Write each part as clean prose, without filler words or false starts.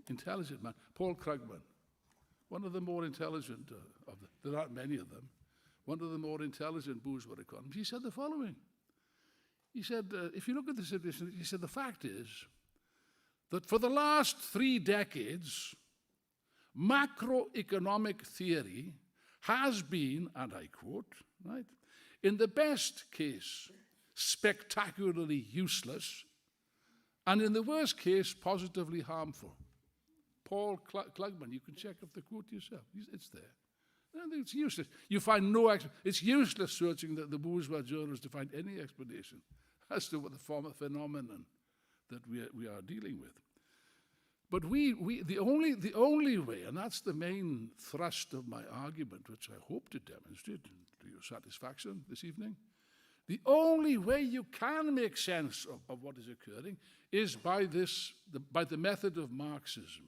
intelligent man, Paul Krugman, one of the more intelligent there aren't many of them, one of the more intelligent bourgeois economists, he said the following. He said, if you look at the situation, he said, the fact is that for the last 3 decades, macroeconomic theory has been, and I quote, right, in the best case, spectacularly useless, and in the worst case, positively harmful. Paul Krugman, you can check up the quote yourself. It's there. And it's useless. You find no it's useless searching the bourgeois journals to find any explanation as to what the form of phenomenon that we are dealing with. But the only way, and that's the main thrust of my argument, which I hope to demonstrate to your satisfaction this evening, the only way you can make sense of what is occurring is by the method of Marxism,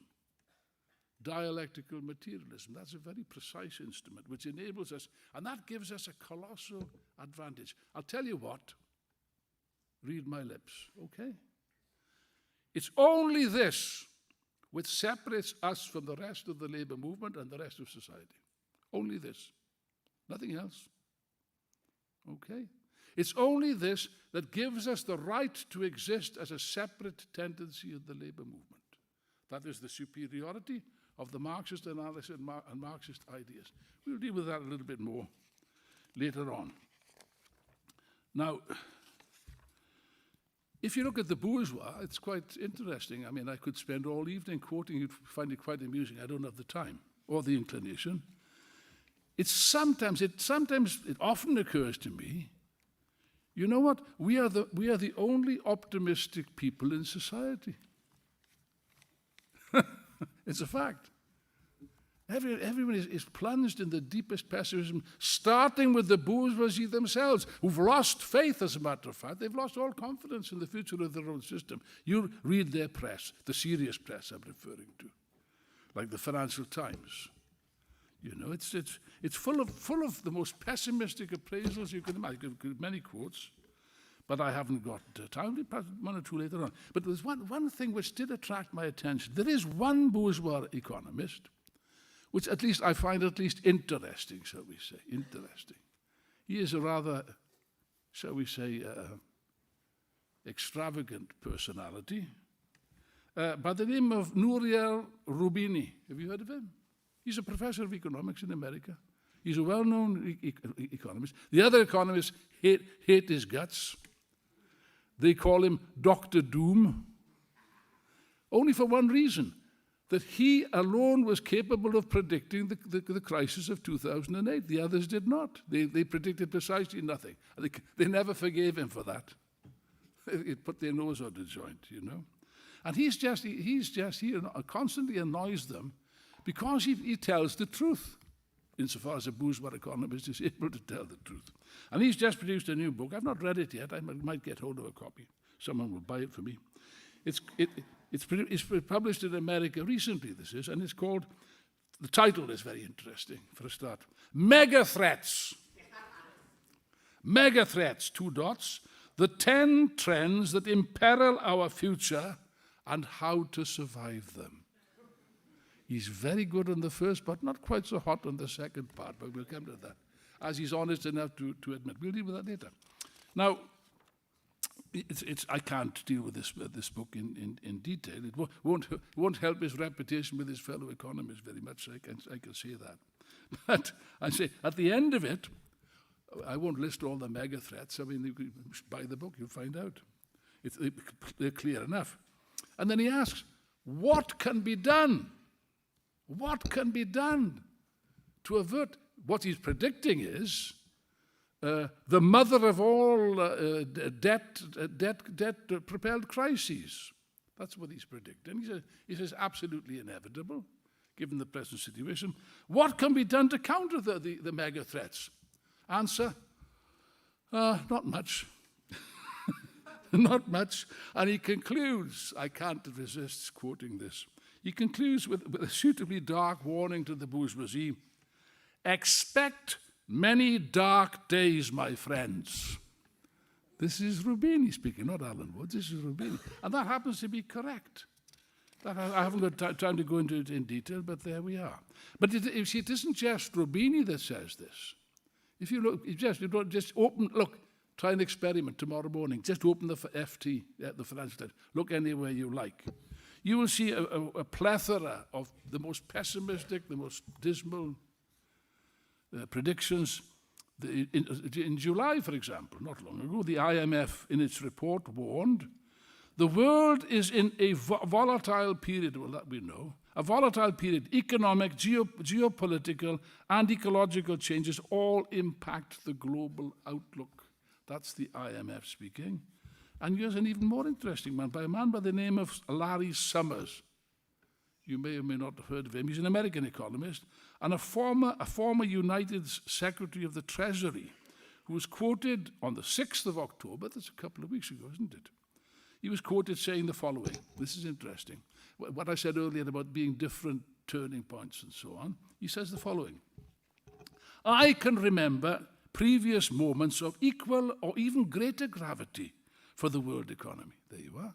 dialectical materialism. That's a very precise instrument which enables us, and that gives us a colossal advantage. I'll tell you what, read my lips, okay? It's only this which separates us from the rest of the labor movement and the rest of society. Only this, nothing else, okay? It's only this that gives us the right to exist as a separate tendency in the labor movement. That is the superiority of the Marxist analysis and Marxist ideas. We'll deal with that a little bit more later on. Now, if you look at the bourgeois, it's quite interesting. I mean, I could spend all evening quoting, you'd find it quite amusing. I don't have the time or the inclination. It often occurs to me, you know what? We are the only optimistic people in society. It's a fact. Everyone is plunged in the deepest pessimism, starting with the bourgeoisie themselves, who've lost faith, as a matter of fact. They've lost all confidence in the future of their own system. You read their press, the serious press I'm referring to, like the Financial Times. You know, it's full of the most pessimistic appraisals you can imagine. Many quotes, but I haven't got time. Perhaps 1 or 2 later on. But there's one thing which did attract my attention. There is one bourgeois economist, which at least I find interesting, shall we say, interesting. He is a rather, shall we say, extravagant personality by the name of Nouriel Roubini. Have you heard of him? He's a professor of economics in America. He's a well-known economist. The other economists hate his guts. They call him Dr. Doom, only for one reason, that he alone was capable of predicting the crisis of 2008. The others did not. They predicted precisely nothing. They never forgave him for that. It put their nose out of joint, you know. And he constantly annoys them because he tells the truth, insofar as a bourgeois economist is able to tell the truth. And he's just produced a new book. I've not read it yet. I might get hold of a copy. Someone will buy it for me. It's published in America recently, this is, and it's called, the title is very interesting, for a start, Mega Threats. Mega Threats, 2 dots, the 10 trends that imperil our future and how to survive them. He's very good on the first part, not quite so hot on the second part, but we'll come to that, as he's honest enough to admit. We'll deal with that later. Now, I can't deal with this book in detail. It won't help his reputation with his fellow economists very much, I can say that. But I say, at the end of it, I won't list all the mega threats. I mean, you can buy the book, you'll find out. They're clear enough. And then he asks, what can be done? What can be done to avert? What he's predicting is the mother of all debt-propelled crises. That's what he's predicting. He says absolutely inevitable, given the present situation. What can be done to counter the mega threats? Answer, not much. Not much. And he concludes, I can't resist quoting this, he concludes with a suitably dark warning to the bourgeoisie. Expect many dark days, my friends. This is Roubini speaking, not Alan Woods. This is Roubini. And that happens to be correct. I haven't got time to go into it in detail, but there we are. But you see, it isn't just Robini that says this. If you look, you don't just open, look, try an experiment tomorrow morning. Just open the FT, the Financial Times. Look anywhere you like. You will see a plethora of the most pessimistic, the most dismal predictions. In July, for example, not long ago, the IMF in its report warned the world is in a volatile period, well, that we know, a volatile period. Economic, geopolitical, and ecological changes all impact the global outlook. That's the IMF speaking. And here's an even more interesting man, by a man by the name of Larry Summers. You may or may not have heard of him. He's an American economist and a former United Secretary of the Treasury who was quoted on the 6th of October, that's a couple of weeks ago, isn't it? He was quoted saying the following. This is interesting. What I said earlier about being different turning points and so on. He says the following. I can remember previous moments of equal or even greater gravity for the world economy. There you are.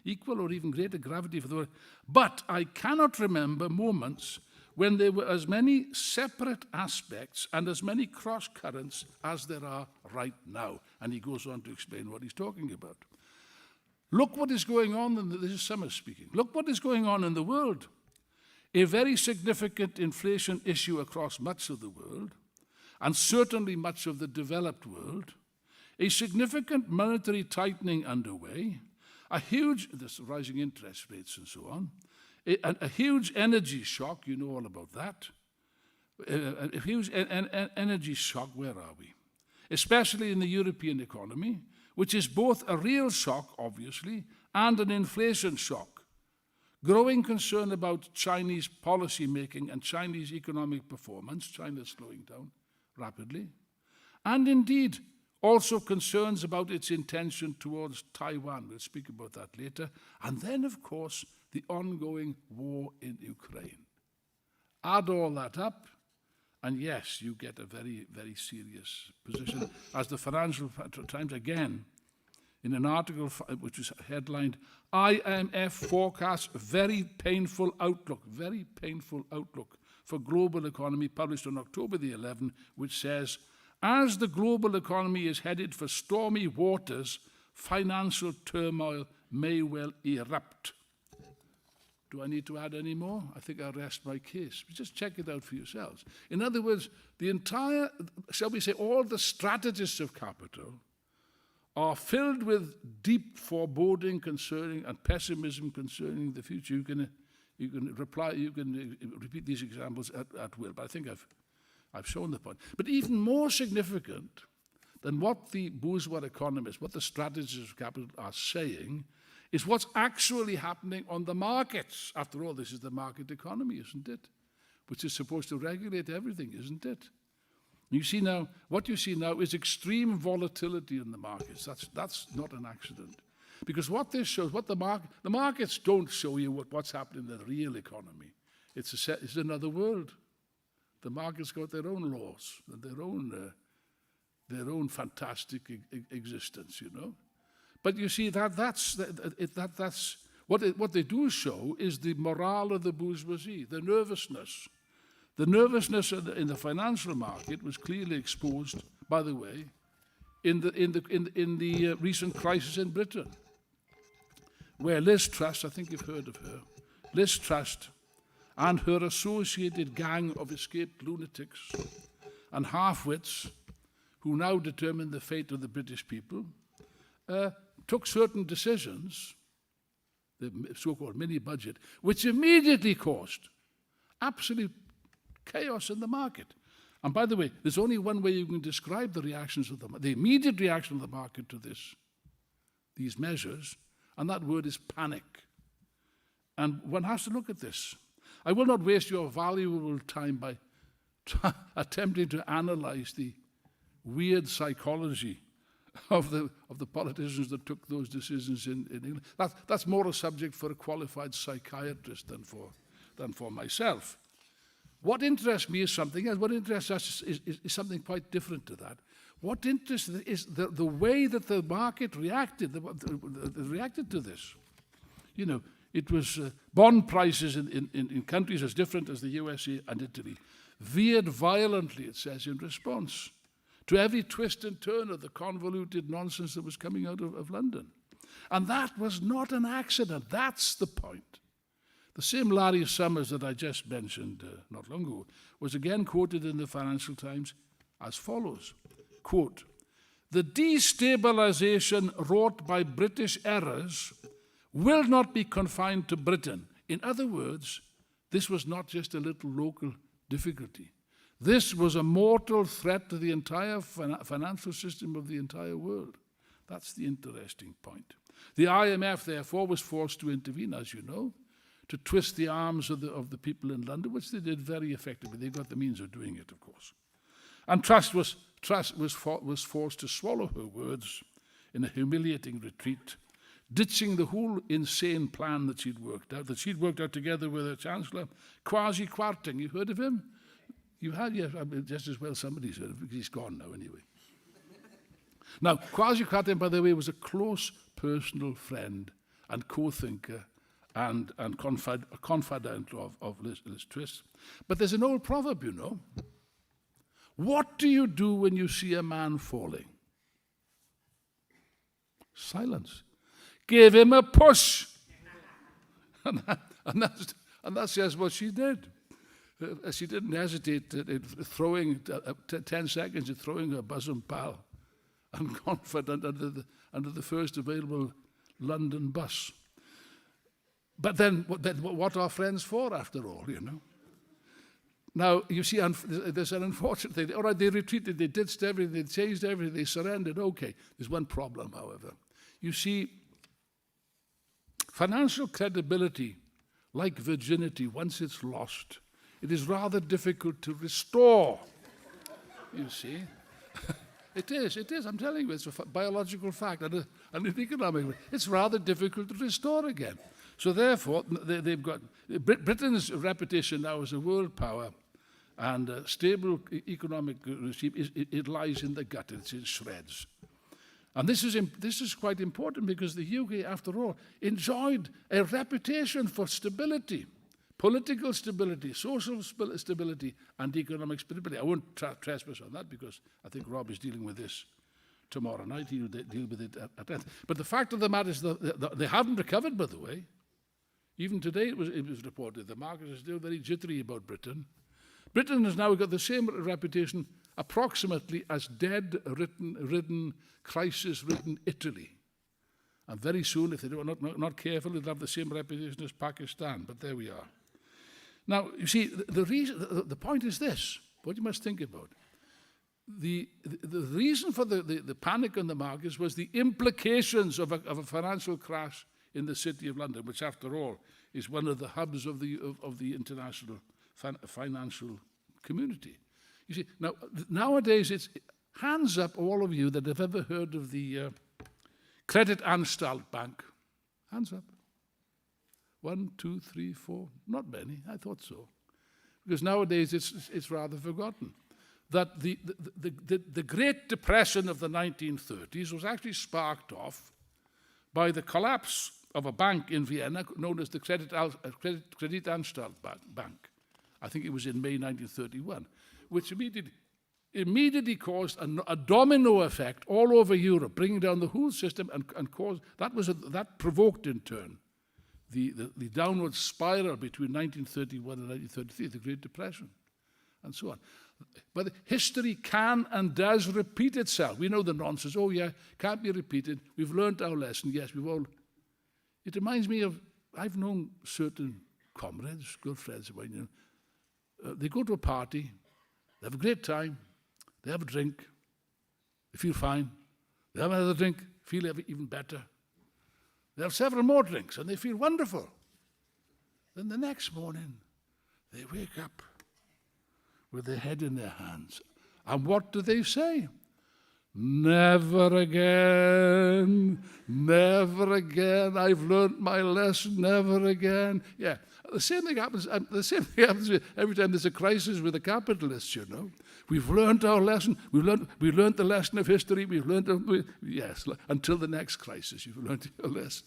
Equal or even greater gravity for the world. But I cannot remember moments when there were as many separate aspects and as many cross currents as there are right now. And he goes on to explain what he's talking about. Look what is going on, this is Summers speaking. Look what is going on in the world. A very significant inflation issue across much of the world, and certainly much of the developed world, a significant monetary tightening underway, this rising interest rates and so on, a huge energy shock, you know all about that, a huge energy shock, where are we? Especially in the European economy, which is both a real shock, obviously, and an inflation shock. Growing concern about Chinese policy making and Chinese economic performance, China's slowing down rapidly, and indeed also concerns about its intention towards Taiwan. We'll speak about that later. And then, of course, the ongoing war in Ukraine. Add all that up, and yes, you get a very, very serious position. As the Financial Times, again, in an article which is headlined, IMF forecasts very painful outlook for global economy, published on October the 11th, which says, as the global economy is headed for stormy waters, financial turmoil may well erupt. Do I need to add any more? I think I'll rest my case. Just check it out for yourselves. In other words, the entire, shall we say, all the strategists of capital are filled with deep foreboding concerning and pessimism concerning the future. You can repeat these examples at will, but I think I've shown the point. But even more significant than what the bourgeois economists, what the strategists of capital are saying, is what's actually happening on the markets. After all, this is the market economy, isn't it? Which is supposed to regulate everything, isn't it? You see now, what you see now is extreme volatility in the markets. That's not an accident. Because what this shows, what the markets don't show you what's happening in the real economy. It's another world. The markets got their own laws and their own fantastic existence, you know. But you see that's what they do show is the morale of the bourgeoisie, the nervousness. The nervousness in the financial market was clearly exposed, by the way, in the recent crisis in Britain, where Liz Truss, I think you've heard of her, Liz Truss and her associated gang of escaped lunatics and half-wits who now determine the fate of the British people, took certain decisions, the so-called mini-budget, which immediately caused absolute chaos in the market. And by the way, there's only one way you can describe the reactions of the immediate reaction of the market to these measures, and that word is panic. And one has to look at this. I will not waste your valuable time by attempting to analyze the weird psychology of the politicians that took those decisions in England. That's more a subject for a qualified psychiatrist than for myself. What interests me is something else. What interests us is something quite different to that. What interests us is the way that the market reacted to this. You know, It was bond prices in countries as different as the USA and Italy veered violently, it says, in response to every twist and turn of the convoluted nonsense that was coming out of London. And that was not an accident. That's the point. The same Larry Summers that I just mentioned not long ago was again quoted in the Financial Times as follows, quote, "The destabilization wrought by British errors will not be confined to Britain." In other words, this was not just a little local difficulty. This was a mortal threat to the entire financial system of the entire world. That's the interesting point. The IMF, therefore, was forced to intervene, as you know, to twist the arms of the people in London, which they did very effectively. They got the means of doing it, of course. And Truss was forced to swallow her words in a humiliating retreat, ditching the whole insane plan that she'd worked out together with her Chancellor, Kwasi Kwarteng. You've heard of him? You had, yes, I mean, just as well somebody's heard of him. He's gone now anyway. Now, Kwasi Kwarteng, by the way, was a close personal friend and co-thinker and confidant of Liz Truss. But there's an old proverb, you know. What do you do when you see a man falling? Silence. Give him a push. and that's just what she did. She didn't hesitate throwing 10 seconds of throwing her bosom pal and confident under the first available London bus. But then what are friends for, after all, you know? Now, you see, there's an unfortunate thing. All right, they retreated, they ditched everything, they changed everything, they surrendered. Okay, there's one problem, however. You see, financial credibility, like virginity, once it's lost, it is rather difficult to restore, you see. It is, I'm telling you, it's a biological fact, and an economic fact. It's rather difficult to restore again. So therefore, they've got, Britain's reputation now as a world power and a stable economic regime, it lies in the gutter, it's in shreds. And this is quite important because the UK, after all, enjoyed a reputation for stability, political stability, social stability, and economic stability. I won't trespass on that because I think Rob is dealing with this tomorrow night. He'll deal with it at length. But the fact of the matter is that they haven't recovered, by the way. Even today it was reported the market is still very jittery about Britain. Britain has now got the same reputation approximately as dead-ridden, crisis-ridden Italy. And very soon, if they're not careful, it'll have the same reputation as Pakistan. But there we are. Now, you see, the point is this, what you must think about. The reason for the panic on the markets was the implications of a financial crash in the City of London, which, after all, is one of the hubs of the international financial community. You see, now nowadays it's hands up, all of you that have ever heard of the Creditanstalt Bank. Hands up. 1, 2, 3, 4. Not many. I thought so, because nowadays it's rather forgotten that the Great Depression of the 1930s was actually sparked off by the collapse of a bank in Vienna known as the Creditanstalt Bank. I think it was in May 1931, which immediately caused a domino effect all over Europe, bringing down the whole system and caused that provoked in turn the downward spiral between 1931 and 1933, the Great Depression, and so on. But history can and does repeat itself. We know the nonsense. Oh yeah, can't be repeated. We've learnt our lesson. Yes, we've all. It reminds me of, I've known certain comrades, good friends of mine, they go to a party, they have a great time, they have a drink, they feel fine, they have another drink, feel even better. They have several more drinks and they feel wonderful. Then the next morning, they wake up with their head in their hands. And what do they say? Never again, never again. I've learnt my lesson, never again. Yeah, the same thing happens every time there's a crisis with the capitalists, you know. We've learnt our lesson. We learnt the lesson of history. Yes, until the next crisis, you've learnt your lesson.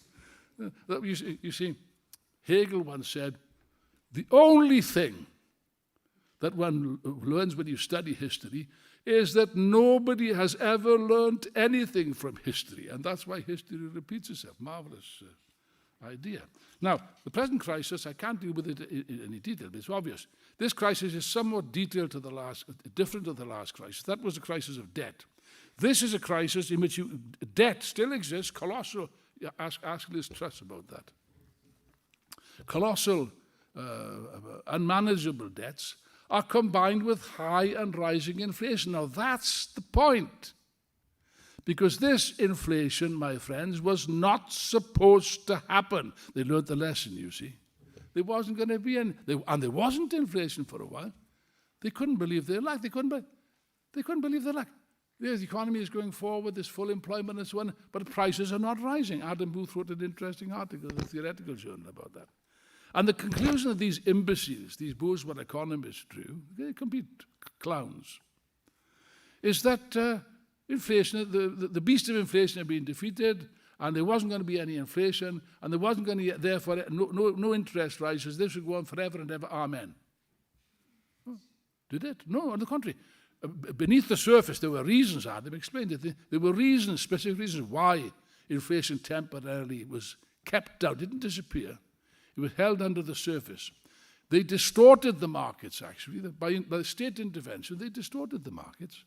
You see, Hegel once said, the only thing that one learns when you study history is that nobody has ever learned anything from history. And that's why history repeats itself. Marvelous idea. Now, the present crisis, I can't deal with it in any detail, but it's obvious. This crisis is somewhat different to the last crisis. That was a crisis of debt. This is a crisis in which debt still exists, colossal. Ask Liz Truss about that. Colossal, unmanageable debts are combined with high and rising inflation. Now, that's the point. Because this inflation, my friends, was not supposed to happen. They learned the lesson, you see. There wasn't going to be any, and there wasn't inflation for a while. They couldn't believe their luck. They couldn't believe their luck. The economy is going forward, there's full employment and so on, but prices are not rising. Adam Booth wrote an interesting article in the Theoretical Journal about that. And the conclusion of these imbeciles, these bourgeois economists drew, they're complete clowns, is that inflation, the beast of inflation had been defeated, and there wasn't going to be any inflation, and there wasn't going to, therefore, no interest rises. This would go on forever and ever. Amen. Oh, did it? No, on the contrary. Beneath the surface, there were reasons, Adam explained it. There were reasons, specific reasons why inflation temporarily was kept down, didn't disappear. It was held under the surface. They distorted the markets, actually. By state intervention, they distorted the markets.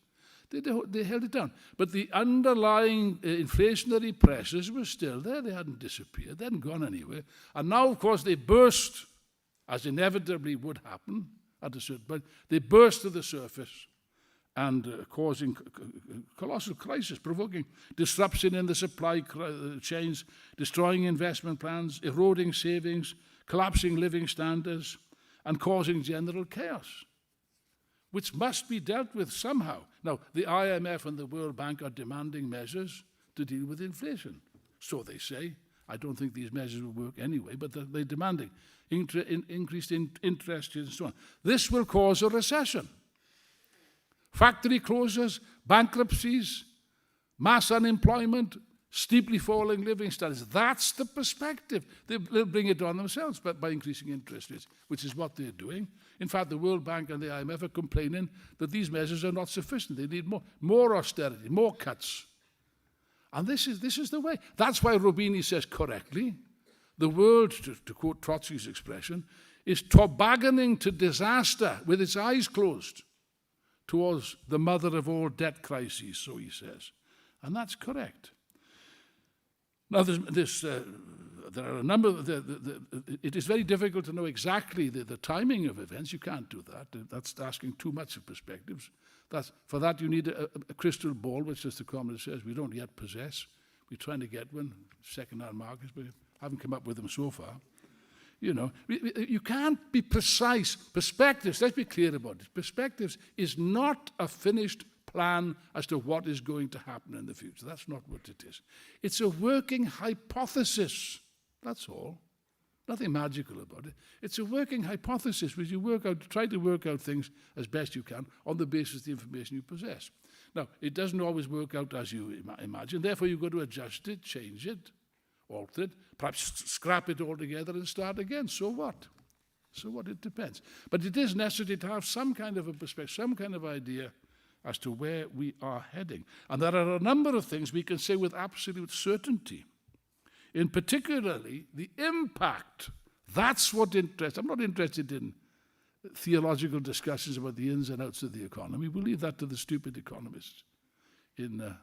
They held it down. But the underlying inflationary pressures were still there. They hadn't disappeared. They hadn't gone anywhere. And now, of course, they burst, as inevitably would happen at a certain point. They burst to the surface and causing colossal crisis, provoking disruption in the supply chains, destroying investment plans, eroding savings, collapsing living standards, and causing general chaos, which must be dealt with somehow. Now, the IMF and the World Bank are demanding measures to deal with inflation. So they say. I don't think these measures will work anyway, but they're demanding increased interest and so on. This will cause a recession. Factory closures, bankruptcies, mass unemployment, steeply falling living standards. That's the perspective. They'll bring it on themselves by increasing interest rates, which is what they're doing. In fact, the World Bank and the IMF are complaining that these measures are not sufficient. They need more austerity, more cuts. And this is the way. That's why Robini says correctly, the world, to quote Trotsky's expression, is tobogganing to disaster with its eyes closed towards the mother of all debt crises, so he says. And that's correct. Now, there are a number of, it is very difficult to know exactly the timing of events. You can't do that. That's asking too much of perspectives. For that, you need a crystal ball, which, as the Economist says, we don't yet possess. We're trying to get one, second-hand markets, but haven't come up with them so far. You know, you can't be precise. Perspectives, let's be clear about it. Perspectives is not a finished plan as to what is going to happen in the future. That's not what it is. It's a working hypothesis. That's all. Nothing magical about it. It's a working hypothesis which you try to work out things as best you can on the basis of the information you possess. Now, it doesn't always work out as you imagine. Therefore, you've got to adjust it, change it, alter it, perhaps scrap it altogether and start again. So what? So what? It depends. But it is necessary to have some kind of a perspective, some kind of idea as to where we are heading. And there are a number of things we can say with absolute certainty. In particularly, the impact. That's what interests. I'm not interested in theological discussions about the ins and outs of the economy. We'll leave that to the stupid economists in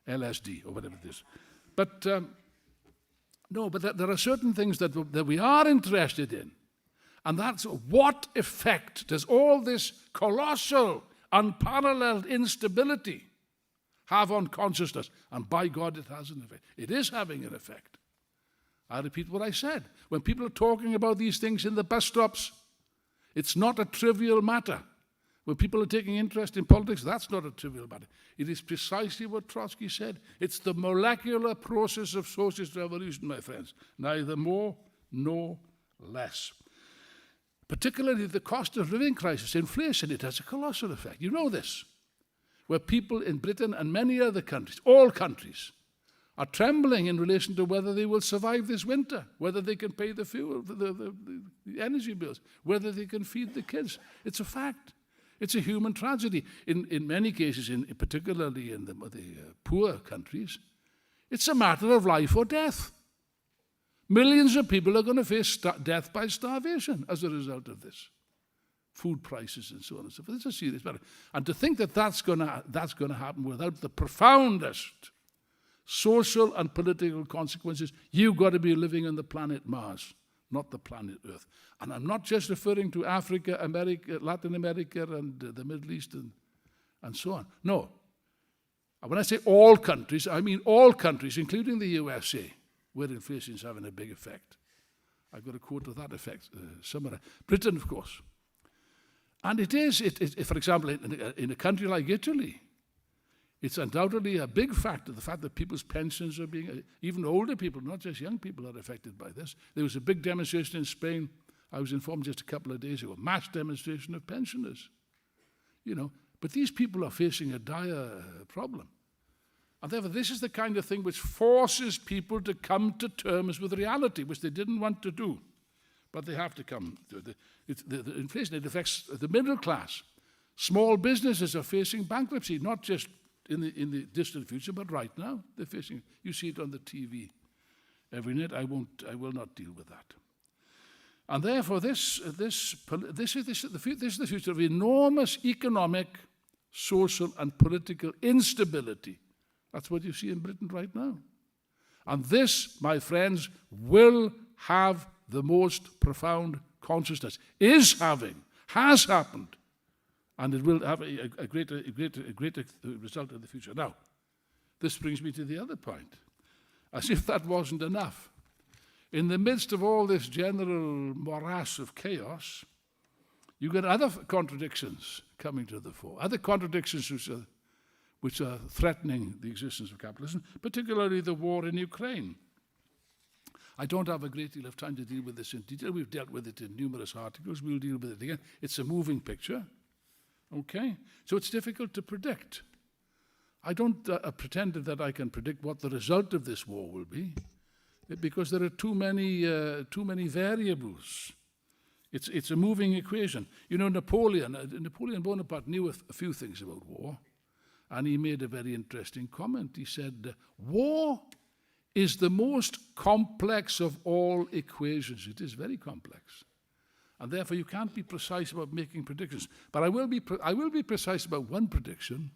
LSD or whatever it is. But there are certain things that we are interested in. And that's what effect does all this colossal, unparalleled instability have on consciousness? And by God, it has an effect. It is having an effect. I repeat what I said. When people are talking about these things in the bus stops, it's not a trivial matter. When people are taking interest in politics, that's not a trivial matter. It is precisely what Trotsky said. It's the molecular process of socialist revolution, my friends. Neither more nor less. Particularly the cost of living crisis, inflation, it has a colossal effect. You know this. Where people in Britain and many other countries, all countries, are trembling in relation to whether they will survive this winter, whether they can pay the fuel, the energy bills, whether they can feed the kids. It's a fact. It's a human tragedy. In many cases, particularly in the poor countries, it's a matter of life or death. Millions of people are going to face death by starvation as a result of this. Food prices and so on and so forth. It's a serious matter. And to think that that's going to happen without the profoundest social and political consequences, you've got to be living on the planet Mars, not the planet Earth. And I'm not just referring to Africa, America, Latin America, and the Middle East and so on. No. And when I say all countries, I mean all countries, including the USA, where inflation is having a big effect. I've got a quote to that effect somewhere. Britain, of course. And it is, for example, in a country like Italy, it's undoubtedly a big factor, the fact that people's pensions are being, even older people, not just young people, are affected by this. There was a big demonstration in Spain, I was informed just a couple of days ago, mass demonstration of pensioners. But these people are facing a dire problem. And therefore, this is the kind of thing which forces people to come to terms with reality, which they didn't want to do. But they have to come to the inflation. It affects the middle class. Small businesses are facing bankruptcy, not just in the distant future, but right now they're facing. You see it on the TV every night. I will not deal with that. And therefore, this is the future of enormous economic, social, and political instability. That's what you see in Britain right now. And this, my friends, will have the most profound consciousness, has happened, and it will have a greater result in the future. Now, this brings me to the other point. As if that wasn't enough. In the midst of all this general morass of chaos, you get other contradictions coming to the fore, other contradictions which are threatening the existence of capitalism, particularly the war in Ukraine. I don't have a great deal of time to deal with this in detail. We've dealt with it in numerous articles. We'll deal with it again. It's a moving picture, okay? So it's difficult to predict. I don't pretend that I can predict what the result of this war will be, because there are too many variables. It's a moving equation. Napoleon Bonaparte knew a few things about war, and he made a very interesting comment. He said, war is the most complex of all equations. It is very complex. And therefore you can't be precise about making predictions. But I will be precise about one prediction,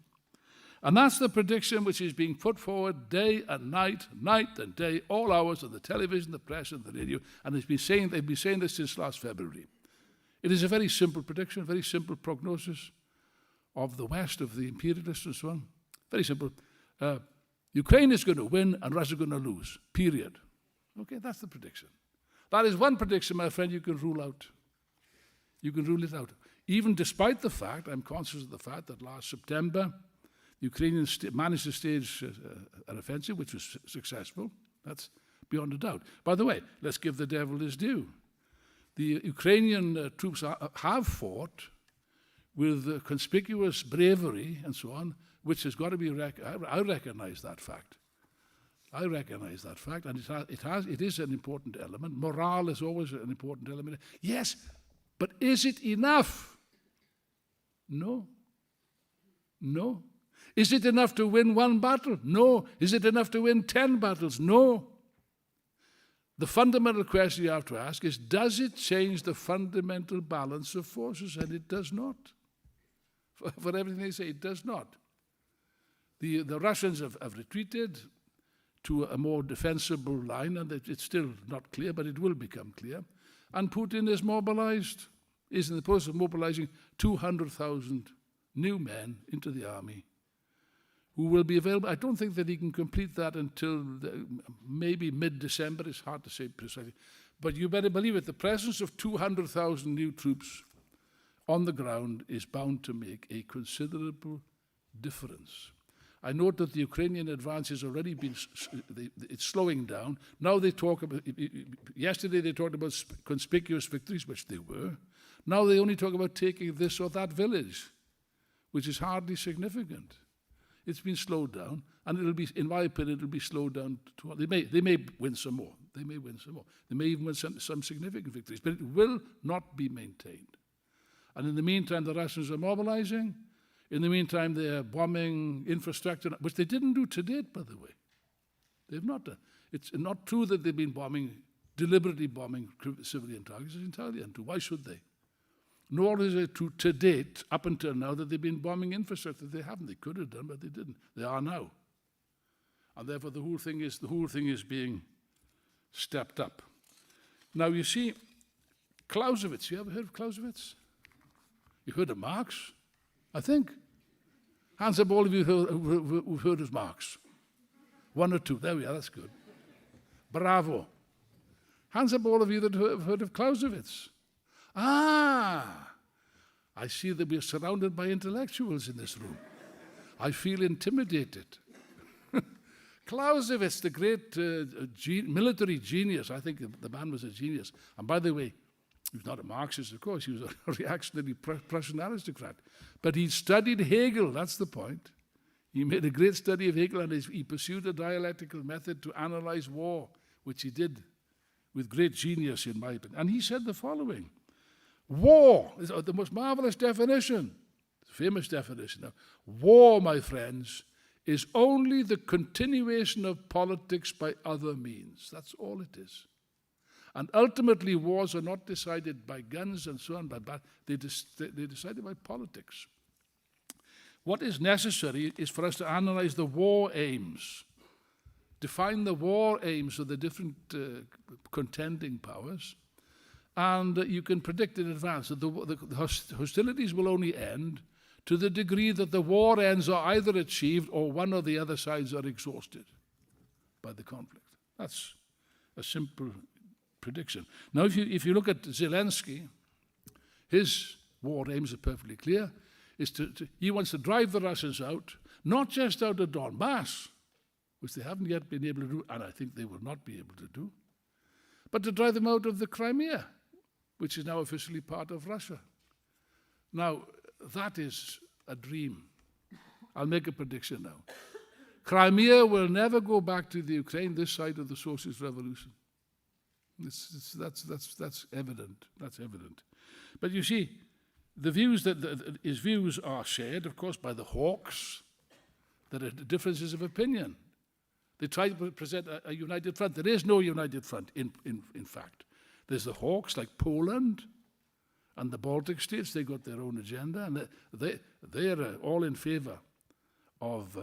and that's the prediction which is being put forward day and night and day, all hours on the television, the press, and the radio, and they've been saying this since last February. It is a very simple prediction, a very simple prognosis of the West, of the imperialists and so on. Very simple. Ukraine is going to win and Russia is going to lose, period. Okay, that's the prediction. That is one prediction, my friend, you can rule out. You can rule it out. Even despite the fact, I'm conscious of the fact that last September, the Ukrainians managed to stage an offensive which was successful. That's beyond a doubt. By the way, let's give the devil his due. The Ukrainian troops have fought with conspicuous bravery and so on, which has got to be I recognize that fact. I recognize that fact, and it is an important element. Morale is always an important element. Yes, but is it enough? No. No. Is it enough to win one battle? No. Is it enough to win 10 battles? No. The fundamental question you have to ask is, does it change the fundamental balance of forces? And it does not. For everything they say, it does not. The Russians have retreated to a more defensible line, and it's still not clear, but it will become clear. And Putin is in the process of mobilizing 200,000 new men into the army who will be available. I don't think that he can complete that until maybe mid-December. It's hard to say precisely. But you better believe it, the presence of 200,000 new troops on the ground is bound to make a considerable difference. I note that the Ukrainian advance has already been, it's slowing down. Now they talk about, yesterday they talked about conspicuous victories, which they were. Now they only talk about taking this or that village, which is hardly significant. It's been slowed down, and it'll be, in my opinion, it'll be slowed down. They may win some more. They may win some more. They may even win some significant victories, but it will not be maintained. And in the meantime, the Russians are mobilizing. In the meantime, they're bombing infrastructure, which they didn't do to date, by the way. They've not done. It's not true that they've been deliberately bombing civilian targets. It's entirely untrue. Why should they? Nor is it true to date, up until now, that they've been bombing infrastructure. They haven't. They could have done, but they didn't. They are now. And therefore, the whole thing is being stepped up. Now, you see, Clausewitz. You ever heard of Clausewitz? You heard of Marx? I think. Hands up, all of you who've heard of Marx. One or two. There we are. That's good. Bravo. Hands up, all of you that have heard of Clausewitz. Ah, I see that we're surrounded by intellectuals in this room. I feel intimidated. Clausewitz, the great military genius, I think the man was a genius. And by the way, he was not a Marxist, of course, he was a reactionary Prussian aristocrat. But he studied Hegel, that's the point. He made a great study of Hegel, and he pursued a dialectical method to analyze war, which he did with great genius, in my opinion. And he said the following: war is the most marvelous definition, famous definition. Now, war, my friends, is only the continuation of politics by other means. That's all it is. And ultimately, wars are not decided by guns and so on, but they're decided by politics. What is necessary is for us to analyze the war aims, define the war aims of the different contending powers, and you can predict in advance that the hostilities will only end to the degree that the war ends are either achieved or one or the other sides are exhausted by the conflict. That's a simple prediction. Now, if you look at Zelensky, his war aims are perfectly clear. He wants to drive the Russians out, not just out of Donbass, which they haven't yet been able to do, and I think they will not be able to do, but to drive them out of the Crimea, which is now officially part of Russia. Now, that is a dream. I'll make a prediction now. Crimea will never go back to the Ukraine this side of the Socialist Revolution. That's evident. That's evident. But you see, the views his views are shared, of course, by the hawks. There are differences of opinion. They try to present a united front. There is no united front, in fact. There's the hawks, like Poland and the Baltic states. They got their own agenda, and they're all in favor of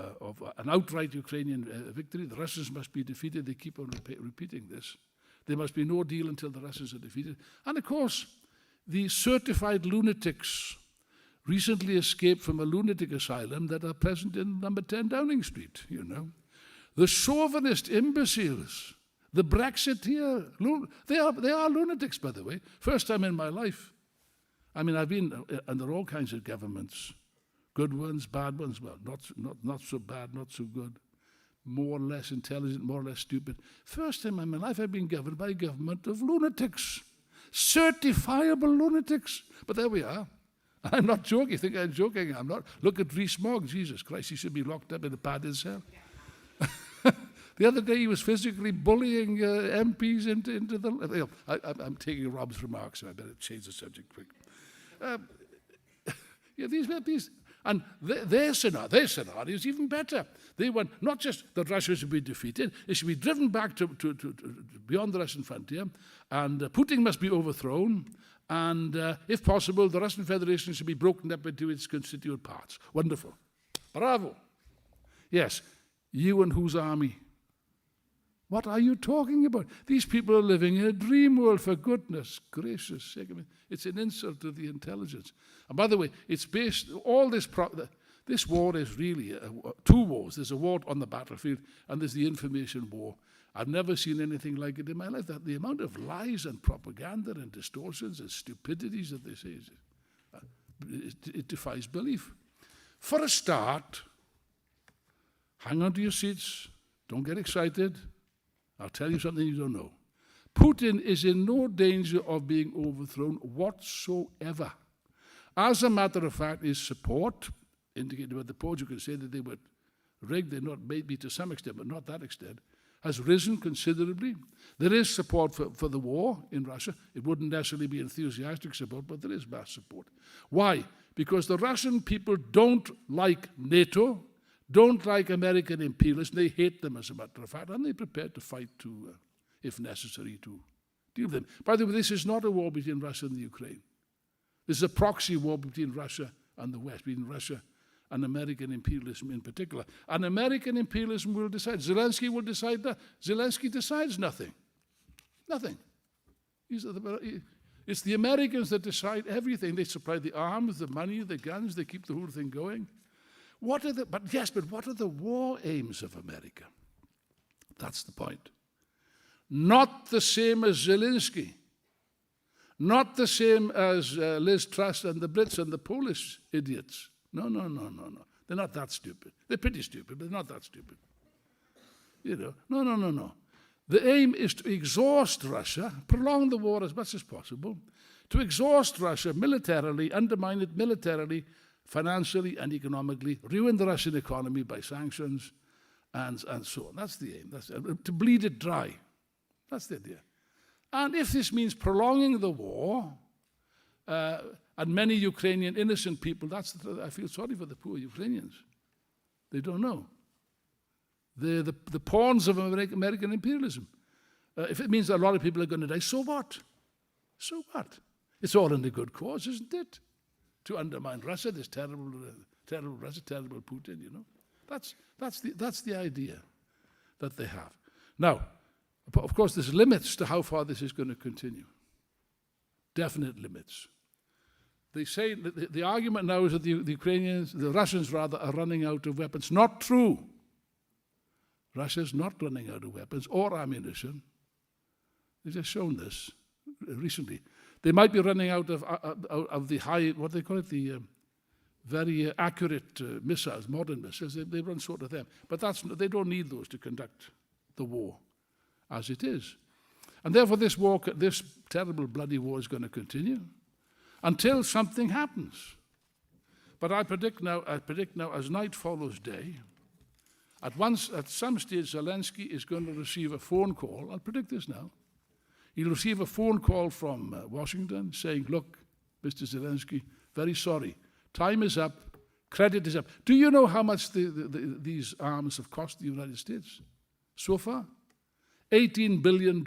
an outright Ukrainian victory. The Russians must be defeated. They keep on repeating this. There must be no deal until the Russians are defeated. And of course, the certified lunatics recently escaped from a lunatic asylum that are present in number 10 Downing Street, you know. The chauvinist imbeciles, the Brexiteer, they are lunatics, by the way. First time in my life. I mean, I've been under all kinds of governments, good ones, bad ones, well, not so bad, not so good, more or less intelligent, more or less stupid. First time in my life I've been governed by a government of lunatics, certifiable lunatics. But there we are. I'm not joking. You think I'm joking? I'm not. Look at Rees-Mogg. Jesus Christ, he should be locked up in a padded cell. The other day he was physically bullying MPs into the... I'm taking Rob's remarks, so I better change the subject quick. These and their scenario is even better. They want not just that Russia should be defeated, it should be driven back to beyond the Russian frontier, and Putin must be overthrown, and if possible, the Russian Federation should be broken up into its constituent parts. Wonderful. Bravo. Yes, you and whose army? What are you talking about? These people are living in a dream world, for goodness gracious sake. I mean, it's an insult to the intelligence. And by the way, it's based, all this war is really two wars. There's a war on the battlefield, and there's the information war. I've never seen anything like it in my life. The amount of lies and propaganda and distortions and stupidities that they say, it defies belief. For a start, hang on to your seats. Don't get excited. I'll tell you something you don't know. Putin is in no danger of being overthrown whatsoever. As a matter of fact, his support, indicated by the polls, you can say that they were rigged, maybe to some extent, but not that extent, has risen considerably. There is support for the war in Russia. It wouldn't necessarily be enthusiastic support, but there is mass support. Why? Because the Russian people don't like NATO, don't like American imperialism. They hate them, as a matter of fact, and they're prepared to fight if necessary, to deal with them. By the way, this is not a war between Russia and the Ukraine. This is a proxy war between Russia and the West, between Russia and American imperialism in particular. And American imperialism will decide. Zelensky will decide that. Zelensky decides nothing. Nothing. It's the Americans that decide everything. They supply the arms, the money, the guns. They keep the whole thing going. But what are the war aims of America? That's the point. Not the same as Zelensky. Not the same as Liz Truss and the Brits and the Polish idiots. No. They're not that stupid. They're pretty stupid, but they're not that stupid. No. The aim is to exhaust Russia, prolong the war as much as possible, to exhaust Russia militarily, undermine it militarily, financially and economically, ruin the Russian economy by sanctions and so on. That's the aim. To bleed it dry. That's the idea. And if this means prolonging the war, and many Ukrainian innocent people, I feel sorry for the poor Ukrainians. They don't know. They're the pawns of American imperialism. If it means that a lot of people are going to die, so what? So what? It's all in the good cause, isn't it? To undermine Russia, this terrible Russia, terrible Putin, That's the idea that they have. Now, of course, there's limits to how far this is going to continue. Definite limits. They say the argument now is that the Russians rather, are running out of weapons. Not true. Russia's not running out of weapons or ammunition. They've just shown this recently. They might be running out of the high, what they call it, the very accurate missiles, modern missiles. They run short of them. But they don't need those to conduct the war as it is. And therefore this terrible bloody war is going to continue until something happens. But I predict now as night follows day, at some stage Zelensky is going to receive a phone call. I'll predict this now. He'll receive a phone call from Washington saying, look, Mr. Zelensky, very sorry. Time is up. Credit is up. Do you know how much these arms have cost the United States so far? $18 billion.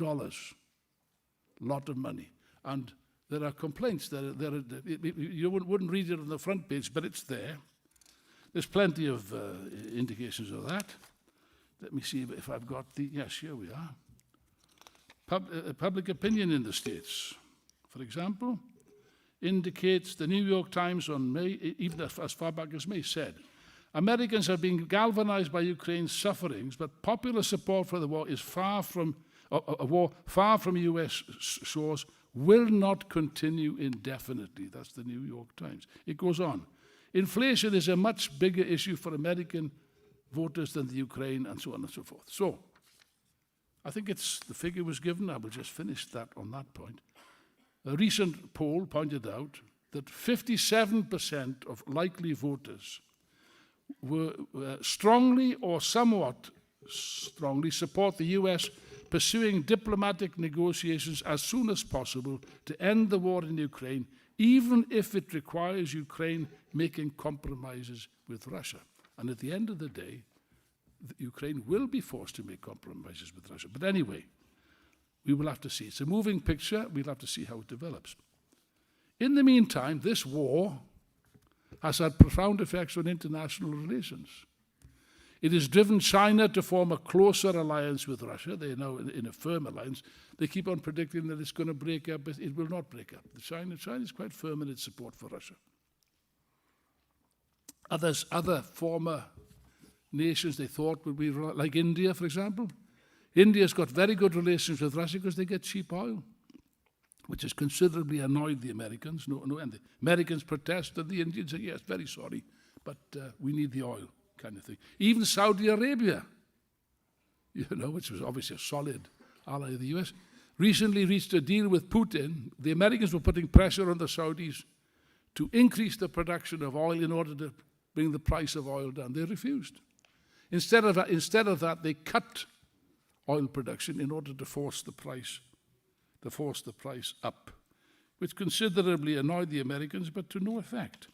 Lot of money. And there are complaints. You wouldn't read it on the front page, but it's there. There's plenty of indications of that. Let me see if I've got yes, here we are. Public opinion in the States, for example, indicates the New York Times on May, even as far back as May, said, Americans are being galvanized by Ukraine's sufferings, but popular support for the war is far from U.S. shores, will not continue indefinitely. That's the New York Times. It goes on. Inflation is a much bigger issue for American voters than the Ukraine, and so on and so forth. So, I think the figure was given. I will just finish that on that point. A recent poll pointed out that 57% of likely voters were strongly or somewhat strongly support the U.S. pursuing diplomatic negotiations as soon as possible to end the war in Ukraine, even if it requires Ukraine making compromises with Russia. And at the end of the day, Ukraine will be forced to make compromises with Russia. But anyway, we will have to see. It's a moving picture. We'll have to see how it develops. In the meantime, this war has had profound effects on international relations. It has driven China to form a closer alliance with Russia. They are now in a firm alliance. They keep on predicting that it's going to break up, but it will not break up. China is quite firm in its support for Russia. Other former nations they thought would be like India, for example. India's got very good relations with Russia because they get cheap oil, which has considerably annoyed the Americans. And the Americans protest, and the Indians say, yes, very sorry, but we need the oil, kind of thing. Even Saudi Arabia, which was obviously a solid ally of the US, recently reached a deal with Putin. The Americans were putting pressure on the Saudis to increase the production of oil in order to bring the price of oil down. They refused. Instead of that, they cut oil production in order to force the price up, which considerably annoyed the Americans, but to no effect,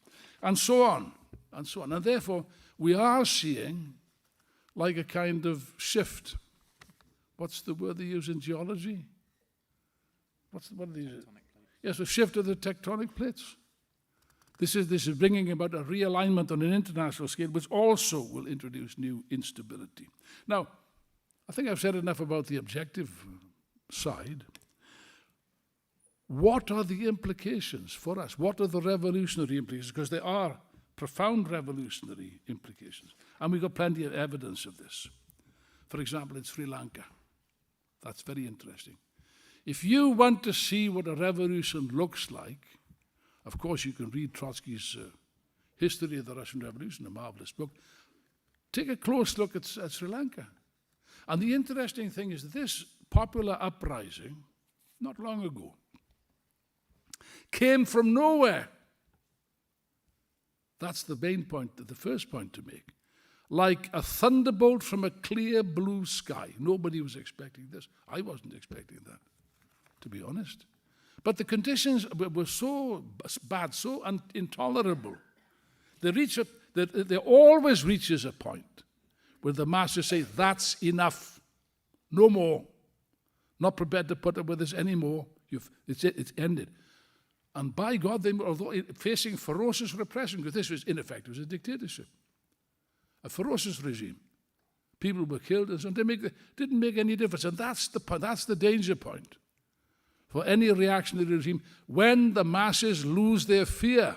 and so on, and so on. And therefore, we are seeing like a kind of shift. What's the word they use in geology? What are these? Yes, a shift of the tectonic plates. This is bringing about a realignment on an international scale, which also will introduce new instability. Now, I think I've said enough about the objective side. What are the implications for us? What are the revolutionary implications? Because there are profound revolutionary implications. And we've got plenty of evidence of this. For example, in Sri Lanka. That's very interesting. If you want to see what a revolution looks like, of course you can read Trotsky's History of the Russian Revolution, a marvelous book. Take a close look at Sri Lanka. And the interesting thing is that this popular uprising, not long ago, came from nowhere. That's the main point, the first point to make. Like a thunderbolt from a clear blue sky. Nobody was expecting this. I wasn't expecting that, to be honest. But the conditions were so bad, so intolerable. There always reaches a point where the masses say, that's enough, no more. Not prepared to put up with this anymore. It's ended. And by God, they were, although facing ferocious repression, because this was, in effect, it was a dictatorship, a ferocious regime. People were killed, and so on. Didn't make any difference. And that's the danger point for any reactionary regime, when the masses lose their fear.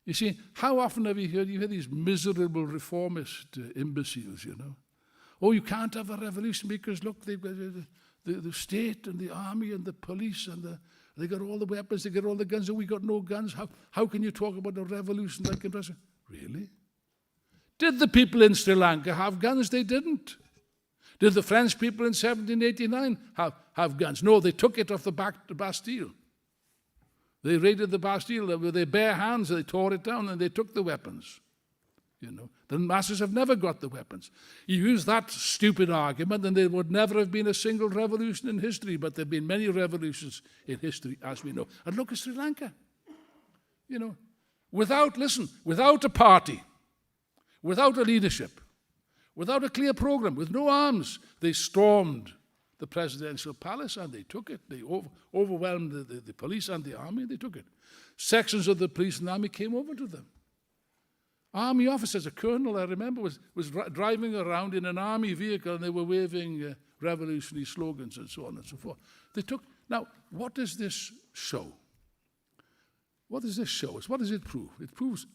You see, how often have you heard these miserable reformist imbeciles, you know? Oh, you can't have a revolution because, look, they've got the state and the army and the police and they got all the weapons, they got all the guns, and we got no guns. How can you talk about a revolution like in Russia? Really? Did the people in Sri Lanka have guns? They didn't. Did the French people in 1789 have guns? No, they took it off the Bastille. They raided the Bastille with their bare hands, they tore it down, and they took the weapons. You know, the masses have never got the weapons. You use that stupid argument, and there would never have been a single revolution in history, but there have been many revolutions in history, as we know. And look at Sri Lanka. You know, without a party, without a leadership, without a clear program, with no arms, they stormed the presidential palace and they took it. They overwhelmed the police and the army, and they took it. Sections of the police and army came over to them. Army officers, a colonel, I remember, was driving around in an army vehicle, and they were waving revolutionary slogans and so on and so forth. Now, what does this show? What does this show us? What does it prove? It proves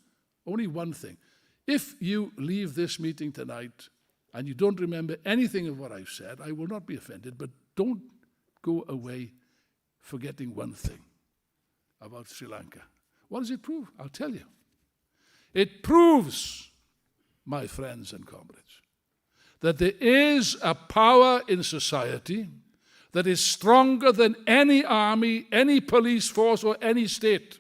only one thing. If you leave this meeting tonight and you don't remember anything of what I've said, I will not be offended, but don't go away forgetting one thing about Sri Lanka. What does it prove? I'll tell you. It proves, my friends and comrades, that there is a power in society that is stronger than any army, any police force, or any state.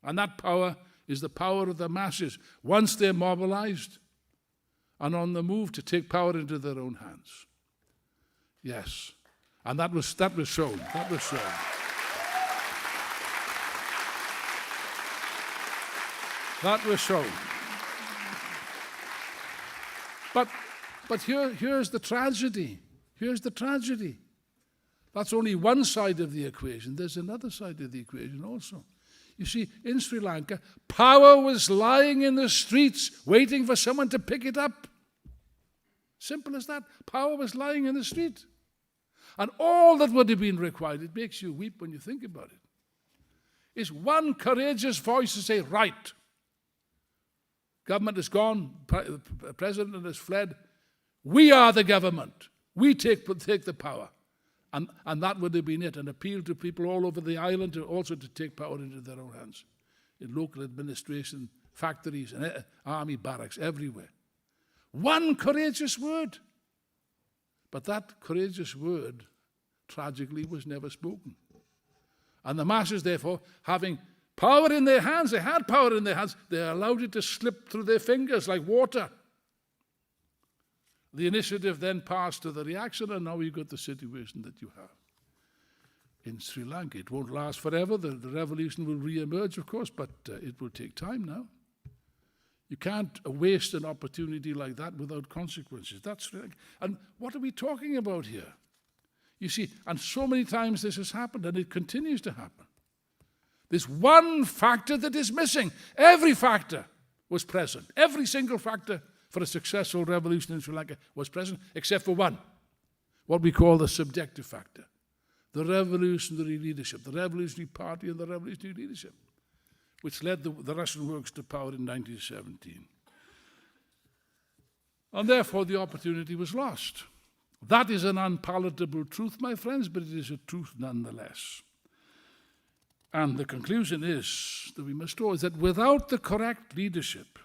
And that power is the power of the masses, once they're mobilized and on the move to take power into their own hands. Yes. And that was shown. That was shown. That was shown. But here's the tragedy. Here's the tragedy. That's only one side of the equation. There's another side of the equation also. You see, in Sri Lanka, power was lying in the streets waiting for someone to pick it up. Simple as that. Power was lying in the street. And all that would have been required, it makes you weep when you think about it, is one courageous voice to say, right, government is gone, the president has fled, we are the government. We take the power. And that would have been it, an appeal to people all over the island also to take power into their own hands, in local administration, factories, and army barracks, everywhere. One courageous word. But that courageous word, tragically, was never spoken. And the masses, therefore, having Power in their hands. They had power in their hands. They allowed it to slip through their fingers like water. The initiative then passed to the reaction, and now you've got the situation that you have in Sri Lanka. It won't last forever. The revolution will re-emerge, of course, but it will take time now. You can't waste an opportunity like that without consequences. That's Sri Lanka. And what are we talking about here? You see, and so many times this has happened, and it continues to happen. There's one factor that is missing. Every factor was present. Every single factor for a successful revolution in Sri Lanka was present, except for one, what we call the subjective factor. The revolutionary leadership, the revolutionary party and the revolutionary leadership, which led the Russian works to power in 1917. And therefore the opportunity was lost. That is an unpalatable truth, my friends, but it is a truth nonetheless. And the conclusion is that we must draw is that without the correct leadership,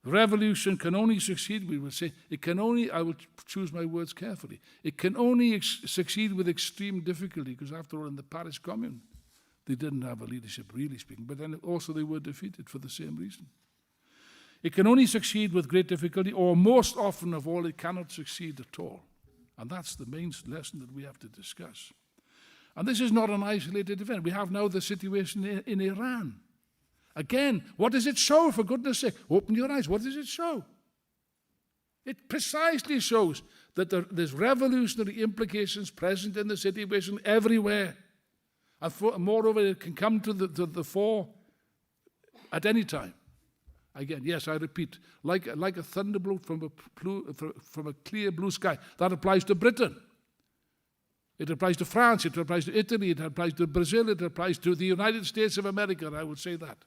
the revolution can only succeed, we will say, it can only, I will choose my words carefully, it can only succeed with extreme difficulty, because after all, in the Paris Commune, they didn't have a leadership, really speaking, but then also they were defeated for the same reason. It can only succeed with great difficulty, or most often of all, it cannot succeed at all. And that's the main lesson that we have to discuss. And this is not an isolated event. We have now the situation in Iran. Again, what does it show, for goodness sake? Open your eyes. What does it show? It precisely shows that there's revolutionary implications present in the situation everywhere. And moreover, it can come to the fore at any time. Again, yes, I repeat, like a thunderbolt from a clear blue sky. That applies to Britain. It applies to France, it applies to Italy, it applies to Brazil, it applies to the United States of America, I would say that.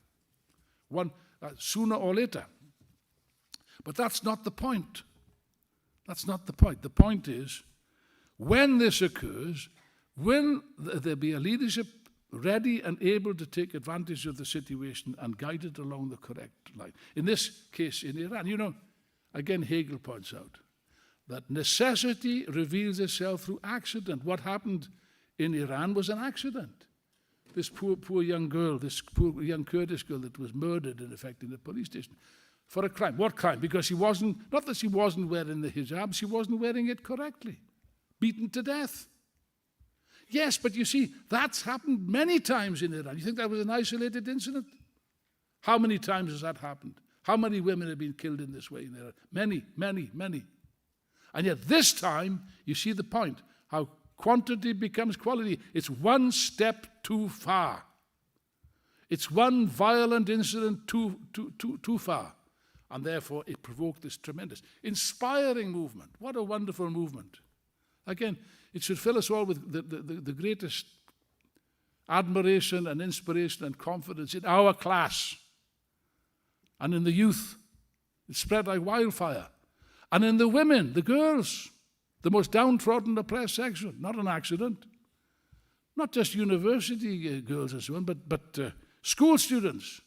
Sooner or later. But that's not the point. That's not the point. The point is, when this occurs, will there be a leadership ready and able to take advantage of the situation and guide it along the correct line? In this case, in Iran, you know, again, Hegel points out that necessity reveals itself through accident. What happened in Iran was an accident. This poor young girl, this poor young Kurdish girl that was murdered, in effect, in a police station for a crime. What crime? Because she wasn't, not that she wasn't wearing the hijab, she wasn't wearing it correctly. Beaten to death. Yes, but you see, that's happened many times in Iran. You think that was an isolated incident? How many times has that happened? How many women have been killed in this way in Iran? Many, many, many. And yet this time, you see the point, how quantity becomes quality. It's one step too far. It's one violent incident too far. And therefore, it provoked this tremendous, inspiring movement. What a wonderful movement. Again, it should fill us all with the greatest admiration and inspiration and confidence in our class and in the youth. It spread like wildfire. And in the women, the girls, the most downtrodden, oppressed section, not an accident. Not just university girls and so on, but school students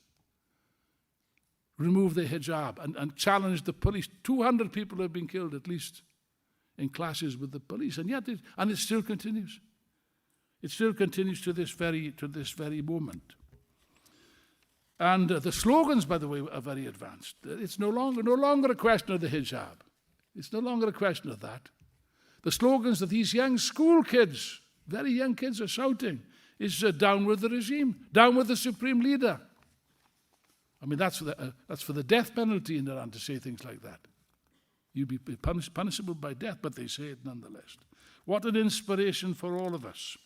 removed their hijab and challenged the police. 200 people have been killed, at least, in clashes with the police. And yet, it still continues. It still continues to this very moment. And the slogans, by the way, are very advanced. It's no longer a question of the hijab. It's no longer a question of that. The slogans that these young school kids, very young kids, are shouting is down with the regime, down with the supreme leader. I mean, that's for the death penalty in Iran to say things like that. You'd be punishable by death, but they say it nonetheless. What an inspiration for all of us.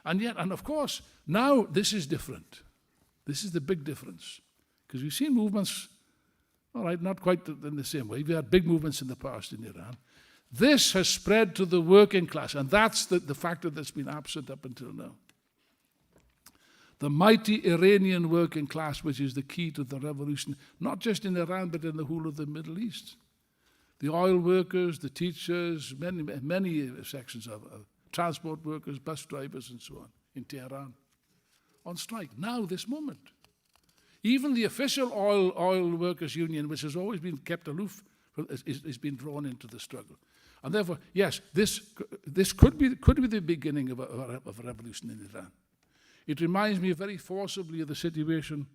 And yet, and of course, now this is different. This is the big difference. Because we've seen movements, all right, not quite in the same way. We had big movements in the past in Iran. This has spread to the working class, and that's the factor that's been absent up until now. The mighty Iranian working class, which is the key to the revolution, not just in Iran, but in the whole of the Middle East. The oil workers, the teachers, many sections of transport workers, bus drivers, and so on, in Tehran, on strike. Now, this moment. Even the official oil workers' union, which has always been kept aloof, is being drawn into the struggle. And therefore, yes, this could be the beginning of a revolution in Iran. It reminds me very forcibly of the situation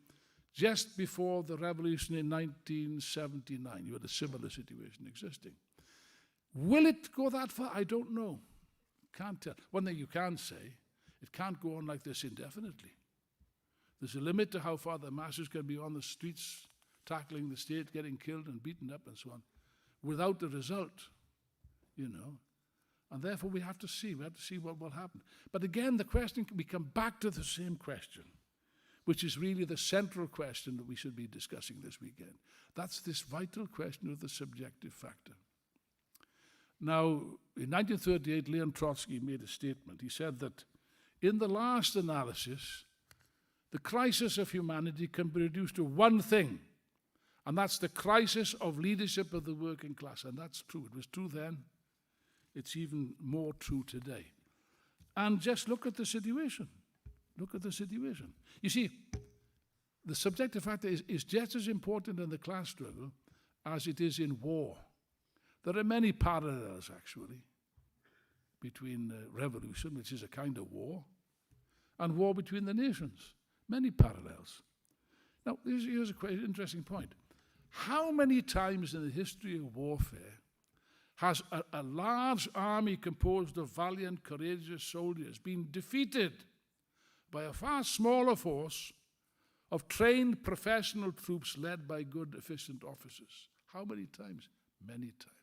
just before the revolution in 1979. You had a similar situation existing. Will it go that far? I don't know. Can't tell. One thing you can say, it can't go on like this indefinitely. There's a limit to how far the masses can be on the streets, tackling the state, getting killed and beaten up and so on, without the result, you know. And therefore we have to see what will happen. But again, the question, we come back to the same question, which is really the central question that we should be discussing this weekend. That's this vital question of the subjective factor. Now, in 1938, Leon Trotsky made a statement. He said that in the last analysis, the crisis of humanity can be reduced to one thing, and that's the crisis of leadership of the working class. And that's true. It was true then. It's even more true today. And just look at the situation. Look at the situation. You see, the subjective factor is just as important in the class struggle as it is in war. There are many parallels, actually, between revolution, which is a kind of war, and war between the nations. Many parallels. Now, here's a quite interesting point. How many times in the history of warfare has a large army composed of valiant, courageous soldiers been defeated by a far smaller force of trained professional troops led by good, efficient officers? How many times? Many times.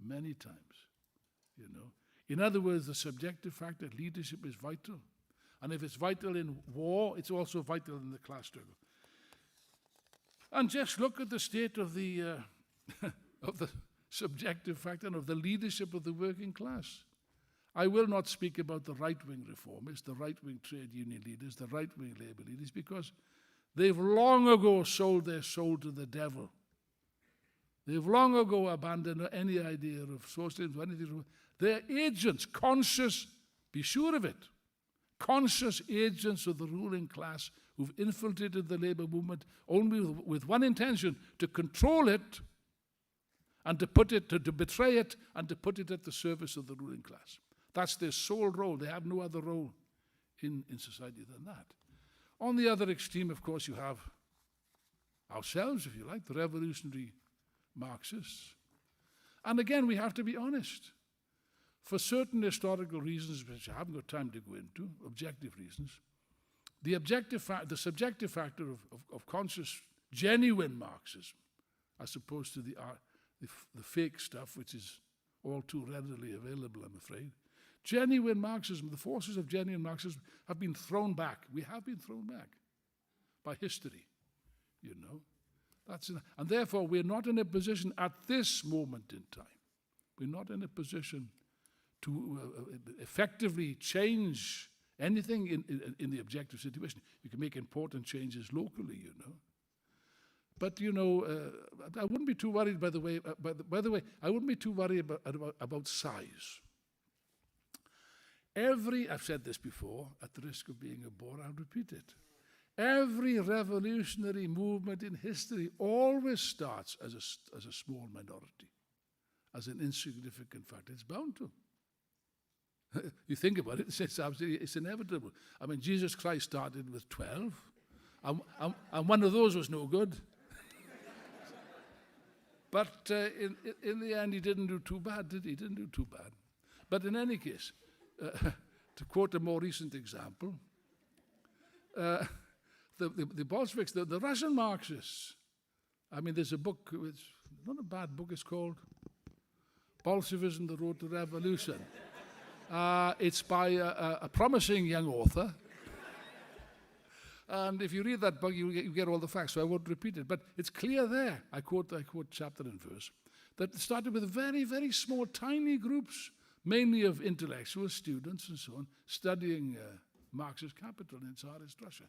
Many times, you know. In other words, the subjective factor, leadership, is vital. And if it's vital in war, it's also vital in the class struggle. And just look at the state of the of the subjective factor and of the leadership of the working class. I will not speak about the right-wing reformists, the right-wing trade union leaders, the right-wing labor leaders, because they've long ago sold their soul to the devil. They've long ago abandoned any idea of socialism or anything. They're agents, conscious, be sure of it, conscious agents of the ruling class who've infiltrated the labor movement only with one intention: to control it and to put it, to betray it and to put it at the service of the ruling class. That's their sole role. They have no other role in society than that. On the other extreme, of course, you have ourselves, if you like, the revolutionary Marxists. And again, we have to be honest. For certain historical reasons, which I haven't got time to go into, objective reasons, the subjective factor of conscious, genuine Marxism, as opposed to the fake stuff, which is all too readily available, I'm afraid. Genuine Marxism, the forces of genuine Marxism have been thrown back. We have been thrown back by history, you know. And therefore, we're not in a position at this moment in time, we're not in a position to effectively change anything in the objective situation. You can make important changes locally, you know. But, you know, I wouldn't be too worried, by the way, I wouldn't be too worried about size. I've said this before, at the risk of being a bore, I'll repeat it. Every revolutionary movement in history always starts as a small minority, as an insignificant factor. It's bound to. You think about it, it's inevitable. I mean, Jesus Christ started with 12, and one of those was no good. But in the end, he didn't do too bad, did he? He didn't do too bad. But in any case, to quote a more recent example, the Bolsheviks, the Russian Marxists, I mean, there's a book, it's not a bad book, it's called Bolshevism, The Road to Revolution. It's by a promising young author. And if you read that book, you get all the facts, so I won't repeat it. But it's clear there, I quote chapter and verse, that it started with very, very small, tiny groups, mainly of intellectual students and so on, studying Marxist capital in Tsarist Russia.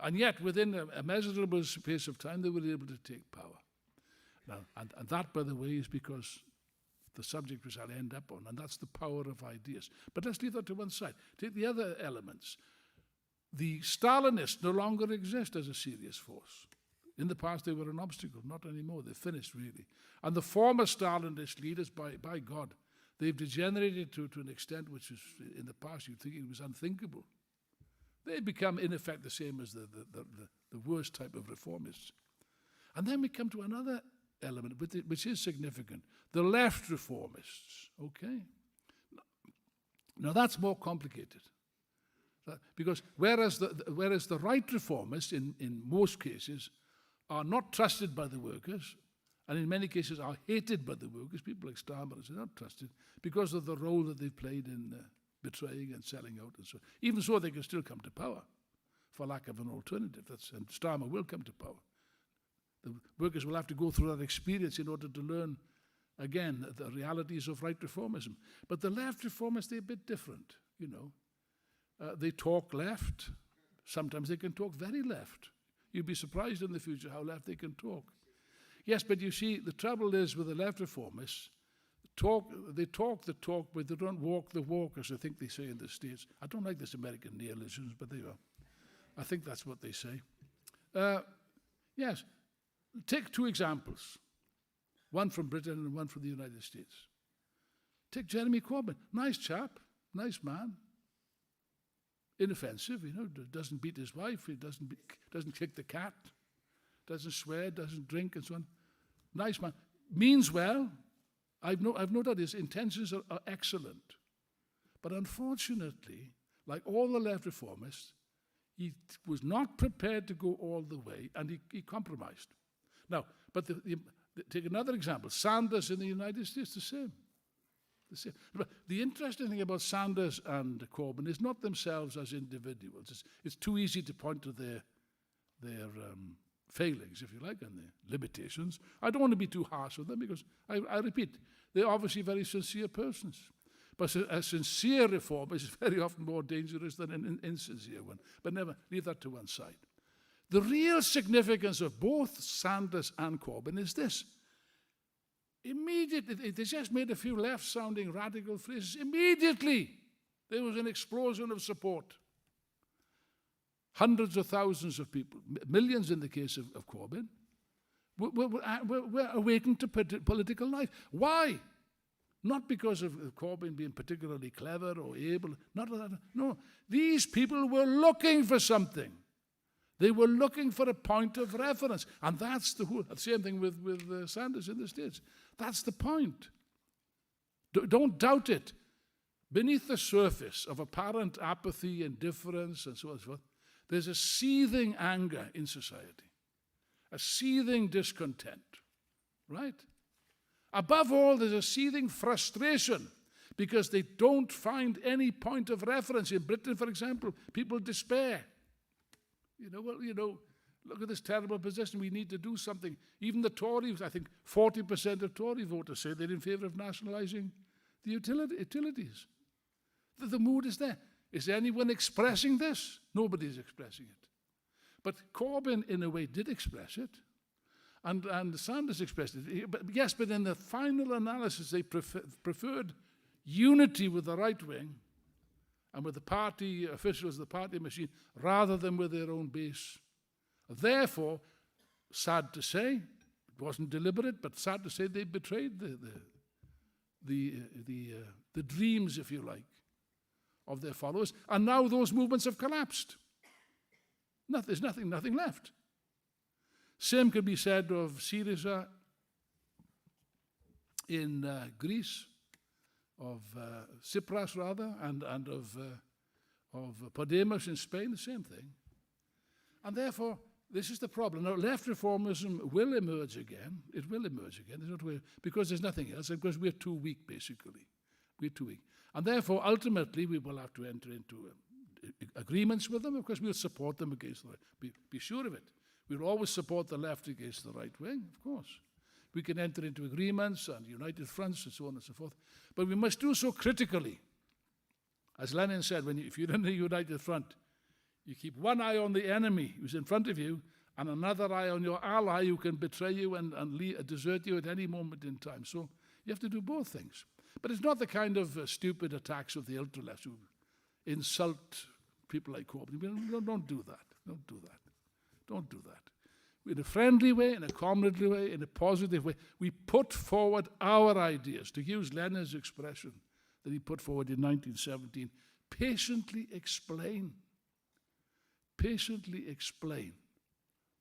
And yet, within a measurable space of time, they were able to take power. Now, and that, by the way, is because the subject which I'll end up on, and that's the power of ideas. But let's leave that to one side. Take the other elements. The Stalinists no longer exist as a serious force. In the past, they were an obstacle. Not anymore. They're finished, really. And the former Stalinist leaders, by God, they've degenerated to an extent which is, in the past, you'd think it was unthinkable. They become, in effect, the same as the worst type of reformists. And then we come to another element, which is significant. The left reformists, okay? Now that's more complicated. Because whereas the right reformists, in most cases, are not trusted by the workers, and in many cases are hated by the workers, people like Starmer are not trusted, because of the role that they've played in betraying and selling out and so on. Even so, they can still come to power, for lack of an alternative. And Starmer will come to power. The workers will have to go through that experience in order to learn, again, the realities of right reformism. But the left reformists, they're a bit different, you know. They talk left. Sometimes they can talk very left. You'd be surprised in the future how left they can talk. Yes, but you see, the trouble is with the left reformists, they talk the talk, but they don't walk the walk, as I think they say in the States. I don't like this American neologisms, but they are. I think that's what they say. Yes, take two examples, one from Britain and one from the United States. Take Jeremy Corbyn, nice chap, nice man, inoffensive, you know, doesn't beat his wife, he doesn't kick the cat, doesn't swear, doesn't drink, and so on. Nice man, means well. I've no doubt his intentions are excellent. But unfortunately, like all the left reformists, he was not prepared to go all the way, and he compromised. Now, but take another example. Sanders in the United States, the same. But the interesting thing about Sanders and Corbyn is not themselves as individuals. It's too easy to point to their failings, if you like, and their limitations. I don't want to be too harsh with them because, I repeat, they're obviously very sincere persons. But a sincere reformist is very often more dangerous than an insincere one. But never, leave that to one side. The real significance of both Sanders and Corbyn is this. Immediately, they just made a few left-sounding radical phrases. Immediately, there was an explosion of support. Hundreds of thousands of people, millions in the case of Corbyn, were awakened to political life. Why? Not because of Corbyn being particularly clever or able. Not that. No, these people were looking for something. They were looking for a point of reference. And that's the same thing with Sanders in the States. That's the point. Don't doubt it. Beneath the surface of apparent apathy, indifference, and so on and so forth, there's a seething anger in society, a seething discontent, right? Above all, there's a seething frustration because they don't find any point of reference. In Britain, for example, people despair. Look at this terrible position. We need to do something. Even the Tories, I think 40% of Tory voters say they're in favour of nationalising the utilities. The mood is there. Is anyone expressing this? Nobody's expressing it. But Corbyn, in a way, did express it. And Sanders expressed it. But in the final analysis, they preferred unity with the right wing and with the party officials, the party machine, rather than with their own base. Therefore, sad to say, it wasn't deliberate, but sad to say, they betrayed the dreams, if you like, of their followers. And now those movements have collapsed. There's nothing left. Same could be said of Syriza in Greece, of Tsipras rather, and of Podemos in Spain, the same thing. And therefore, this is the problem. Now, left reformism will emerge again. It will emerge again. There's not way, because there's nothing else, because we're too weak, basically. We're too weak. And therefore, ultimately, we will have to enter into agreements with them. Of course, we'll support them against the right. Be sure of it. We'll always support the left against the right wing, of course. We can enter into agreements and united fronts and so on and so forth. But we must do so critically. As Lenin said, if you're in a united front, you keep one eye on the enemy who's in front of you and another eye on your ally who can betray you and desert you at any moment in time. So you have to do both things. But it's not the kind of stupid attacks of the ultra-left who insult people like Corbyn. Don't do that. Don't do that. Don't do that. In a friendly way, in a comradely way, in a positive way, we put forward our ideas, to use Lenin's expression that he put forward in 1917. Patiently explain. patiently explain.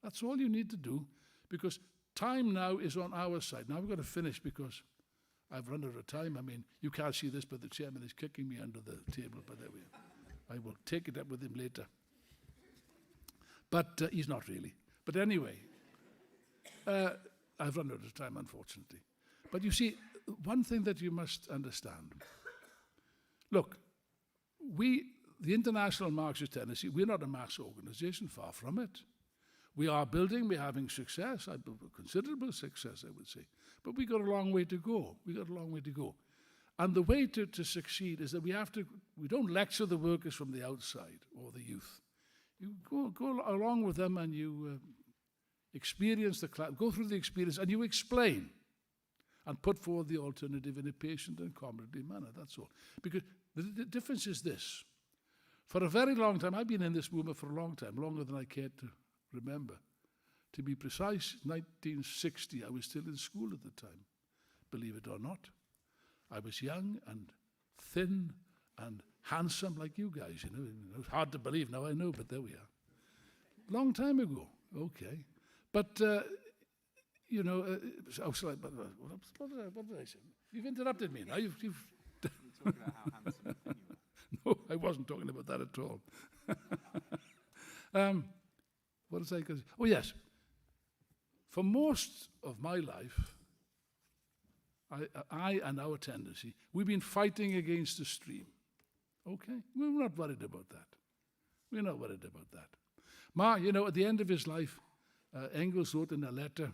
That's all you need to do, because time now is on our side. Now we've got to finish because I've run out of time. I mean, you can't see this, but the chairman is kicking me under the table, but there we are. I will take it up with him later. But he's not really. But anyway, I've run out of time, unfortunately. But you see, one thing that you must understand. Look, the International Marxist Tendency, we're not a mass organization, far from it. We are building, we're having success, considerable success, I would say. But we got a long way to go. We got a long way to go. And the way to succeed is that we don't lecture the workers from the outside or the youth. You go along with them and you experience the class, go through the experience and you explain and put forward the alternative in a patient and comradely manner, that's all. Because the difference is this. For a very long time, I've been in this movement for a long time, longer than I cared to remember. To be precise, 1960, I was still in school at the time, believe it or not. I was young and thin and handsome like you guys, you know. It's hard to believe now, I know, but there we are. Long time ago, okay. But, you know, what did I say? You've interrupted me now. You're talking about how handsome and thin you were. No, I wasn't talking about that at all. What was I going to say? Oh, yes. For most of my life, I and our tendency, we've been fighting against the stream. Okay? We're not worried about that. We're not worried about that. You know, at the end of his life, Engels wrote in a letter,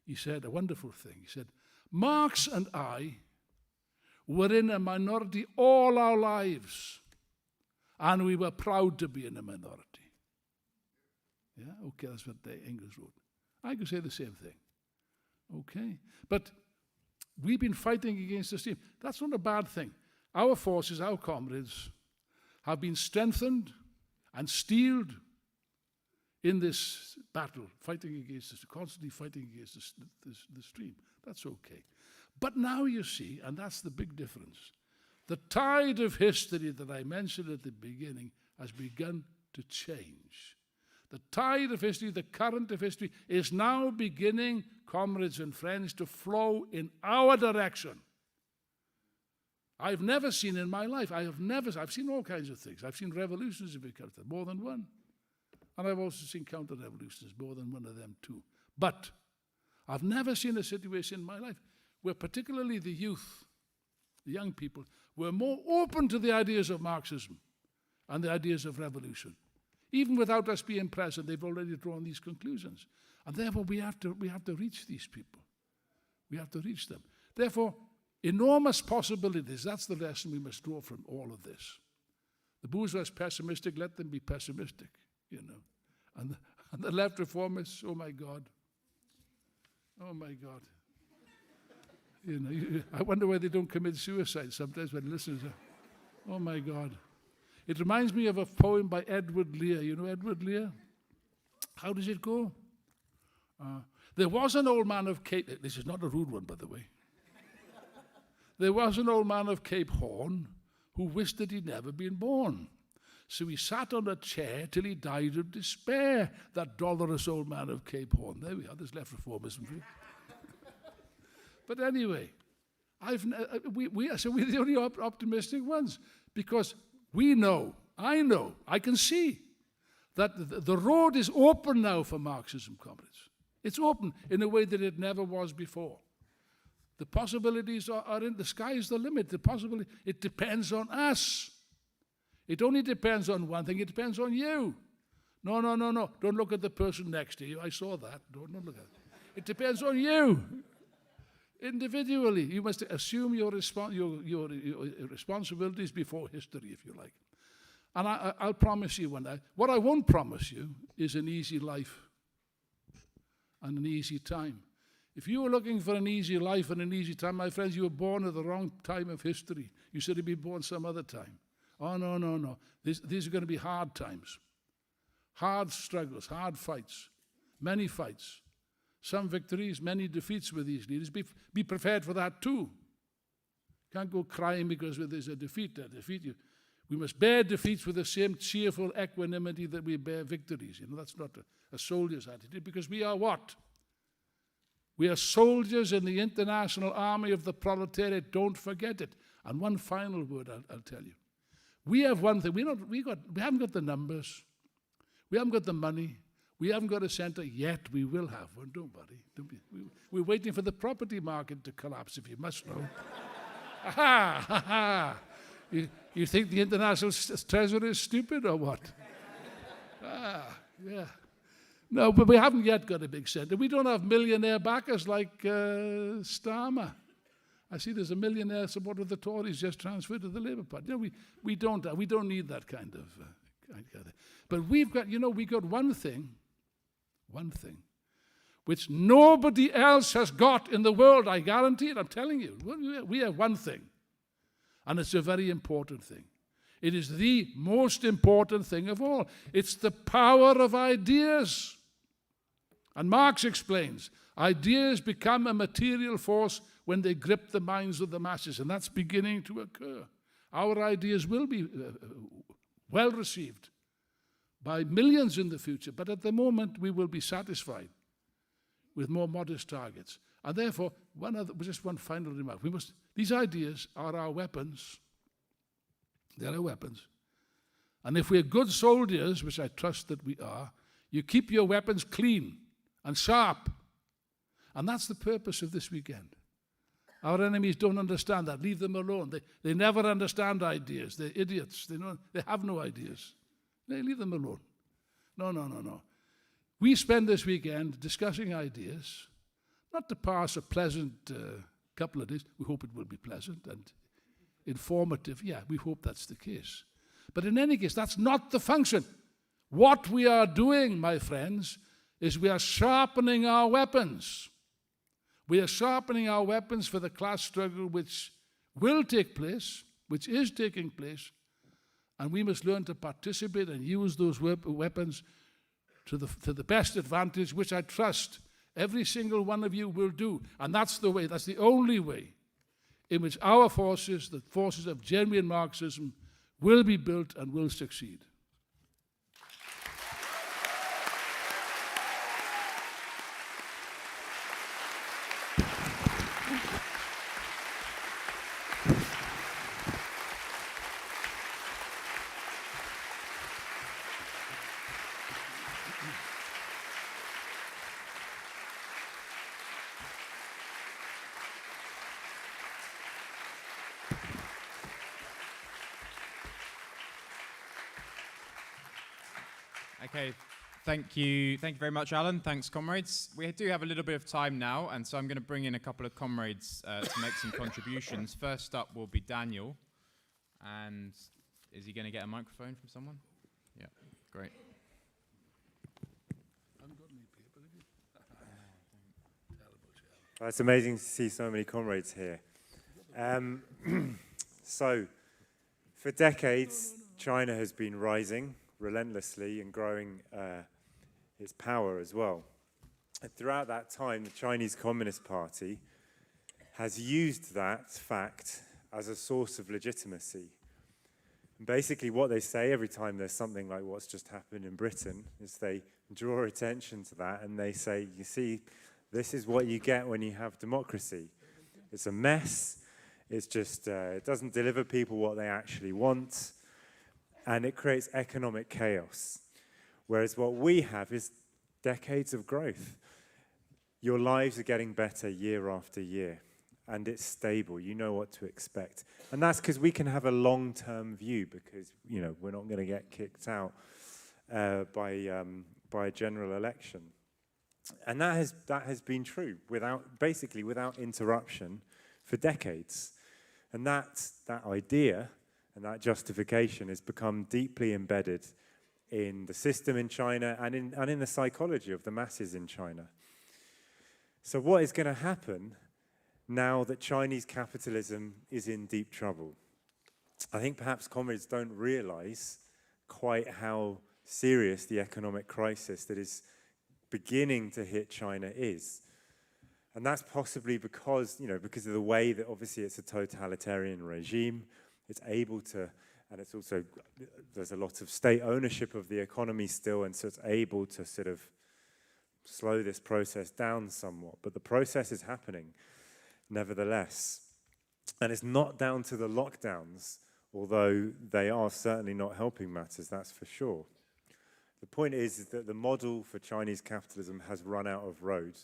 he said a wonderful thing. He said, Marx and I were in a minority all our lives, and we were proud to be in a minority. Yeah, okay, that's what Engels wrote. I could say the same thing. Okay? But we've been fighting against the stream. That's not a bad thing. Our forces, our comrades, have been strengthened and steeled in this battle, constantly fighting against the stream. That's okay. But now you see, and that's the big difference, the tide of history that I mentioned at the beginning has begun to change. The tide of history, the current of history, is now beginning, comrades and friends, to flow in our direction. I've never seen in my life, I've seen all kinds of things. I've seen revolutions, if you count them, more than one. And I've also seen counter-revolutions, more than one of them too. But I've never seen a situation in my life where particularly the youth, the young people, were more open to the ideas of Marxism and the ideas of revolution. Even without us being present, they've already drawn these conclusions. And therefore, we have to reach these people. We have to reach them. Therefore, enormous possibilities. That's the lesson we must draw from all of this. The bourgeois is pessimistic, let them be pessimistic, you know. And the left reformists, oh my God. Oh my God. You know, I wonder why they don't commit suicide sometimes when listeners are, oh my God. It reminds me of a poem by Edward Lear. You know Edward Lear? How does it go? There was an old man of Cape... This is not a rude one, by the way. There was an old man of Cape Horn who wished that he'd never been born. So he sat on a chair till he died of despair, that dolorous old man of Cape Horn. There we are, there's left reformism for you. But anyway, we're the only optimistic ones, because we know, I can see that the road is open now for Marxism, comrades. It's open in a way that it never was before. The possibilities are in the sky is the limit. It depends on us. It only depends on one thing. It depends on you. No. Don't look at the person next to you. I saw that. Don't look at it. It depends on you. Individually, you must assume your responsibilities before history, if you like. And I'll promise you one day. What I won't promise you is an easy life and an easy time. If you were looking for an easy life and an easy time, my friends, you were born at the wrong time of history. You should have been born some other time. Oh, no. These are going to be hard times. Hard struggles, hard fights, many fights. Some victories, many defeats with these leaders. Be prepared for that too. Can't go crying because there's a defeat. We must bear defeats with the same cheerful equanimity that we bear victories. You know, that's not a soldier's attitude, because we are what? We are soldiers in the international army of the proletariat. Don't forget it. And one final word I'll tell you. We have one thing. We haven't got the numbers. We haven't got the money. We haven't got a centre yet. We will have one. Don't worry. We're waiting for the property market to collapse, if you must know. Ha ha ha! You think the international treasury is stupid or what? Yeah. No, but we haven't yet got a big centre. We don't have millionaire backers like Starmer. I see there's a millionaire supporter of the Tories just transferred to the Labour Party. You know, we don't need that kind of thing. But we got one thing, which nobody else has got in the world, I guarantee it, I'm telling you. We have one thing, and it's a very important thing. It is the most important thing of all. It's the power of ideas. And Marx explains, ideas become a material force when they grip the minds of the masses, and that's beginning to occur. Our ideas will be well received by millions in the future, but at the moment we will be satisfied with more modest targets. And therefore, just one final remark. These ideas are our weapons. They're our weapons. And if we're good soldiers, which I trust that we are, you keep your weapons clean and sharp. And that's the purpose of this weekend. Our enemies don't understand that. Leave them alone. They never understand ideas. They're idiots. They have no ideas. They leave them alone. No. We spend this weekend discussing ideas, not to pass a pleasant couple of days. We hope it will be pleasant and informative. Yeah, we hope that's the case. But in any case, that's not the function. What we are doing, my friends, is we are sharpening our weapons. We are sharpening our weapons for the class struggle which will take place, which is taking place, and we must learn to participate and use those weapons to the best advantage, which I trust every single one of you will do. And that's the way, that's the only way in which our forces, the forces of genuine Marxism, will be built and will succeed. Okay, thank you very much, Alan. Thanks, comrades. We do have a little bit of time now, and so I'm going to bring in a couple of comrades to make some contributions. First up will be Daniel, and is he going to get a microphone from someone? Yeah, great. Well, it's amazing to see so many comrades here. So, for decades, China has been rising relentlessly and growing its power as well. And throughout that time, the Chinese Communist Party has used that fact as a source of legitimacy. And basically what they say every time there's something like what's just happened in Britain is they draw attention to that and they say, you see, this is what you get when you have democracy. It's a mess. It's just, it doesn't deliver people what they actually want. And it creates economic chaos. Whereas what we have is decades of growth. Your lives are getting better year after year. And it's stable. You know what to expect. And that's because we can have a long-term view because, you know, we're not going to get kicked out by a general election. And that has been true basically without interruption for decades. And that idea and that justification has become deeply embedded in the system in China and in the psychology of the masses in China. So what is going to happen now that Chinese capitalism is in deep trouble? I think perhaps comrades don't realize quite how serious the economic crisis that is beginning to hit China is. And that's possibly because of the way that obviously it's a totalitarian regime. It's able to and it's also, there's a lot of state ownership of the economy still, and so it's able to sort of slow this process down somewhat. But the process is happening nevertheless. And it's not down to the lockdowns, although they are certainly not helping matters, that's for sure. The point is that the model for Chinese capitalism has run out of road,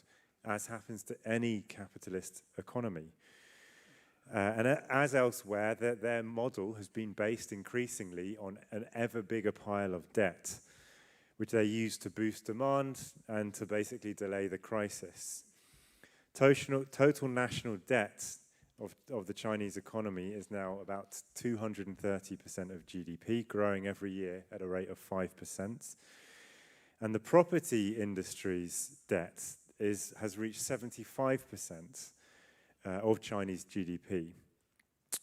as happens to any capitalist economy. And as elsewhere, their model has been based increasingly on an ever bigger pile of debt, which they use to boost demand and to basically delay the crisis. Total national debt of the Chinese economy is now about 230% of GDP, growing every year at a rate of 5%. And the property industry's debt has reached 75% of Chinese GDP,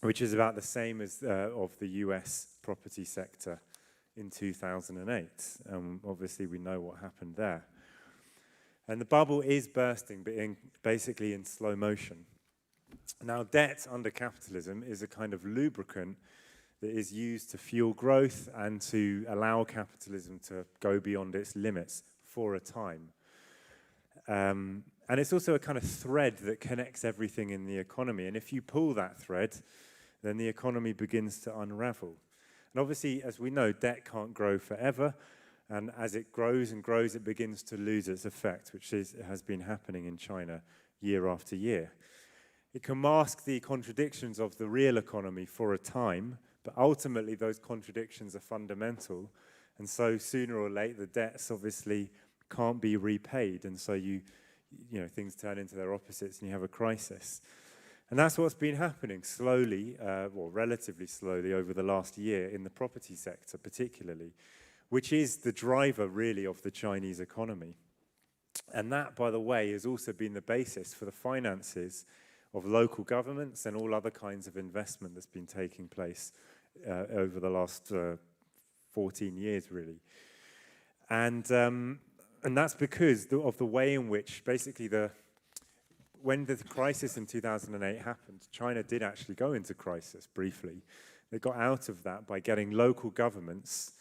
which is about the same as of the US property sector in 2008. Obviously, we know what happened there. And the bubble is bursting, but basically in slow motion. Now, debt under capitalism is a kind of lubricant that is used to fuel growth and to allow capitalism to go beyond its limits for a time. And it's also a kind of thread that connects everything in the economy. And if you pull that thread, then the economy begins to unravel. And obviously, as we know, debt can't grow forever. And as it grows and grows, it begins to lose its effect, which has been happening in China year after year. It can mask the contradictions of the real economy for a time, but ultimately those contradictions are fundamental. And so sooner or later, the debts obviously can't be repaid. And so things turn into their opposites and you have a crisis. And that's what's been happening slowly, or relatively slowly over the last year in the property sector particularly, which is the driver really of the Chinese economy. And that, by the way, has also been the basis for the finances of local governments and all other kinds of investment that's been taking place over the last 14 years, really. And that's because of the way in which basically when the crisis in 2008 happened, China did actually go into crisis briefly. They got out of that by getting local governments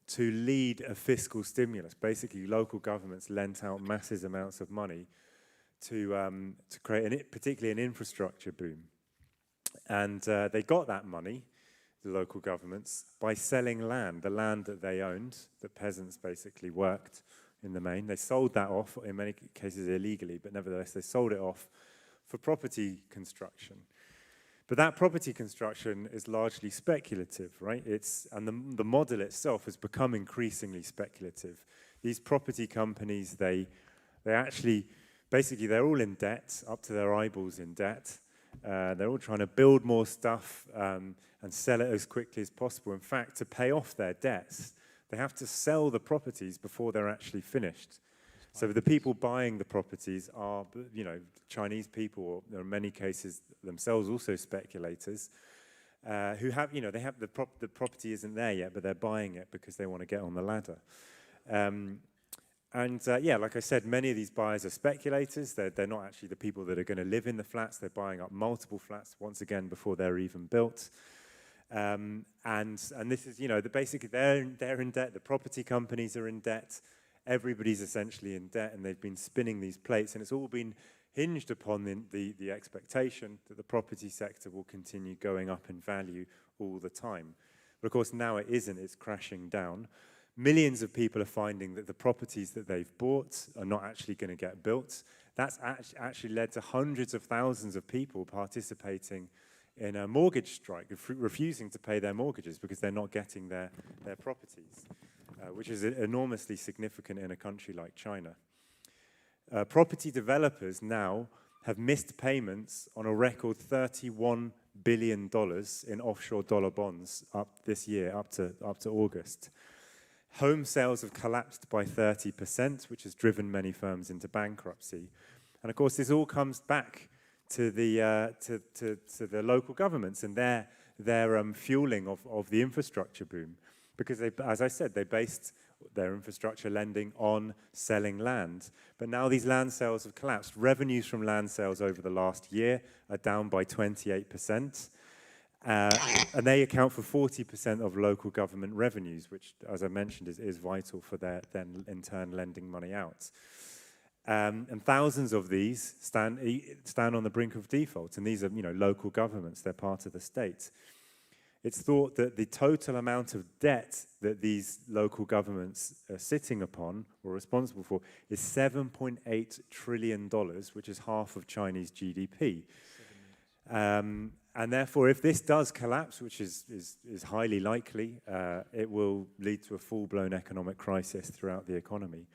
to lead a fiscal stimulus. Basically, local governments lent out massive amounts of money to create particularly an infrastructure boom. And they got that money, the local governments, by selling land, the land that they owned, that peasants basically worked in the main. They sold that off, in many cases illegally, but nevertheless they sold it off for property construction. But that property construction is largely speculative, right? And the model itself has become increasingly speculative. These property companies, they actually, basically they're all in debt, up to their eyeballs in debt. They're all trying to build more stuff and sell it as quickly as possible. In fact, to pay off their debts, they have to sell the properties before they're actually finished. So the people buying the properties are, Chinese people, or in many cases themselves also speculators, who have, they have the property isn't there yet, but they're buying it because they want to get on the ladder. Like I said, many of these buyers are speculators. They're not actually the people that are going to live in the flats. They're buying up multiple flats once again before they're even built. And this is, basically they're in debt. The property companies are in debt. Everybody's essentially in debt, and they've been spinning these plates, and it's all been hinged upon the expectation that the property sector will continue going up in value all the time. But of course, now it isn't. It's crashing down. Millions of people are finding that the properties that they've bought are not actually going to get built. That's actually led to hundreds of thousands of people participating in a mortgage strike, refusing to pay their mortgages because they're not getting their properties, which is enormously significant in a country like China. Property developers now have missed payments on a record $31 billion in offshore dollar bonds up this year, up to August. Home sales have collapsed by 30%, which has driven many firms into bankruptcy. And of course, this all comes back to the local governments and their fueling of the infrastructure boom. Because, as I said, they based their infrastructure lending on selling land. But now these land sales have collapsed. Revenues from land sales over the last year are down by 28%. And they account for 40% of local government revenues, which, as I mentioned, is vital for their then in turn lending money out. And thousands of these stand on the brink of default, and these are, local governments. They're part of the state. It's thought that the total amount of debt that these local governments are sitting upon or responsible for is $7.8 trillion, which is half of Chinese GDP. And therefore, if this does collapse, which is highly likely, it will lead to a full-blown economic crisis throughout the economy.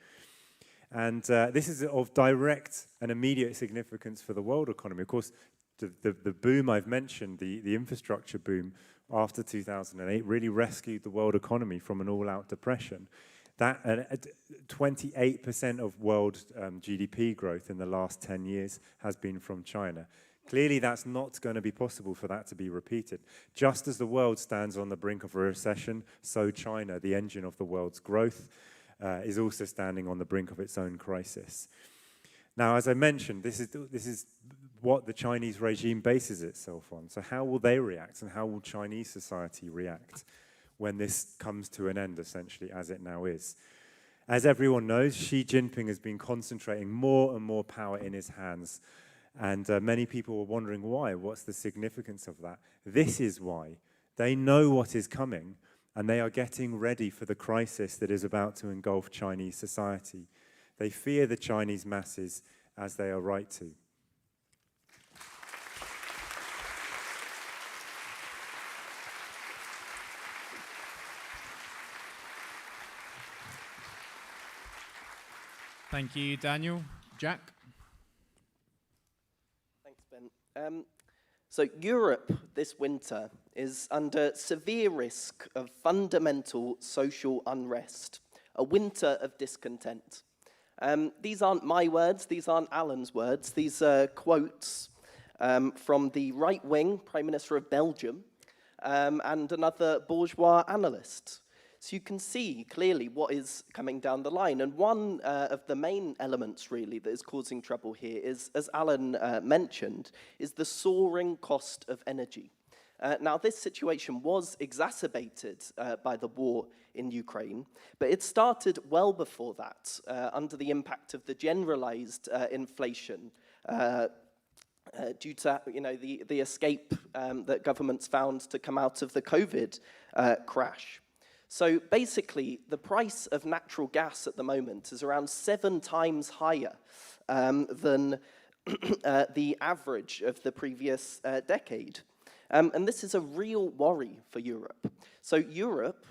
And this is of direct and immediate significance for the world economy. Of course, the boom I've mentioned, the infrastructure boom after 2008, really rescued the world economy from an all-out depression. That 28% of world GDP growth in the last 10 years has been from China. Clearly, that's not going to be possible for that to be repeated. Just as the world stands on the brink of a recession, so China, the engine of the world's growth, is also standing on the brink of its own crisis. Now, as I mentioned, this is what the Chinese regime bases itself on. So how will they react, and how will Chinese society react when this comes to an end, essentially, as it now is? As everyone knows, Xi Jinping has been concentrating more and more power in his hands. And many people were wondering why. What's the significance of that? This is why. They know what is coming, and they are getting ready for the crisis that is about to engulf Chinese society. They fear the Chinese masses, as they are right to. Thank you, Daniel. Jack? Thanks, Ben. So Europe this winter is under severe risk of fundamental social unrest, a winter of discontent. These aren't my words, these aren't Alan's words, these are quotes from the right-wing Prime Minister of Belgium and another bourgeois analyst. So you can see clearly what is coming down the line. And one of the main elements, really, that is causing trouble here is, as Alan mentioned, is the soaring cost of energy. Now, this situation was exacerbated by the war in Ukraine, but it started well before that, under the impact of the generalized inflation due to the escape that governments found to come out of the COVID crash. So basically, the price of natural gas at the moment is around 7 times higher than the average of the previous decade. And this is a real worry for Europe. So Europe,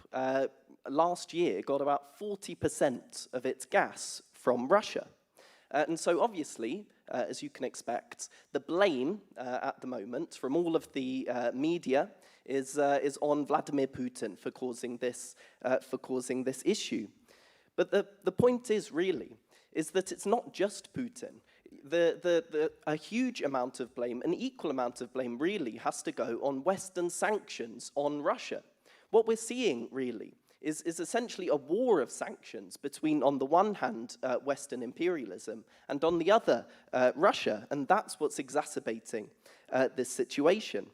last year, got about 40% of its gas from Russia. And so obviously, as you can expect, the blame at the moment from all of the media is on Vladimir Putin for causing this issue. But the point is that it's not just Putin. A huge amount of blame, an equal amount of blame really has to go on Western sanctions on Russia. What we're seeing really is essentially a war of sanctions between, on the one hand, Western imperialism, and on the other, Russia, and that's what's exacerbating this situation.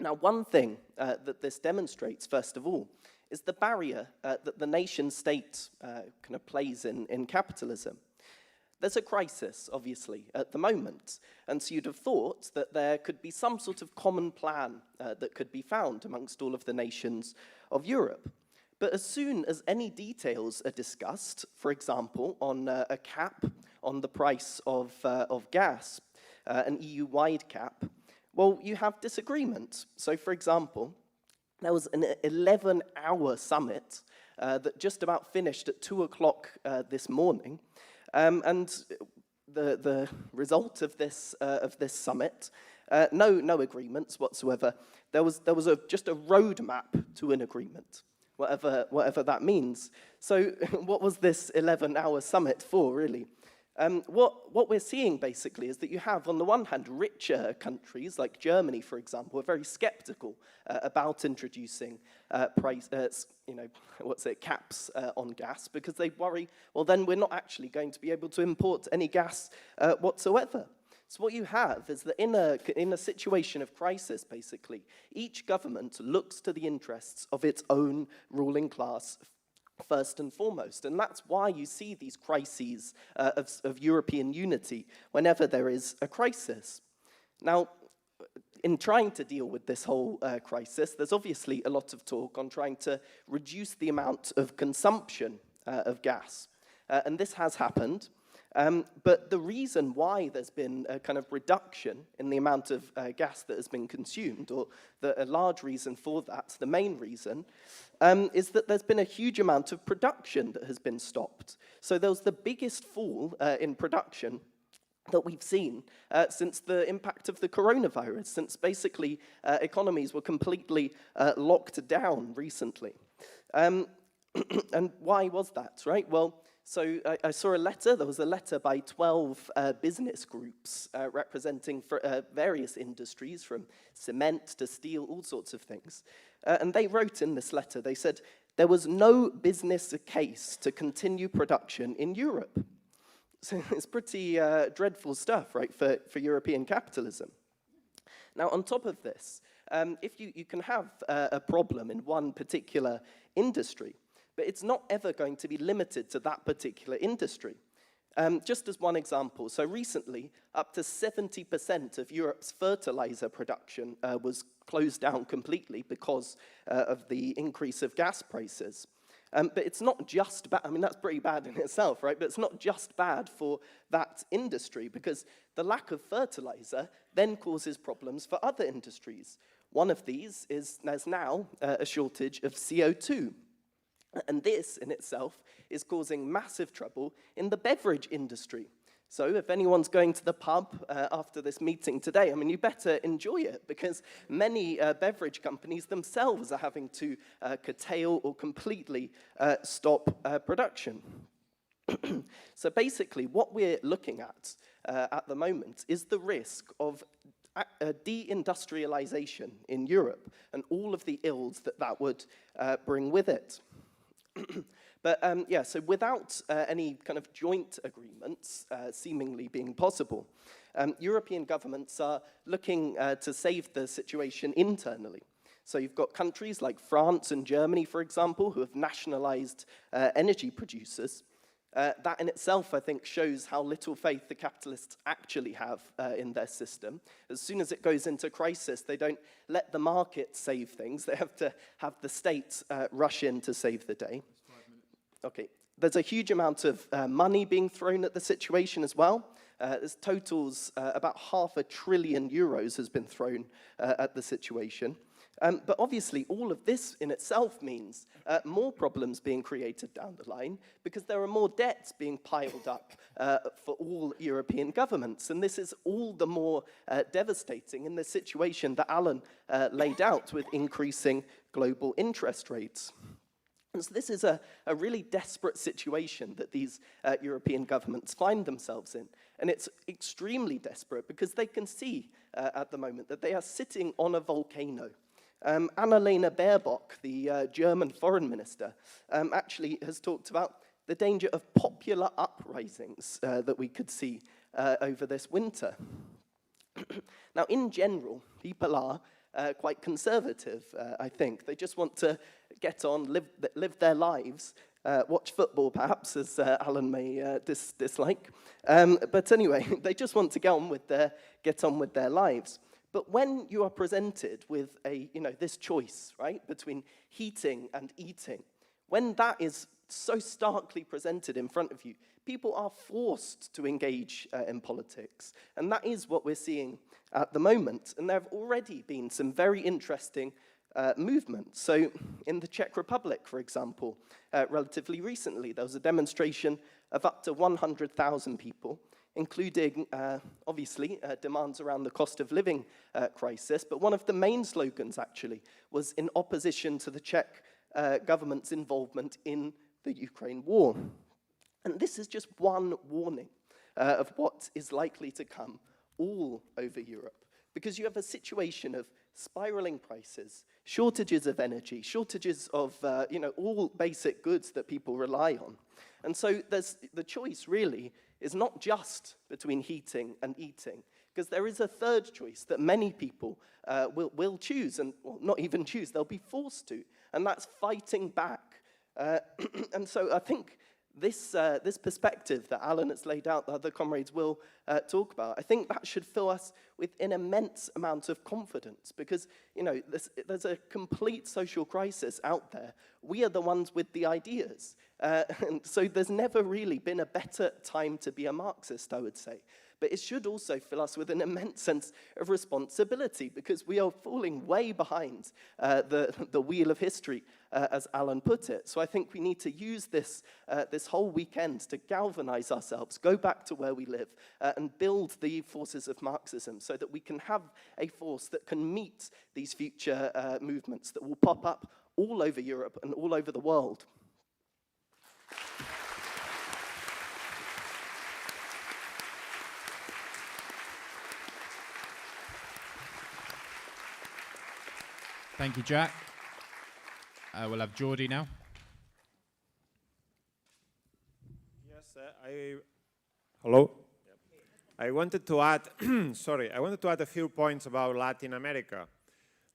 Now, one thing that this demonstrates, first of all, is the barrier that the nation-state kind of plays in capitalism. There's a crisis, obviously, at the moment, and so you'd have thought that there could be some sort of common plan that could be found amongst all of the nations of Europe. But as soon as any details are discussed, for example, on a cap on the price of gas, an EU-wide cap, well, you have disagreement. So, for example, there was an 11-hour summit that just about finished at 2 o'clock this morning, and the result of this summit, no agreements whatsoever. There was just a roadmap to an agreement, whatever that means. So, what was this 11-hour summit for, really? What we're seeing, basically, is that you have, on the one hand, richer countries, like Germany, for example, are very skeptical about introducing caps on gas, because they worry, well, then we're not actually going to be able to import any gas whatsoever. So what you have is that in a situation of crisis, basically, each government looks to the interests of its own ruling class first and foremost. And that's why you see these crises of European unity whenever there is a crisis. Now, in trying to deal with this whole crisis, there's obviously a lot of talk on trying to reduce the amount of consumption of gas. And this has happened. But the reason why there's been a kind of reduction in the amount of gas that has been consumed, or a large reason for that, the main reason, is that there's been a huge amount of production that has been stopped. So there was the biggest fall in production that we've seen since the impact of the coronavirus, since basically economies were completely locked down recently. And why was that, right? Well, so I saw a letter, there was a letter by 12 business groups representing various industries, from cement to steel, all sorts of things. And they wrote in this letter, they said, there was no business case to continue production in Europe. So it's pretty dreadful stuff, right, for European capitalism. Now, on top of this, if you can have a problem in one particular industry, but it's not ever going to be limited to that particular industry. Just as one example, so recently, up to 70% of Europe's fertilizer production was closed down completely because of the increase of gas prices. But it's not just bad, I mean, that's pretty bad in itself, right? But it's not just bad for that industry, because the lack of fertilizer then causes problems for other industries. One of these is there's now a shortage of CO2. And this in itself is causing massive trouble in the beverage industry. So if anyone's going to the pub after this meeting today, I mean, you better enjoy it, because many beverage companies themselves are having to curtail or completely stop production. So basically, what we're looking at the moment is the risk of de-industrialization in Europe and all of the ills that that would bring with it. But yeah, so without any kind of joint agreements seemingly being possible, European governments are looking to save the situation internally. So you've got countries like France and Germany, for example, who have nationalized energy producers. That in itself, I think, shows how little faith the capitalists actually have in their system. As soon as it goes into crisis, they don't let the market save things. They have to have the state rush in to save the day. Okay, there's a huge amount of money being thrown at the situation as well. There's totals about €500 billion has been thrown at the situation. But obviously, all of this in itself means more problems being created down the line, because there are more debts being piled up for all European governments. And this is all the more devastating in the situation that Alan laid out, with increasing global interest rates. And so this is a really desperate situation that these European governments find themselves in. And it's extremely desperate because they can see at the moment that they are sitting on a volcano. Annalena Baerbock, the German foreign minister, actually has talked about the danger of popular uprisings that we could see over this winter. Now, in general, people are quite conservative, I think. They just want to get on, live their lives, watch football, perhaps, as Alan may dislike. But anyway, they just want to get on with their lives. But when you are presented with this choice, right, between heating and eating, when that is so starkly presented in front of you, people are forced to engage in politics. And that is what we're seeing at the moment. And there have already been some very interesting movements. So in the Czech Republic, for example, relatively recently, there was a demonstration of up to 100,000 people, including, obviously, demands around the cost of living crisis. But one of the main slogans, actually, was in opposition to the Czech government's involvement in the Ukraine war. And this is just one warning of what is likely to come all over Europe. Because you have a situation of spiraling prices, shortages of energy, shortages of all basic goods that people rely on. And so the choice really is not just between heating and eating. Because there is a third choice that many people will choose, and well, not even choose, they'll be forced to, and that's fighting back. And so I think this perspective that Alan has laid out, that other comrades will talk about, I think that should fill us with an immense amount of confidence, because there's a complete social crisis out there. We are the ones with the ideas. And so there's never really been a better time to be a Marxist, I would say. But it should also fill us with an immense sense of responsibility, because we are falling way behind the wheel of history, as Alan put it. So I think we need to use this whole weekend to galvanize ourselves, go back to where we live, and build the forces of Marxism so that we can have a force that can meet these future movements that will pop up all over Europe and all over the world. Thank you, Jack. We'll have Geordie now. Yes, hello. Yep. I wanted to add, I wanted to add a few points about Latin America.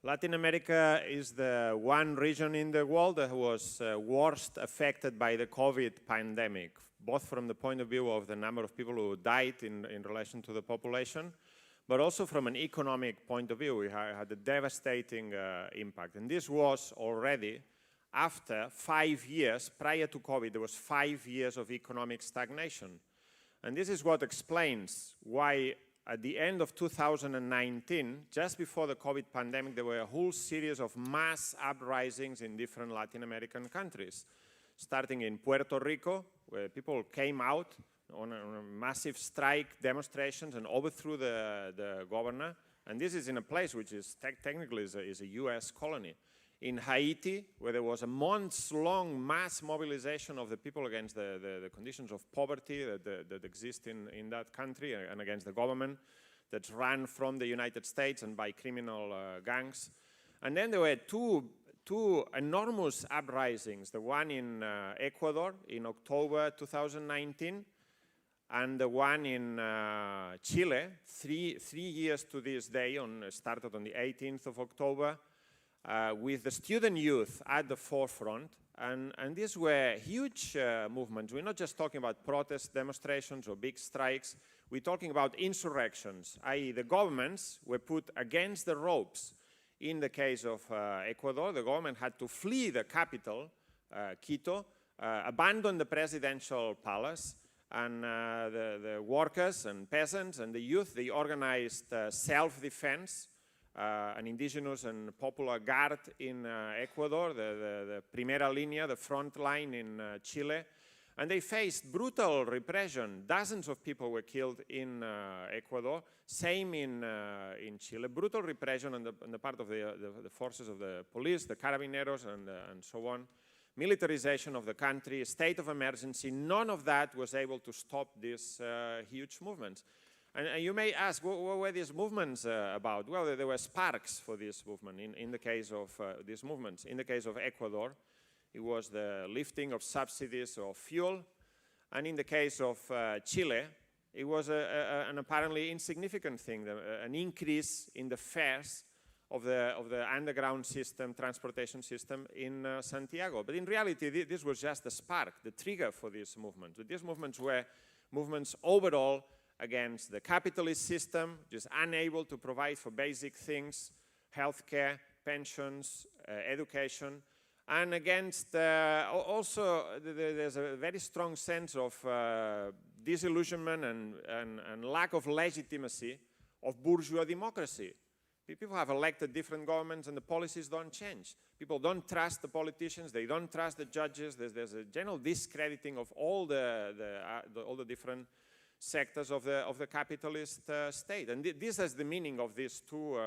Latin America is the one region in the world that was worst affected by the COVID pandemic, both from the point of view of the number of people who died in relation to the population, but also from an economic point of view. We had a devastating impact. And this was already after 5 years, prior to COVID, there was 5 years of economic stagnation. And this is what explains why at the end of 2019, just before the COVID pandemic, there were a whole series of mass uprisings in different Latin American countries, starting in Puerto Rico, where people came out on a massive strike demonstrations and overthrew the governor. And this is in a place which is technically is a US colony. In Haiti, where there was a months-long mass mobilization of the people against the conditions of poverty that exist in that country, and against the government that's run from the United States and by criminal gangs. And then there were two enormous uprisings, the one in Ecuador in October 2019, and the one in Chile, three years to this day, started on the 18th of October, with the student youth at the forefront. And these were huge movements. We're not just talking about protest demonstrations or big strikes. We're talking about insurrections, i.e. the governments were put against the ropes. In the case of Ecuador, the government had to flee the capital, Quito, abandon the presidential palace, and the workers and peasants and the youth, they organized self-defense, an indigenous and popular guard in Ecuador, the Primera Línea, the front line in Chile, and they faced brutal repression. Dozens of people were killed in Ecuador, same in Chile. Brutal repression on the part of the forces of the police, the carabineros, and so on. Militarization of the country, state of emergency, none of that was able to stop these huge movements. And you may ask, what were these movements about? Well, there were sparks for this movement in the case of these movements. In the case of Ecuador, it was the lifting of subsidies of fuel. And in the case of Chile, it was an apparently insignificant thing, an increase in the fares of the underground system, transportation system in Santiago. But in reality, this was just the spark, the trigger for these movements. These movements were movements overall against the capitalist system, just unable to provide for basic things, healthcare, pensions, education, and against also there's a very strong sense of disillusionment and lack of legitimacy of bourgeois democracy. People have elected different governments and the policies don't change. People don't trust the politicians, they don't trust the judges. There's a general discrediting of all the different sectors of the capitalist state. And this is the meaning of these two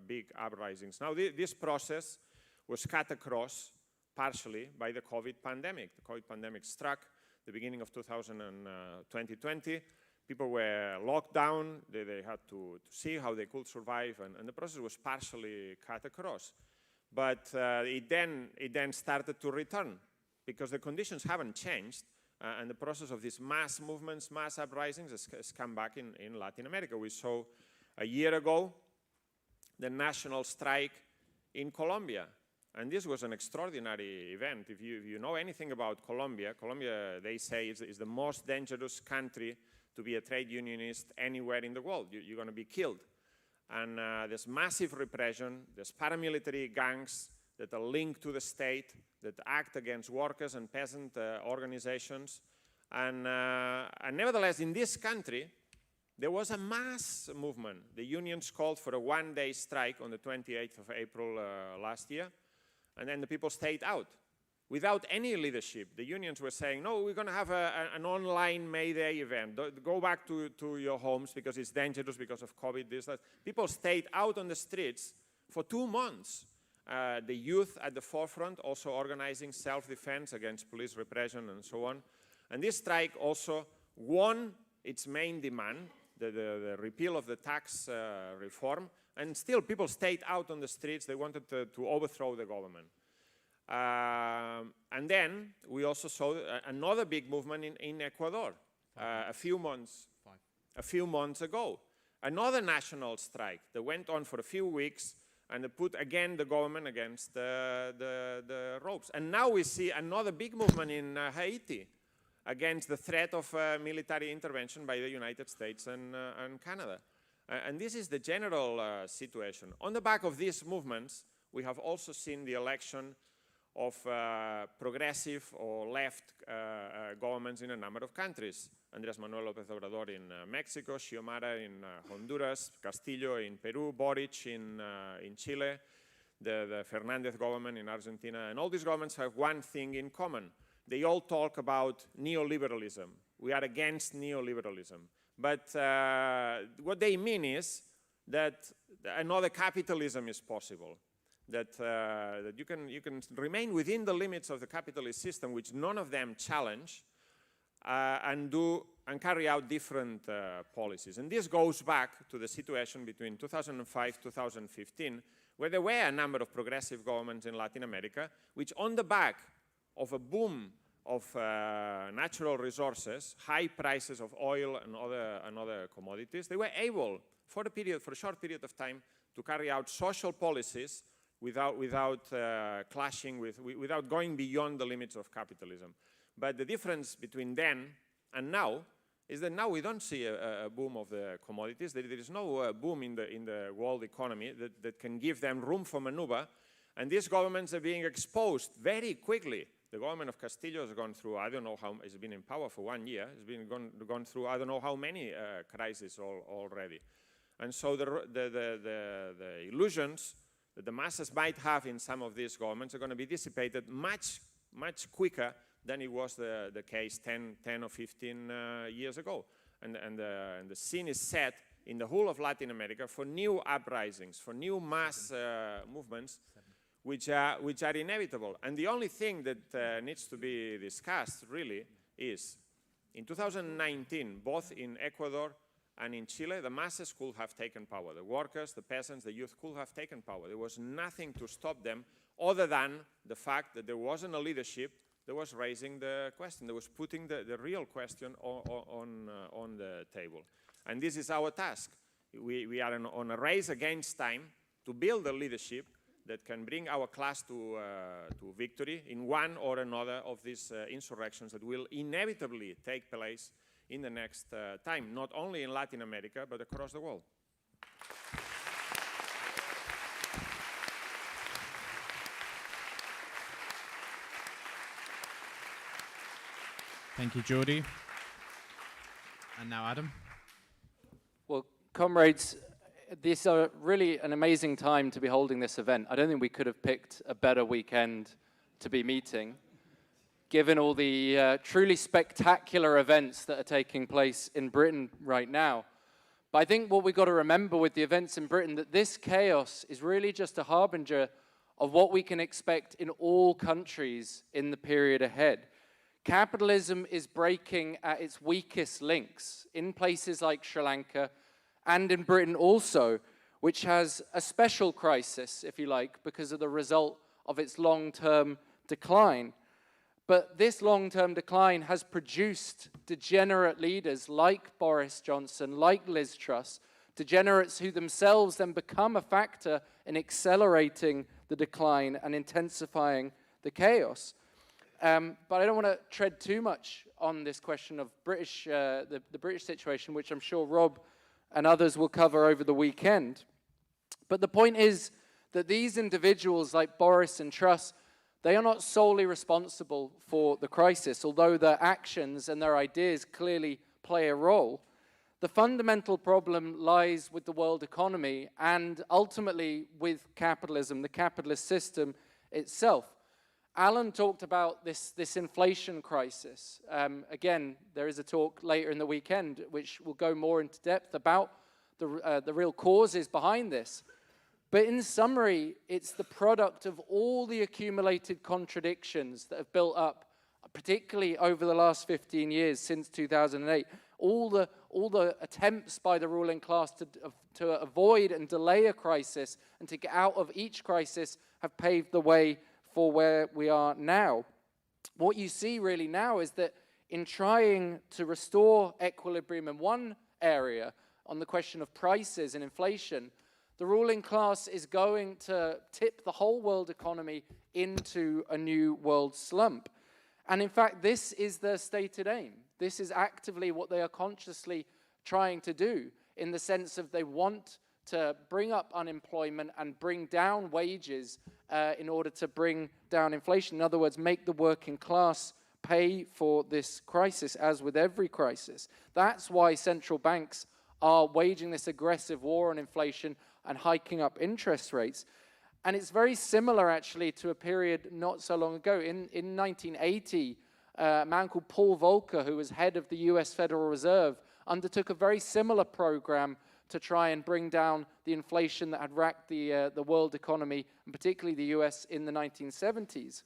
big uprisings. Now, this process was cut across partially by the COVID pandemic. The COVID pandemic struck the beginning of 2020. People were locked down, they had to see how they could survive, and the process was partially cut across. But it then started to return, because the conditions haven't changed, and the process of these mass movements, mass uprisings has come back in Latin America. We saw A year ago, the national strike in Colombia. And this was an extraordinary event. If you know anything about Colombia, they say, is the most dangerous country to be a trade unionist anywhere in the world. You're going to be killed. And there's massive repression. There's paramilitary gangs that are linked to the state, that act against workers and peasant organizations. And nevertheless, in this country, there was a mass movement. The unions called for a one-day strike on the 28th of April last year, and then the people stayed out without any leadership. The unions were saying, no, we're going to have an online May Day event. Go back to your homes because it's dangerous because of COVID, this, that. People stayed out on the streets for 2 months. The youth at the forefront, also organizing self-defense against police repression and so on. And this strike also won its main demand, the repeal of the tax reform, and still people stayed out on the streets. They wanted to overthrow the government. And then we also saw another big movement in Ecuador a few months ago. Another national strike that went on for a few weeks, and they put again the government against the ropes. And now we see another big movement in Haiti against the threat of military intervention by the United States and Canada. And this is the general situation. On the back of these movements, we have also seen the election of progressive or left governments in a number of countries. Andrés Manuel López Obrador in Mexico, Xiomara in Honduras, Castillo in Peru, Boric in Chile, the Fernández government in Argentina. And all these governments have one thing in common. They all talk about neoliberalism. We are against neoliberalism. But what they mean is that another capitalism is possible. That you can remain within the limits of the capitalist system, which none of them challenge, and carry out different policies. And this goes back to the situation between 2005-2015, where there were a number of progressive governments in Latin America, which on the back of a boom of natural resources, high prices of oil and other commodities, they were able, for a short period of time, to carry out social policies without clashing without going beyond the limits of capitalism. But the difference between then and now is that now we don't see a boom of the commodities. There is no boom in the world economy that can give them room for maneuver. And these governments are being exposed very quickly. The government of Castillo has gone through, I don't know how, it's been in power for 1 year. It's been gone through, I don't know how many crises already. And so the illusions that the masses might have in some of these governments are going to be dissipated much quicker than it was the case 10 or 15 years ago. And the scene is set in the whole of Latin America for new uprisings, for new mass movements, which are inevitable. And the only thing that needs to be discussed, really, is in 2019, both in Ecuador and in Chile, the masses could have taken power. The workers, the peasants, the youth could have taken power. There was nothing to stop them other than the fact that there wasn't a leadership that was raising the question, that was putting the real question on the table. And this is our task. We are on a race against time to build a leadership that can bring our class to victory in one or another of these insurrections that will inevitably take place in the next time, not only in Latin America, but across the world. Thank you, Jordi. And now Adam. Well, comrades, this is really an amazing time to be holding this event. I don't think we could have picked a better weekend to be meeting, given all the truly spectacular events that are taking place in Britain right now. But I think what we've got to remember with the events in Britain, that this chaos is really just a harbinger of what we can expect in all countries in the period ahead. Capitalism is breaking at its weakest links in places like Sri Lanka and in Britain also, which has a special crisis, if you like, because of the result of its long-term decline. But this long-term decline has produced degenerate leaders like Boris Johnson, like Liz Truss, degenerates who themselves then become a factor in accelerating the decline and intensifying the chaos. But I don't want to tread too much on this question of the British situation, which I'm sure Rob and others will cover over the weekend. But the point is that these individuals like Boris and Truss, they are not solely responsible for the crisis, although their actions and their ideas clearly play a role. The fundamental problem lies with the world economy and ultimately with capitalism, the capitalist system itself. Alan talked about this inflation crisis. Again, there is a talk later in the weekend which will go more into depth about the real causes behind this. But in summary, it's the product of all the accumulated contradictions that have built up, particularly over the last 15 years since 2008. All the attempts by the ruling class to avoid and delay a crisis and to get out of each crisis have paved the way for where we are now. What you see really now is that in trying to restore equilibrium in one area on the question of prices and inflation, the ruling class is going to tip the whole world economy into a new world slump. And in fact, this is their stated aim. This is actively what they are consciously trying to do, in the sense of they want to bring up unemployment and bring down wages in order to bring down inflation. In other words, make the working class pay for this crisis, as with every crisis. That's why central banks are waging this aggressive war on inflation and hiking up interest rates. And it's very similar, actually, to a period not so long ago. In 1980, a man called Paul Volcker, who was head of the US Federal Reserve, undertook a very similar program to try and bring down the inflation that had racked the world economy, and particularly the US, in the 1970s.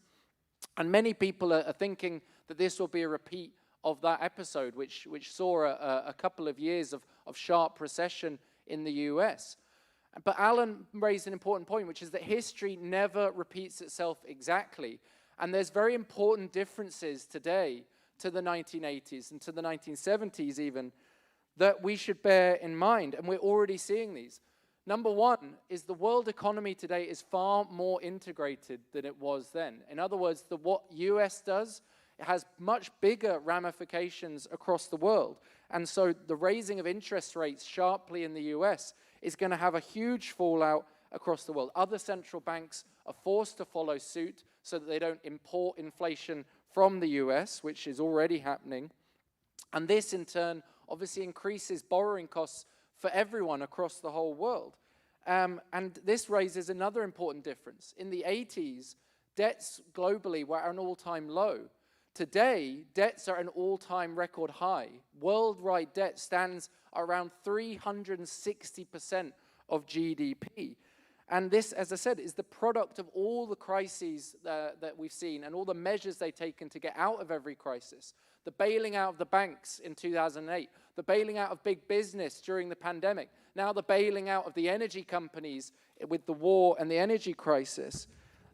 And many people are thinking that this will be a repeat of that episode, which saw a couple of years of sharp recession in the US. But Alan raised an important point, which is that history never repeats itself exactly. And there's very important differences today to the 1980s and to the 1970s even, that we should bear in mind, and we're already seeing these. Number one is the world economy today is far more integrated than it was then. In other words, what US does, it has much bigger ramifications across the world. And so the raising of interest rates sharply in the US is going to have a huge fallout across the world. Other central banks are forced to follow suit so that they don't import inflation from the US, which is already happening. And this, in turn, obviously increases borrowing costs for everyone across the whole world. And this raises another important difference. In the 80s, debts globally were at an all-time low. Today, debts are at an all-time record high. Worldwide debt stands around 360% of GDP. And this, as I said, is the product of all the crises that we've seen and all the measures they've taken to get out of every crisis. The bailing out of the banks in 2008, the bailing out of big business during the pandemic, now the bailing out of the energy companies with the war and the energy crisis.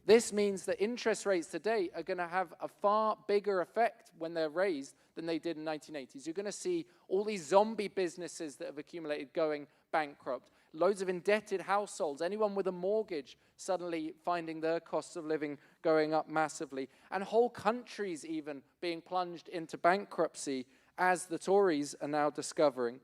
This means that interest rates today are going to have a far bigger effect when they're raised than they did in the 1980s. You're going to see all these zombie businesses that have accumulated going bankrupt, loads of indebted households, anyone with a mortgage suddenly finding their costs of living going up massively, and whole countries even being plunged into bankruptcy, as the Tories are now discovering.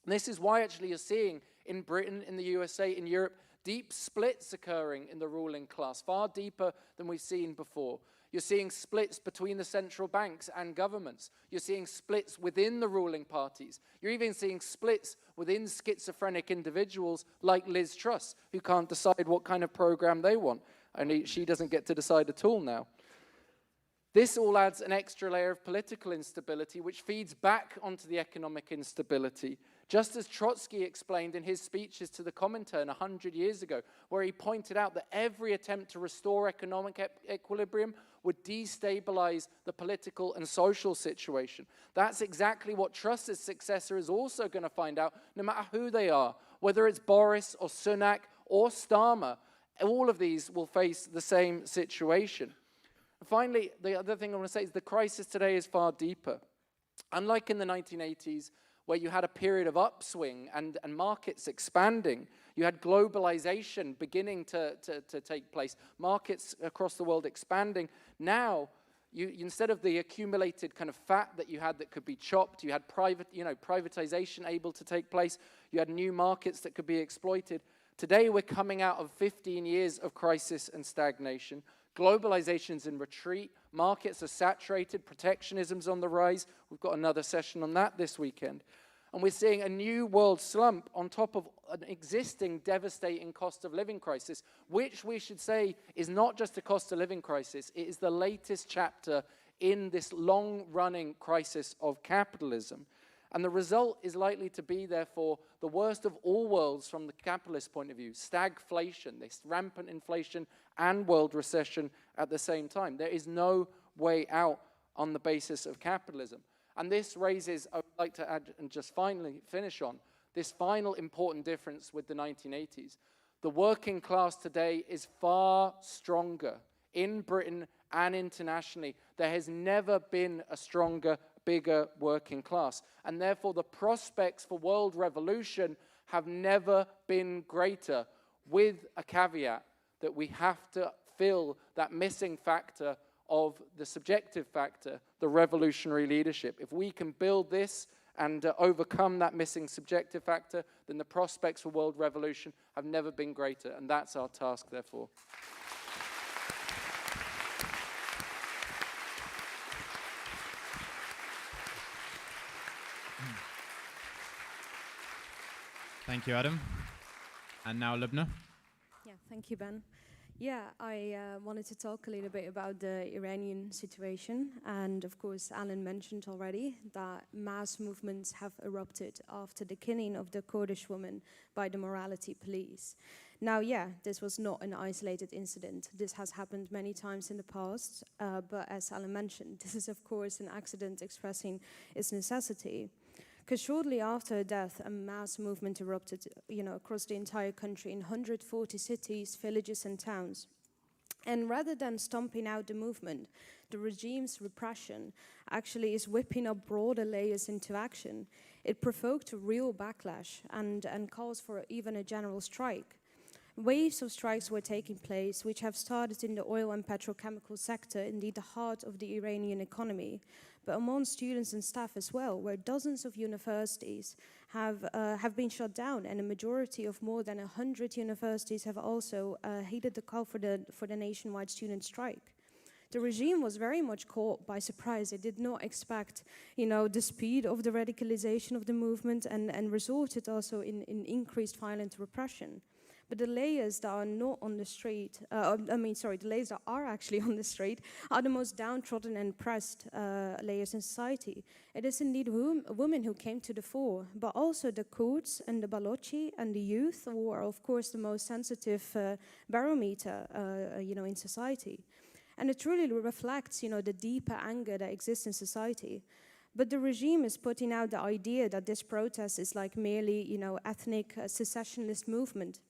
And this is why actually you're seeing in Britain, in the USA, in Europe, deep splits occurring in the ruling class, far deeper than we've seen before. You're seeing splits between the central banks and governments. You're seeing splits within the ruling parties. You're even seeing splits within schizophrenic individuals like Liz Truss, who can't decide what kind of program they want. Only she doesn't get to decide at all now. This all adds an extra layer of political instability, which feeds back onto the economic instability. Just as Trotsky explained in his speeches to the Comintern 100 years ago, where he pointed out that every attempt to restore economic equilibrium would destabilize the political and social situation. That's exactly what Truss's successor is also going to find out, no matter who they are, whether it's Boris or Sunak or Starmer. All of these will face the same situation. Finally, the other thing I want to say is the crisis today is far deeper. Unlike in the 1980s, where you had a period of upswing and markets expanding. You had globalization beginning to take place, markets across the world expanding. Now, instead of the accumulated kind of fat that you had that could be chopped, you had privatization able to take place, you had new markets that could be exploited. Today, we're coming out of 15 years of crisis and stagnation. Globalization's in retreat, markets are saturated, protectionism's on the rise. We've got another session on that this weekend. And we're seeing a new world slump on top of an existing devastating cost of living crisis, which we should say is not just a cost of living crisis, it is the latest chapter in this long-running crisis of capitalism. And the result is likely to be, therefore, the worst of all worlds from the capitalist point of view, stagflation, this rampant inflation and world recession at the same time. There is no way out on the basis of capitalism. And this raises, I would like to add and just finally finish on, this final important difference with the 1980s. The working class today is far stronger in Britain and internationally. There has never been a stronger, bigger working class. And therefore, the prospects for world revolution have never been greater, with a caveat that we have to fill that missing factor of the subjective factor, the revolutionary leadership. If we can build this and overcome that missing subjective factor, then the prospects for world revolution have never been greater, and that's our task, therefore. Thank you, Adam. And now, Lubna. Yeah, thank you, Ben. Yeah, I wanted to talk a little bit about the Iranian situation. And of course, Alan mentioned already that mass movements have erupted after the killing of the Kurdish woman by the morality police. Now, yeah, this was not an isolated incident. This has happened many times in the past. But as Alan mentioned, this is, of course, an accident expressing its necessity. Because shortly after her death, a mass movement erupted, across the entire country in 140 cities, villages, and towns. And rather than stomping out the movement, the regime's repression actually is whipping up broader layers into action. It provoked a real backlash and calls for even a general strike. Waves of strikes were taking place, which have started in the oil and petrochemical sector, indeed the heart of the Iranian economy, but among students and staff as well, where dozens of universities have been shut down, and a majority of more than 100 universities have also heeded the call for the nationwide student strike. The regime was very much caught by surprise. It did not expect, the speed of the radicalization of the movement, and resorted also in increased violent repression. But the layers that are not on the street, the layers that are actually on the street are the most downtrodden and oppressed layers in society. It is indeed women who came to the fore, but also the Kurds and the Balochi and the youth, who are, of course, the most sensitive barometer, in society. And it truly reflects, the deeper anger that exists in society. But the regime is putting out the idea that this protest is like merely, ethnic secessionist movement,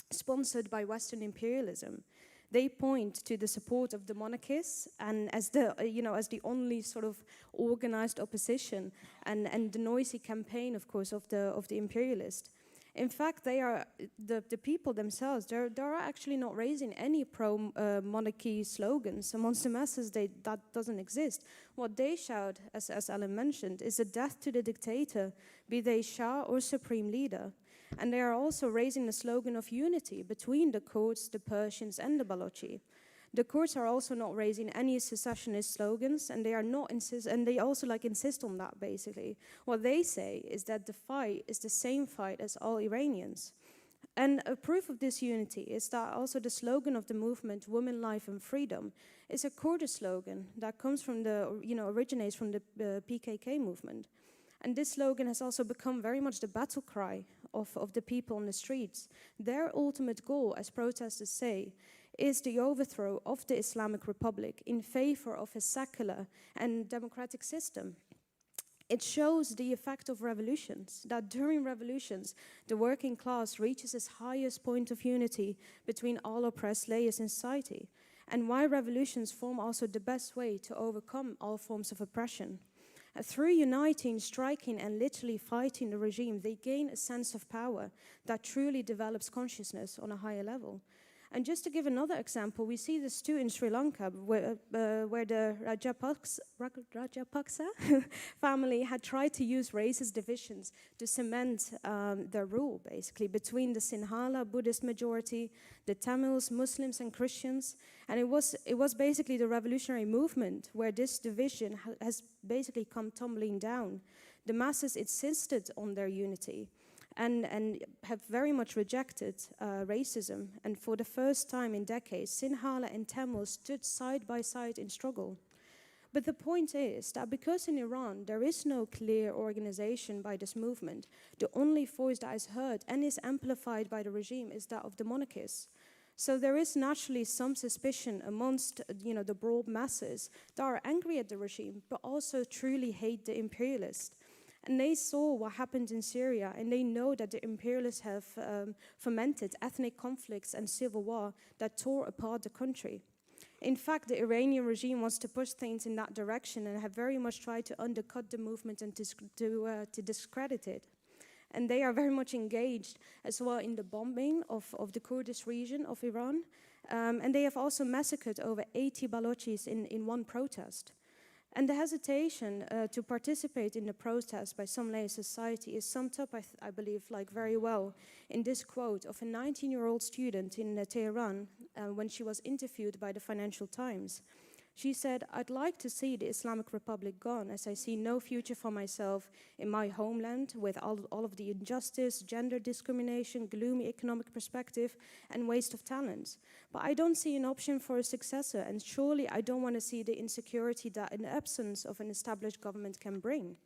sponsored by Western imperialism. They point to the support of the monarchists and as the only sort of organized opposition, and the noisy campaign, of course, of the imperialists. In fact, they are the people themselves. They're actually not raising any pro-monarchy slogans amongst the masses. That doesn't exist. What they shout, as Alan mentioned, is a death to the dictator, be they Shah or supreme leader. And they are also raising the slogan of unity between the Kurds, the Persians, and the Balochi. The Kurds are also not raising any secessionist slogans, and they are not and they also insist on that. Basically, what they say is that the fight is the same fight as all Iranians. And a proof of this unity is that also the slogan of the movement, "Women, Life, and Freedom," is a Kurdish slogan that comes from originates from the PKK movement. And this slogan has also become very much the battle cry of the people on the streets. Their ultimate goal, as protesters say, is the overthrow of the Islamic Republic in favor of a secular and democratic system. It shows the effect of revolutions, that during revolutions, the working class reaches its highest point of unity between all oppressed layers in society, and why revolutions form also the best way to overcome all forms of oppression. Through uniting, striking, and literally fighting the regime, they gain a sense of power that truly develops consciousness on a higher level. And just to give another example, we see this too in Sri Lanka, where the Rajapaksa family had tried to use racist divisions to cement their rule, basically, between the Sinhala Buddhist majority, the Tamils, Muslims, and Christians. And it was basically the revolutionary movement where this division has basically come tumbling down. The masses insisted on their unity. And have very much rejected racism. And for the first time in decades, Sinhala and Tamil stood side by side in struggle. But the point is that because in Iran there is no clear organization by this movement, the only voice that is heard and is amplified by the regime is that of the monarchists. So there is naturally some suspicion amongst the broad masses that are angry at the regime, but also truly hate the imperialists. And they saw what happened in Syria, and they know that the imperialists have fomented ethnic conflicts and civil war that tore apart the country. In fact, the Iranian regime wants to push things in that direction and have very much tried to undercut the movement and to discredit it. And they are very much engaged as well in the bombing of the Kurdish region of Iran. And they have also massacred over 80 Balochis in one protest. And the hesitation to participate in the protest by some layer society is summed up, I believe, very well in this quote of a 19-year-old student in Tehran when she was interviewed by the Financial Times. She said, "I'd like to see the Islamic Republic gone, as I see no future for myself in my homeland with all of the injustice, gender discrimination, gloomy economic perspective, and waste of talent. But I don't see an option for a successor, and surely I don't want to see the insecurity that an absence of an established government can bring."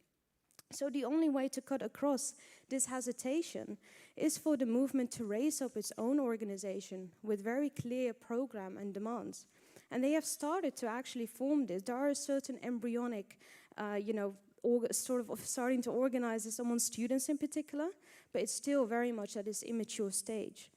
So the only way to cut across this hesitation is for the movement to raise up its own organization with very clear program and demands. And they have started to actually form this. There are certain embryonic, starting to organize this among students in particular, but it's still very much at this immature stage.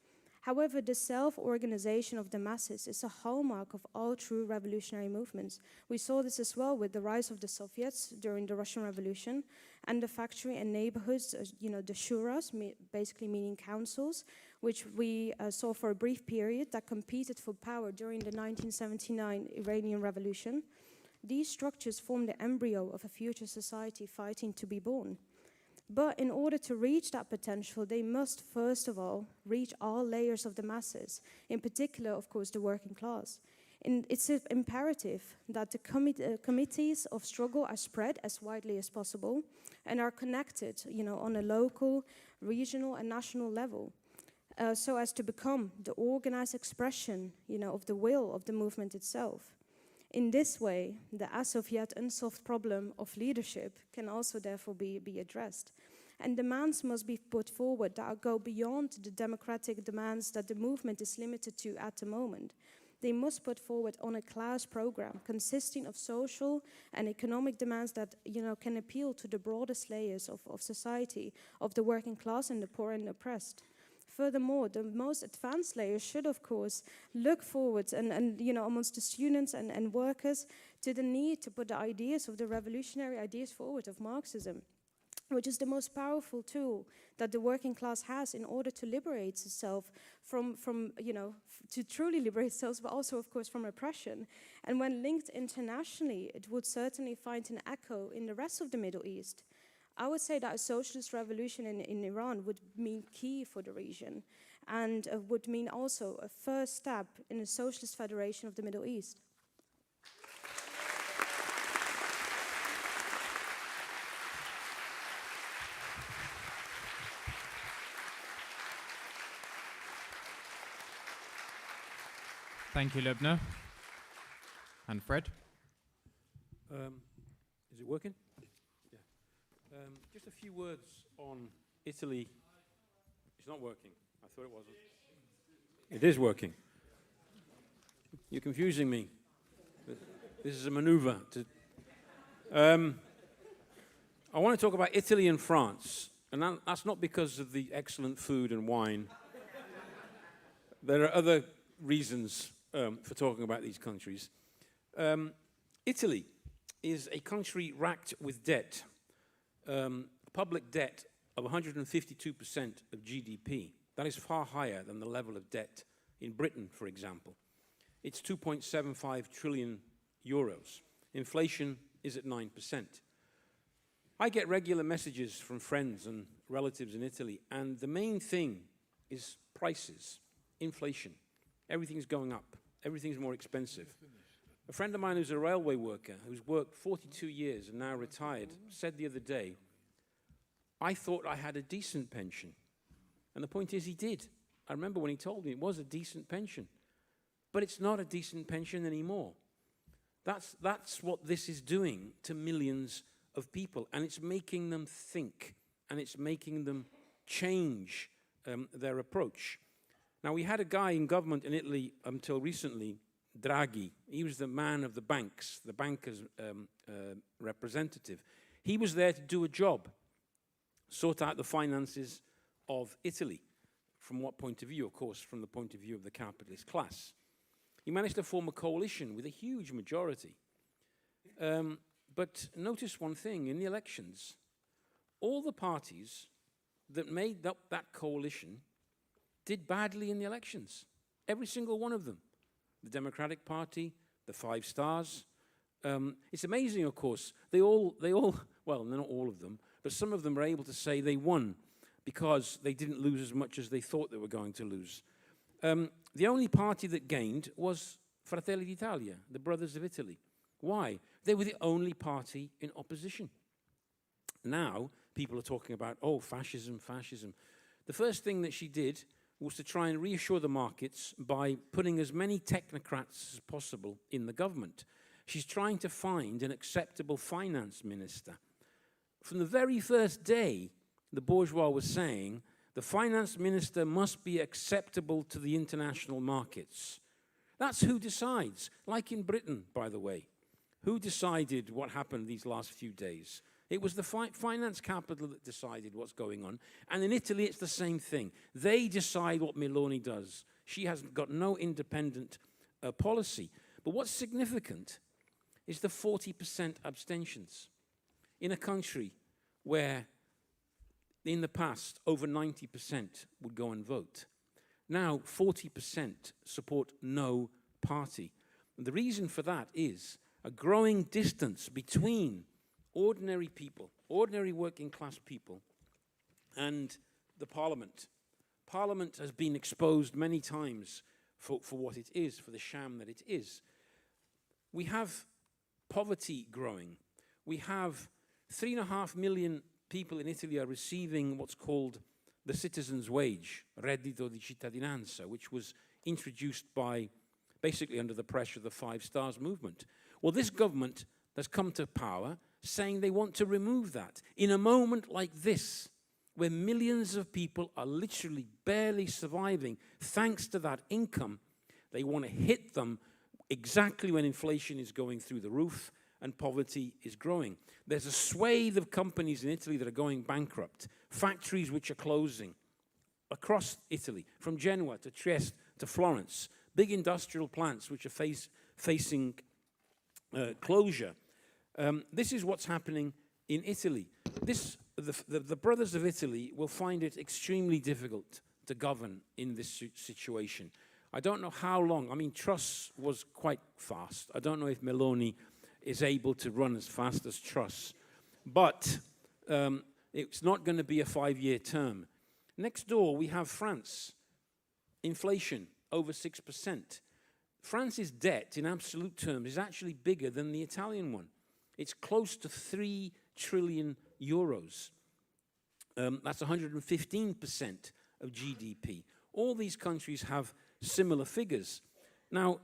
However, the self-organization of the masses is a hallmark of all true revolutionary movements. We saw this as well with the rise of the Soviets during the Russian Revolution, and the factory and neighborhoods, the shuras, basically meaning councils, which we saw for a brief period that competed for power during the 1979 Iranian Revolution. These structures form the embryo of a future society fighting to be born. But in order to reach that potential, they must first of all reach all layers of the masses, in particular, of course, the working class. And it's imperative that the committees of struggle are spread as widely as possible and are connected, on a local, regional, and national level, so as to become the organized expression, of the will of the movement itself. In this way, the as of yet unsolved problem of leadership can also therefore be addressed. And demands must be put forward that go beyond the democratic demands that the movement is limited to at the moment. They must put forward on a class program consisting of social and economic demands that can appeal to the broadest layers of society, of the working class and the poor and oppressed. Furthermore, the most advanced layers should, of course, look forward and amongst the students and workers to the need to put the ideas of the revolutionary ideas forward of Marxism, which is the most powerful tool that the working class has in order to liberate itself to truly liberate itself, but also, of course, from oppression. And when linked internationally, it would certainly find an echo in the rest of the Middle East. I would say that a socialist revolution in Iran would mean key for the region and would mean also a first step in a socialist federation of the Middle East. Thank you, Lubna. And Fred? Is it working? Yeah. Just a few words on Italy. It's not working. I thought it wasn't. It is working. You're confusing me. This is a maneuver. I want to talk about Italy and France. And that's not because of the excellent food and wine. There are other reasons for talking about these countries. Italy. is a country racked with debt, public debt of 152% of GDP. That is far higher than the level of debt in Britain, for example. It's 2.75 trillion euros. Inflation is at 9%. I get regular messages from friends and relatives in Italy, and the main thing is prices, inflation. Everything's going up. Everything's more expensive. A friend of mine who's a railway worker, who's worked 42 years and now retired, said the other day, I thought I had a decent pension. And the point is, he did. I remember when he told me it was a decent pension. But it's not a decent pension anymore. That's what this is doing to millions of people. And it's making them think. And it's making them change their approach. Now, we had a guy in government in Italy until recently, Draghi. He was the man of the banks, the bankers' representative. He was there to do a job, sort out the finances of Italy. From what point of view? Of course, from the point of view of the capitalist class. He managed to form a coalition with a huge majority. But notice one thing, in the elections, all the parties that made up that coalition did badly in the elections. Every single one of them. The Democratic Party, the Five Stars. It's amazing, of course. They all, well, not all of them, but some of them were able to say they won because they didn't lose as much as they thought they were going to lose. The only party that gained was Fratelli d'Italia, the Brothers of Italy. Why? They were the only party in opposition. Now, people are talking about, oh, fascism, fascism. The first thing that she did was to try and reassure the markets by putting as many technocrats as possible in the government. She's trying to find an acceptable finance minister. From the very first day, the bourgeois was saying, the finance minister must be acceptable to the international markets. That's who decides, like in Britain, by the way. Who decided what happened these last few days? It was the finance capital that decided what's going on. And in Italy, it's the same thing. They decide what Meloni does. She has got no independent policy. But what's significant is the 40% abstentions. In a country where, in the past, over 90% would go and vote. Now, 40% support no party. And the reason for that is a growing distance between ordinary people, ordinary working class people, and the parliament. Parliament has been exposed many times for what it is, for the sham that it is. We have poverty growing. We have 3.5 million people in Italy are receiving what's called the citizen's wage, reddito di cittadinanza, which was introduced by, basically under the pressure of the Five Stars movement. Well, this government has come to power saying they want to remove that. In a moment like this, where millions of people are literally barely surviving thanks to that income, they want to hit them exactly when inflation is going through the roof and poverty is growing. There's a swathe of companies in Italy that are going bankrupt, factories which are closing across Italy, from Genoa to Trieste to Florence, big industrial plants which are facing closure. This is what's happening in Italy. The Brothers of Italy will find it extremely difficult to govern in this situation. I don't know how long. I mean, Truss was quite fast. I don't know if Meloni is able to run as fast as Truss. But it's not going to be a 5-year term. Next door, we have France. Inflation, over 6%. France's debt, in absolute terms, is actually bigger than the Italian one. It's close to 3 trillion euros. That's 115% of GDP. All these countries have similar figures. Now,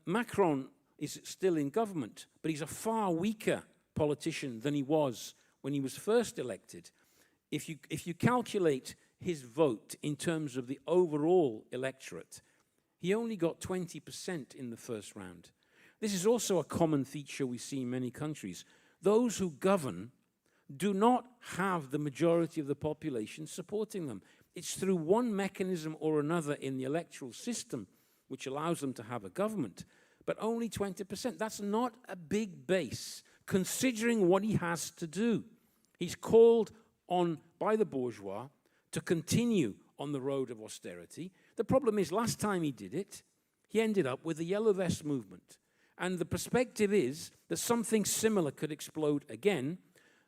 Macron is still in government, but he's a far weaker politician than he was when he was first elected. If you calculate his vote in terms of the overall electorate, he only got 20% in the first round. This is also a common feature we see in many countries. Those who govern do not have the majority of the population supporting them. It's through one mechanism or another in the electoral system which allows them to have a government. but only 20%. That's not a big base, considering what he has to do. He's called on by the bourgeois to continue on the road of austerity. The problem is, last time he did it, he ended up with the Yellow Vest movement. And the perspective is that something similar could explode again,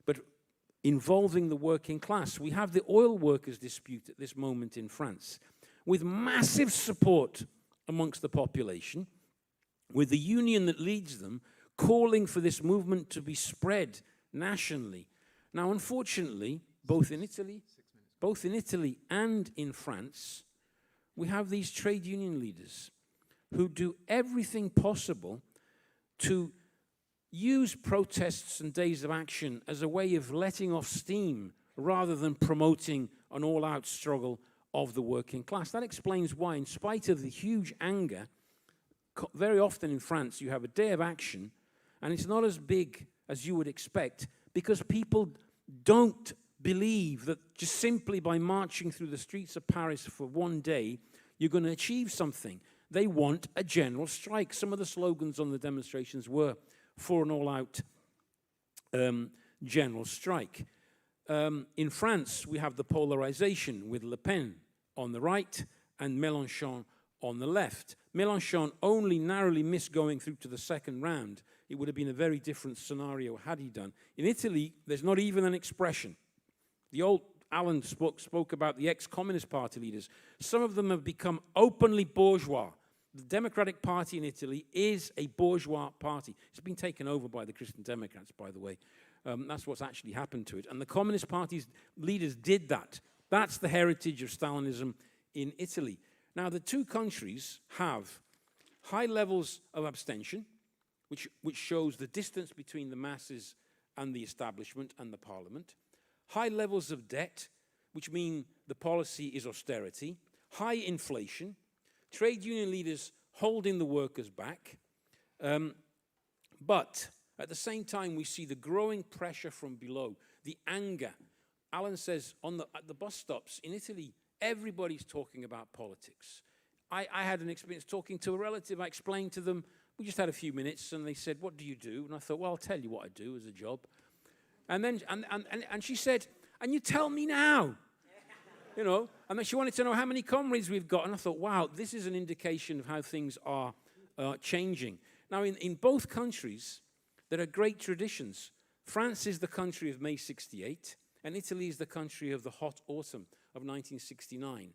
but involving the working class. We have the oil workers dispute at this moment in France, with massive support amongst the population, with the union that leads them calling for this movement to be spread nationally. Now, unfortunately, both in Italy and in France, we have these trade union leaders who do everything possible to use protests and days of action as a way of letting off steam rather than promoting an all-out struggle of the working class. That explains why, in spite of the huge anger, very often in France you have a day of action and it's not as big as you would expect because people don't believe that just simply by marching through the streets of Paris for one day you're going to achieve something. They want a general strike. Some of the slogans on the demonstrations were for an all-out general strike. In France, we have the polarization with Le Pen on the right and Mélenchon on the left. Mélenchon only narrowly missed going through to the second round. It would have been a very different scenario had he done. In Italy, there's not even an expression. The old Alan spoke about the ex-Communist Party leaders. Some of them have become openly bourgeois. The Democratic Party in Italy is a bourgeois party. It's been taken over by the Christian Democrats, by the way. That's what's actually happened to it. And the Communist Party's leaders did that. That's the heritage of Stalinism in Italy. Now, the two countries have high levels of abstention, which shows the distance between the masses and the establishment and the parliament. High levels of debt, which mean the policy is austerity. High inflation. Trade union leaders holding the workers back. But at the same time, we see the growing pressure from below, the anger. Alan says at the bus stops in Italy, everybody's talking about politics. I had an experience talking to a relative. I explained to them, we just had a few minutes, and they said, what do you do? And I thought, well, I'll tell you what I do as a job. And then and she said, and you tell me now. You know, and then she wanted to know how many comrades we've got. And I thought, wow, this is an indication of how things are changing. Now, in both countries, there are great traditions. France is the country of May 68, and Italy is the country of the hot autumn of 1969.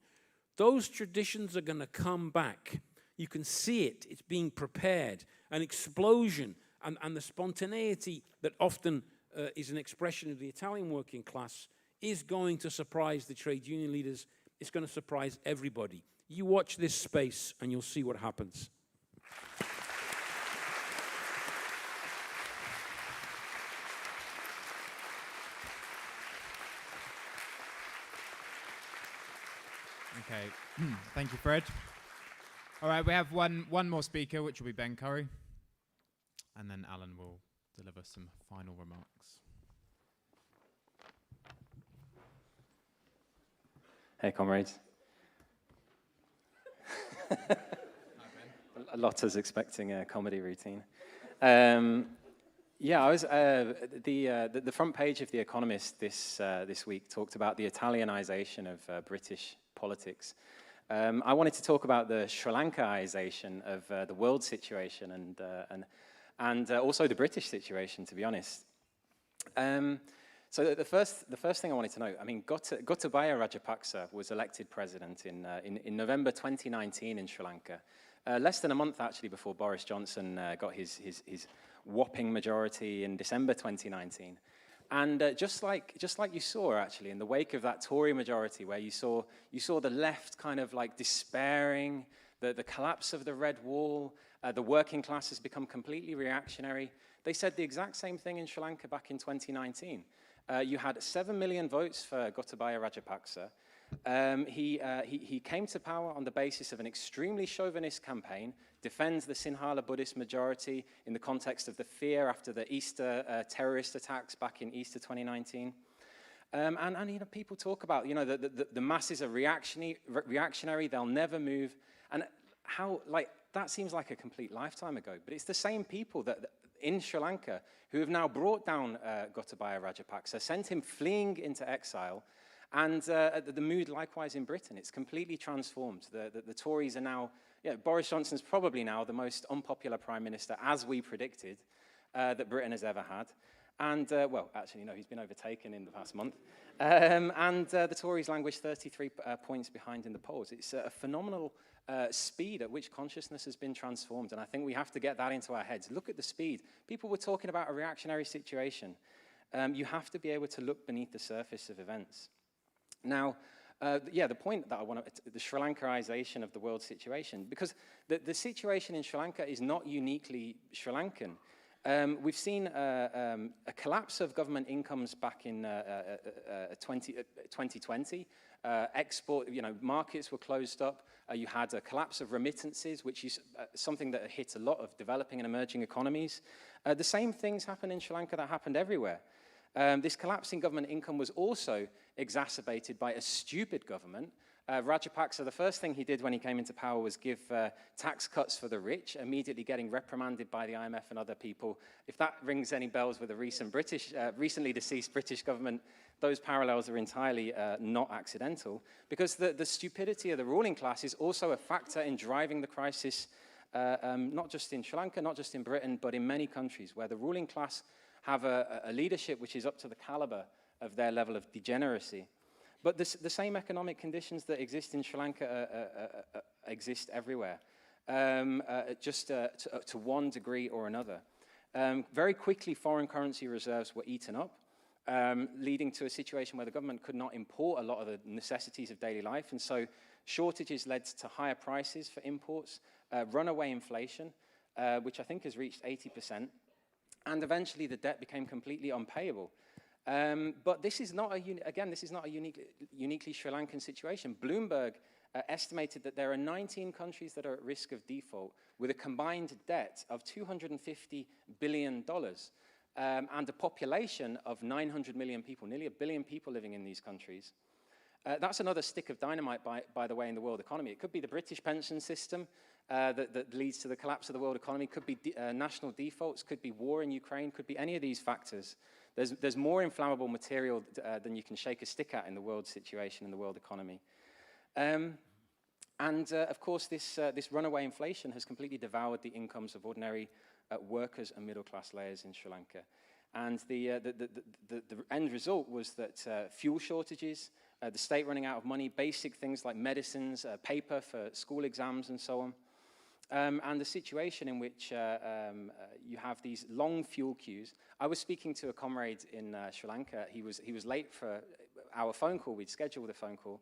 Those traditions are going to come back. You can see it. It's being prepared. An explosion and the spontaneity that often is an expression of the Italian working class is going to surprise the trade union leaders. It's going to surprise everybody. You watch this space and you'll see what happens. Okay, thank you, Fred. All right, we have one more speaker, which will be Ben Curry. And then Alan will deliver some final remarks. Hey, comrades. A lot is expecting a comedy routine. Yeah, I was the front page of The Economist this week talked about the Italianization of British politics. I wanted to talk about the Sri Lankaization of the world situation and also the British situation, to be honest. So the first thing I wanted to know, I mean, Gotabaya Rajapaksa was elected president in November 2019 in Sri Lanka, less than a month actually before Boris Johnson got his whopping majority in December 2019. And just like you saw actually in the wake of that Tory majority, where you saw the left kind of like despairing, the collapse of the Red Wall, the working class has become completely reactionary. They said the exact same thing in Sri Lanka back in 2019. You had 7 million votes for Gotabaya Rajapaksa. He came to power on the basis of an extremely chauvinist campaign, defends the Sinhala Buddhist majority in the context of the fear after the Easter terrorist attacks back in Easter 2019. And you know, people talk about, you know, the masses are reactionary, they'll never move. And how, like, that seems like a complete lifetime ago. But it's the same people that in Sri Lanka who have now brought down Gotabaya Rajapaksa, sent him fleeing into exile, and the mood likewise in Britain. It's completely transformed. The Tories are now, Boris Johnson's probably now the most unpopular prime minister, as we predicted, that Britain has ever had. And, well, actually, no, he's been overtaken in the past month. The Tories languish 33 points behind in the polls. It's a phenomenal speed at which consciousness has been transformed, and I think we have to get that into our heads. Look at the speed. People were talking about a reactionary situation. You have to be able to look beneath the surface of events. Now, the point that I want to, the Sri Lankaization of the world situation, because the situation in Sri Lanka is not uniquely Sri Lankan. We've seen a collapse of government incomes back in 2020. Export, markets were closed up. You had a collapse of remittances, which is something that hit a lot of developing and emerging economies. The same things happened in Sri Lanka that happened everywhere. This collapse in government income was also exacerbated by a stupid government. Rajapaksa, the first thing he did when he came into power was give tax cuts for the rich, immediately getting reprimanded by the IMF and other people. If that rings any bells with a recently deceased British government, those parallels are entirely not accidental, because the stupidity of the ruling class is also a factor in driving the crisis, not just in Sri Lanka, not just in Britain, but in many countries where the ruling class have a leadership which is up to the caliber of their level of degeneracy. But the same economic conditions that exist in Sri Lanka exist everywhere, just to one degree or another. Very quickly, foreign currency reserves were eaten up, leading to a situation where the government could not import a lot of the necessities of daily life, and so shortages led to higher prices for imports, runaway inflation, which I think has reached 80%, and eventually the debt became completely unpayable. But this is not a uniquely Sri Lankan situation. Bloomberg estimated that there are 19 countries that are at risk of default with a combined debt of $250 billion and a population of 900 million people, nearly 1 billion people living in these countries. That's another stick of dynamite, by the way, in the world economy. It could be the British pension system that leads to the collapse of the world economy, could be national defaults, could be war in Ukraine, could be any of these factors. There's more inflammable material than you can shake a stick at in the world situation, in the world economy. Of course, this runaway inflation has completely devoured the incomes of ordinary workers and middle-class layers in Sri Lanka. And the end result was that fuel shortages, the state running out of money, basic things like medicines, paper for school exams and so on, and the situation in which you have these long fuel queues. I was speaking to a comrade in Sri Lanka. He was late for our phone call. We'd scheduled a phone call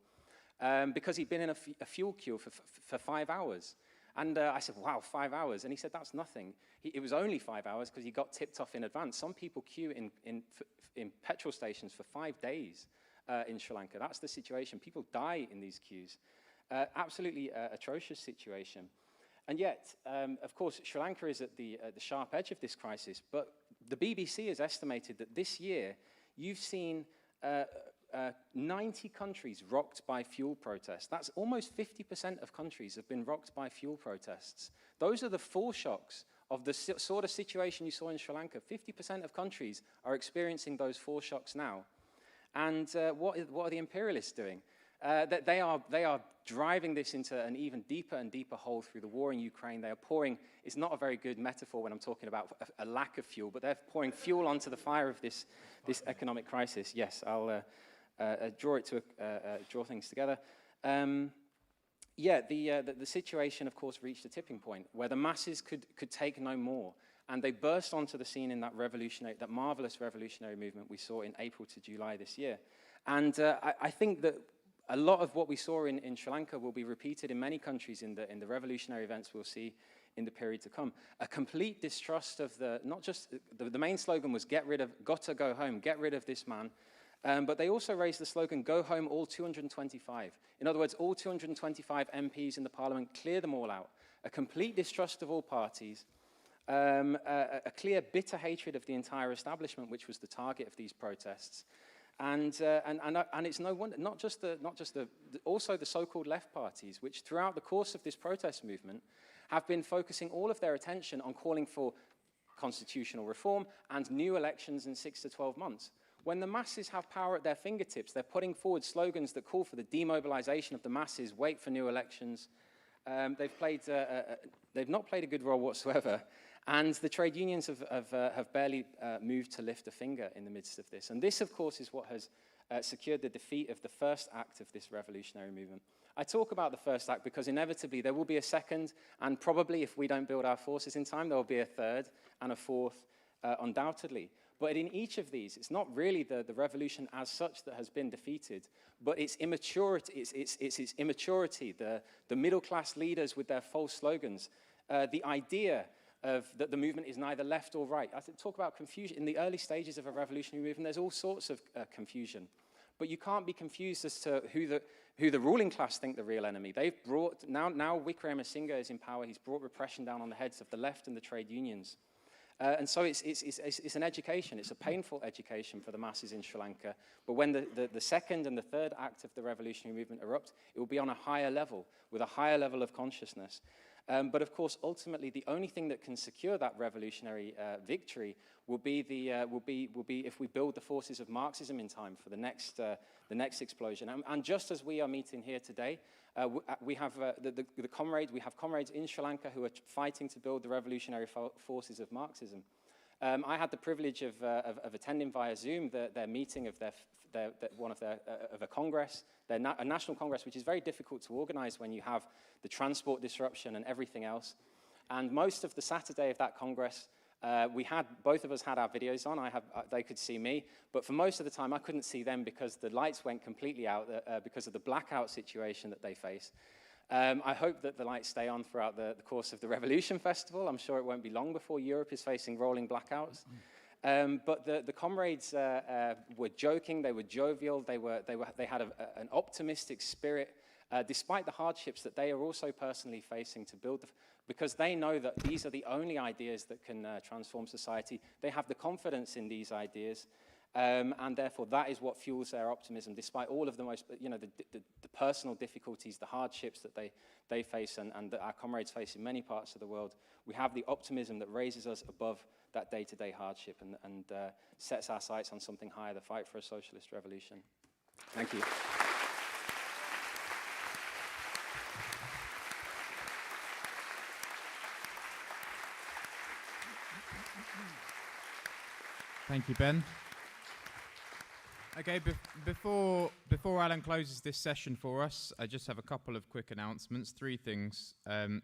because he'd been in a fuel queue for 5 hours. And I said, wow, 5 hours. And he said, that's nothing. It was only 5 hours because he got tipped off in advance. Some people queue in petrol stations for 5 days in Sri Lanka. That's the situation. People die in these queues. Absolutely atrocious situation. And yet, of course, Sri Lanka is at the sharp edge of this crisis. But the BBC has estimated that this year, you've seen 90 countries rocked by fuel protests. That's almost 50% of countries have been rocked by fuel protests. Those are the foreshocks of the sort of situation you saw in Sri Lanka. 50% of countries are experiencing those foreshocks now. And what are the imperialists doing? They are driving this into an even deeper and deeper hole through the war in Ukraine. They are pouring, it's not a very good metaphor when I'm talking about a lack of fuel, but they're pouring fuel onto the fire of this economic crisis. Yes, I'll draw things together. The situation, of course, reached a tipping point where the masses could take no more, and they burst onto the scene in that marvelous revolutionary movement we saw in April to July this year. And I think that a lot of what we saw in Sri Lanka will be repeated in many countries in the revolutionary events we'll see in the period to come. A complete distrust of not just the main slogan was gotta go home, get rid of this man. But they also raised the slogan, go home all 225. In other words, all 225 MPs in the parliament, clear them all out. A complete distrust of all parties, a clear bitter hatred of the entire establishment, which was the target of these protests. And it's no wonder, also the so-called left parties, which throughout the course of this protest movement have been focusing all of their attention on calling for constitutional reform and new elections in 6 to 12 months. When the masses have power at their fingertips, they're putting forward slogans that call for the demobilization of the masses, wait for new elections. They've not played a good role whatsoever, and the trade unions have barely moved to lift a finger in the midst of this. And this, of course, is what has secured the defeat of the first act of this revolutionary movement. I talk about the first act because inevitably there will be a second, and probably if we don't build our forces in time, there will be a third and a fourth, undoubtedly. But in each of these, it's not really the revolution as such that has been defeated, but its immaturity, its immaturity, the middle-class leaders with their false slogans, the idea that the movement is neither left or right. I talk about confusion. In the early stages of a revolutionary movement, there's all sorts of confusion. But you can't be confused as to who the ruling class think the real enemy. They've brought, now Wickremesinghe is in power, he's brought repression down on the heads of the left and the trade unions. And so it's an education, it's a painful education for the masses in Sri Lanka. But when the second and the third act of the revolutionary movement erupt, it will be on a higher level, with a higher level of consciousness. But of course, ultimately, the only thing that can secure that revolutionary victory will be if we build the forces of Marxism in time for the next explosion. And just as we are meeting here today, we have comrades in Sri Lanka who are fighting to build the revolutionary forces of Marxism. I had the privilege of attending via Zoom their meeting of a congress, a national congress, which is very difficult to organize when you have the transport disruption and everything else. And most of the Saturday of that congress, both of us had our videos on. They could see me, but for most of the time I couldn't see them because the lights went completely out because of the blackout situation that they face. I hope that the lights stay on throughout the course of the Revolution Festival. I'm sure it won't be long before Europe is facing rolling blackouts. But the comrades were joking, they were jovial, they had an optimistic spirit, despite the hardships that they are also personally facing to build, because they know that these are the only ideas that can transform society. They have the confidence in these ideas, and therefore that is what fuels their optimism, despite all of the most, the personal difficulties, the hardships that they face and that our comrades face in many parts of the world. We have the optimism that raises us above that day-to-day hardship and sets our sights on something higher, the fight for a socialist revolution. Thank you. Thank you, Ben. Okay, before Alan closes this session for us, I just have a couple of quick announcements, 3 things.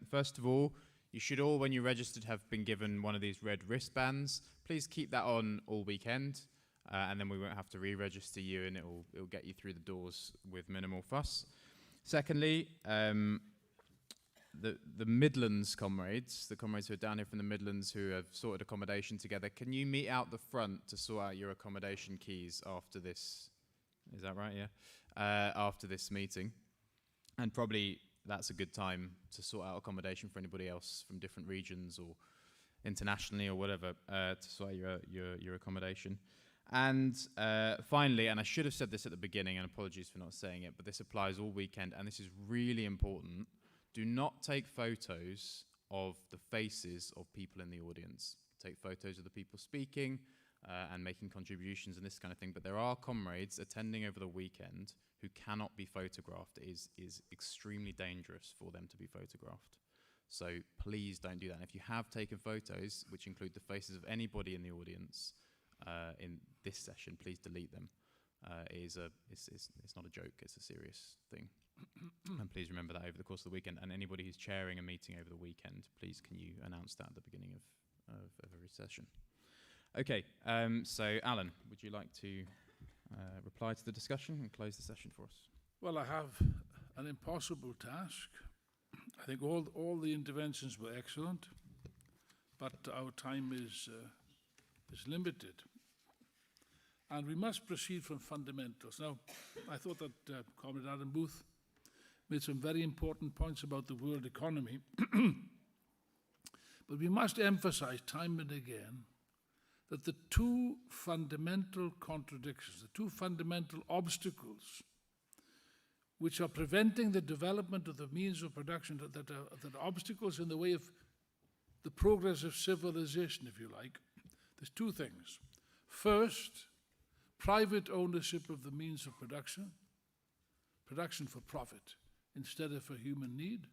First of all, you should all, when you registered, have been given one of these red wristbands. Please keep that on all weekend, and then we won't have to re-register you, and it'll get you through the doors with minimal fuss. Secondly, the Midlands comrades, the comrades who are down here from the Midlands who have sorted accommodation together, can you meet out the front to sort out your accommodation keys after this? Is that right? Yeah. After this meeting. And probably that's a good time to sort out accommodation for anybody else from different regions or internationally or whatever, to sort out your accommodation. And finally, and I should have said this at the beginning, and apologies for not saying it, but this applies all weekend, and this is really important. Do not take photos of the faces of people in the audience. Take photos of the people speaking and making contributions and this kind of thing. But there are comrades attending over the weekend who cannot be photographed. It is extremely dangerous for them to be photographed. So please don't do that. And if you have taken photos, which include the faces of anybody in the audience in this session, please delete them. It's not a joke, it's a serious thing. And please remember that over the course of the weekend. And anybody who's chairing a meeting over the weekend, please can you announce that at the beginning of every session. Okay, so Alan, would you like to reply to the discussion and close the session for us? Well, I have an impossible task. I think all the interventions were excellent, but our time is limited. And we must proceed from fundamentals. Now, I thought that Comrade Adam Booth made some very important points about the world economy. But we must emphasize time and again that the 2 fundamental contradictions, the 2 fundamental obstacles which are preventing the development of the means of production that are obstacles in the way of the progress of civilization, if you like. There's two things. First, private ownership of the means of production for profit instead of for human need.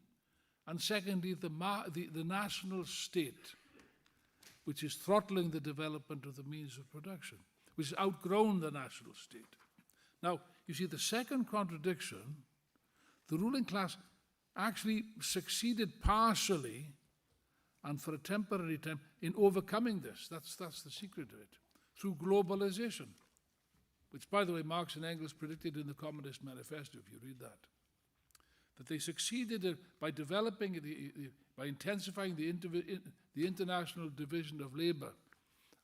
And secondly, the national state, which is throttling the development of the means of production, which has outgrown the national state. Now, you see, the second contradiction, the ruling class actually succeeded partially and for a temporary time in overcoming this. That's the secret of it, through globalization, which, by the way, Marx and Engels predicted in the Communist Manifesto, if you read that they succeeded by developing, by intensifying the international division of labor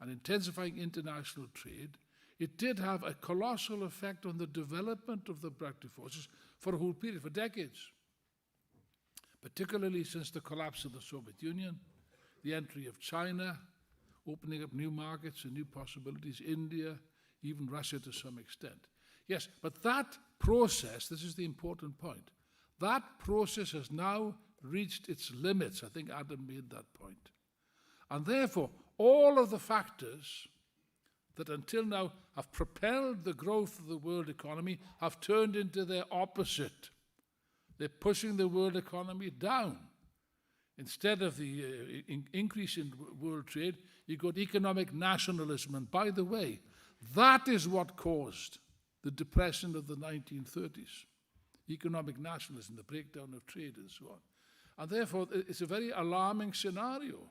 and intensifying international trade. It did have a colossal effect on the development of the productive forces for a whole period, for decades, particularly since the collapse of the Soviet Union, the entry of China, opening up new markets and new possibilities, India, even Russia to some extent. Yes, but that process, this is the important point, that process has now reached its limits. I think Adam made that point. And therefore, all of the factors that until now have propelled the growth of the world economy have turned into their opposite. They're pushing the world economy down. Instead of the increase in world trade, you got economic nationalism. And by the way, that is what caused the depression of the 1930s. Economic nationalism, the breakdown of trade and so on. And therefore, it's a very alarming scenario.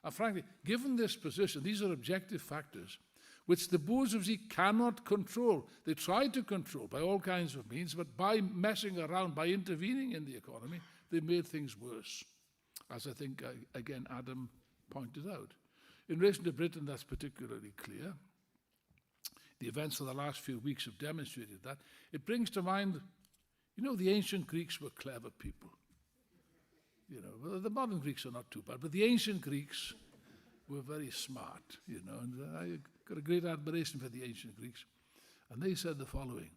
And frankly, given this position, these are objective factors which the bourgeoisie cannot control. They try to control by all kinds of means, but by messing around, by intervening in the economy, they made things worse, as I think, again, Adam pointed out. In relation to Britain, that's particularly clear. The events of the last few weeks have demonstrated that. It brings to mind, you know, the ancient Greeks were clever people. You know, well, the modern Greeks are not too bad, but the ancient Greeks were very smart, you know, and I got a great admiration for the ancient Greeks. And they said the following: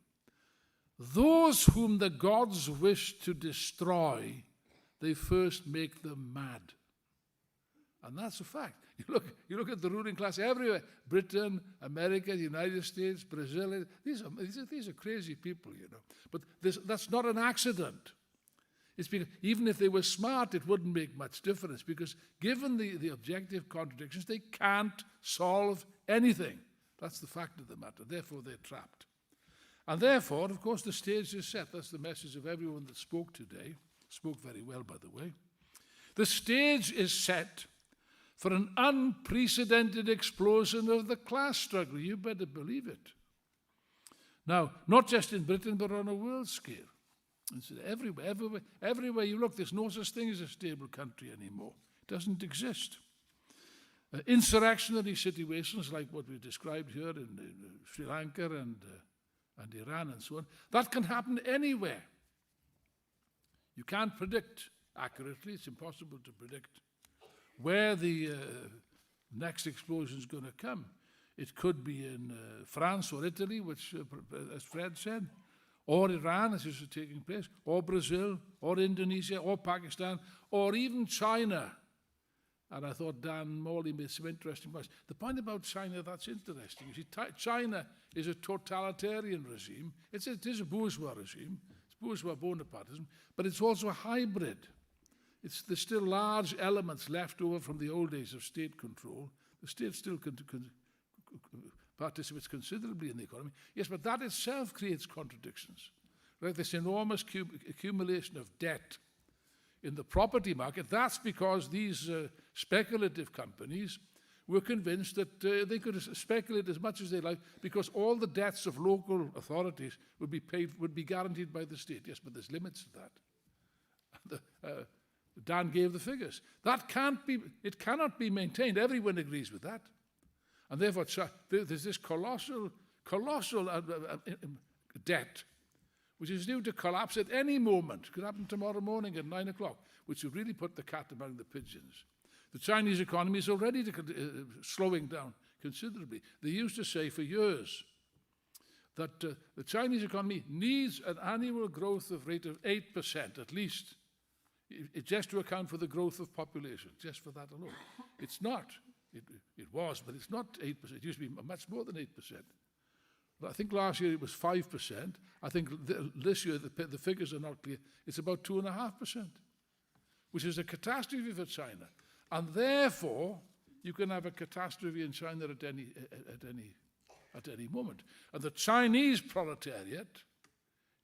those whom the gods wish to destroy, they first make them mad. And that's a fact. You look at the ruling class everywhere, Britain, America, the United States, Brazil, these are crazy people, you know. But that's not an accident. It's because even if they were smart, it wouldn't make much difference, because given the objective contradictions, they can't solve anything. That's the fact of the matter. Therefore, they're trapped. And therefore, of course, the stage is set. That's the message of everyone that spoke today. Spoke very well, by the way. The stage is set for an unprecedented explosion of the class struggle. You better believe it. Now, not just in Britain, but on a world scale. It's everywhere you look, there's no such thing as a stable country anymore. It doesn't exist. Insurrectionary situations like what we described here in Sri Lanka and Iran and so on, that can happen anywhere. You can't predict accurately, it's impossible to predict where the next explosion is going to come. It could be in France or Italy, which, as Fred said, or Iran, as is taking place, or Brazil, or Indonesia, or Pakistan, or even China. And I thought Dan Morley made some interesting points. The point about China, that's interesting. You see, China is a totalitarian regime. It is a bourgeois regime. It's bourgeois Bonapartism, but it's also a hybrid. There's still large elements left over from the old days of state control. The state still participates considerably in the economy. Yes, but that itself creates contradictions. Right? This enormous accumulation of debt in the property market, that's because these speculative companies were convinced that they could speculate as much as they like, because all the debts of local authorities would be guaranteed by the state. Yes, but there's limits to that. Dan gave the figures. It cannot be maintained. Everyone agrees with that. And therefore, there's this colossal debt, which is due to collapse at any moment. It could happen tomorrow morning at 9 o'clock, which would really put the cat among the pigeons. The Chinese economy is already slowing down considerably. They used to say for years that the Chinese economy needs an annual growth rate of 8% at least, just to account for the growth of population, just for that alone. It's not. It was, but it's not 8%. It used to be much more than 8%. I think last year it was 5%. I think this year the figures are not clear. It's about 2.5%, which is a catastrophe for China. And therefore, you can have a catastrophe in China at any moment. And the Chinese proletariat,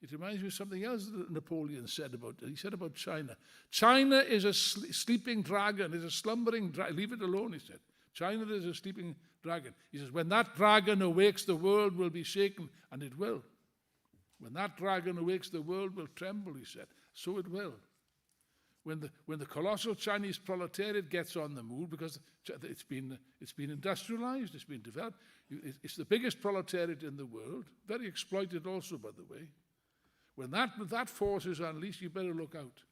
it reminds me of something else that Napoleon said about, he said about China. China is a sleeping dragon, is a slumbering dragon. Leave it alone, he said. China is a sleeping dragon. He says, when that dragon awakes, the world will be shaken, and it will. When that dragon awakes, the world will tremble, he said. So it will. When the colossal Chinese proletariat gets on the move, because it's been industrialized, it's been developed, it's the biggest proletariat in the world, very exploited also, by the way. When that force is unleashed, you better look out.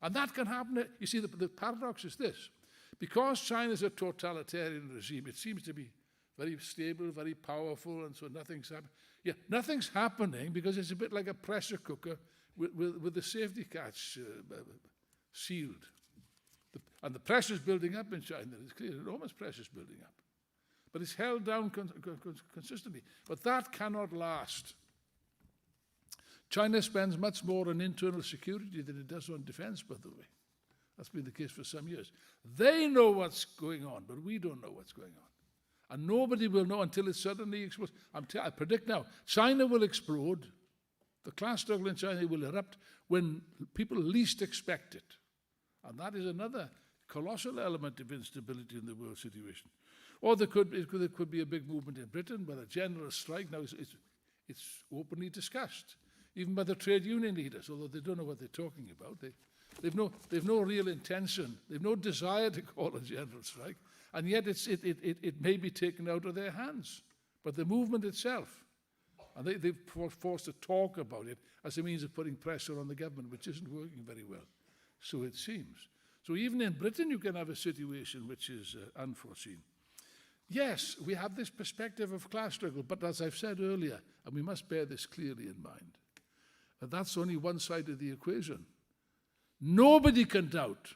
And that can happen. You see, the paradox is this. Because China is a totalitarian regime, it seems to be very stable, very powerful, and so nothing's happening. Yeah, nothing's happening because it's a bit like a pressure cooker with the safety catch sealed. And the pressure's building up in China. It's clear, enormous pressure's building up. But it's held down consistently. But that cannot last. China spends much more on internal security than it does on defense, by the way. That's been the case for some years. They know what's going on, but we don't know what's going on. And nobody will know until it suddenly explodes. I predict now, China will explode. The class struggle in China will erupt when people least expect it. And that is another colossal element of instability in the world situation. Or there could be a big movement in Britain with a general strike. Now it's openly discussed, even by the trade union leaders, although they don't know what they're talking about. They've no real intention, they've no desire to call a general strike, and yet it may be taken out of their hands. But the movement itself, and they've forced to talk about it as a means of putting pressure on the government, which isn't working very well, so it seems. So even in Britain you can have a situation which is unforeseen. Yes, we have this perspective of class struggle, but as I've said earlier, and we must bear this clearly in mind, that's only one side of the equation. Nobody can doubt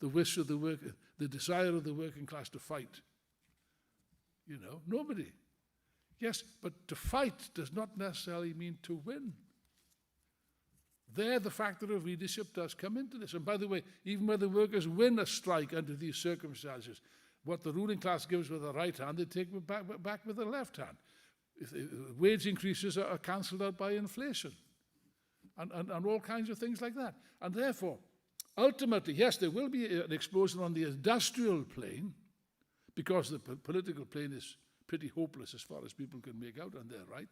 the wish of the desire of the working class to fight. You know, nobody. Yes, but to fight does not necessarily mean to win. There, the factor of leadership does come into this. And by the way, even when the workers win a strike under these circumstances, what the ruling class gives with the right hand, they take it back with the left hand. Wage increases are cancelled out by inflation. And all kinds of things like that. And therefore, ultimately, yes, there will be an explosion on the industrial plane, because the political plane is pretty hopeless as far as people can make out, and they're right.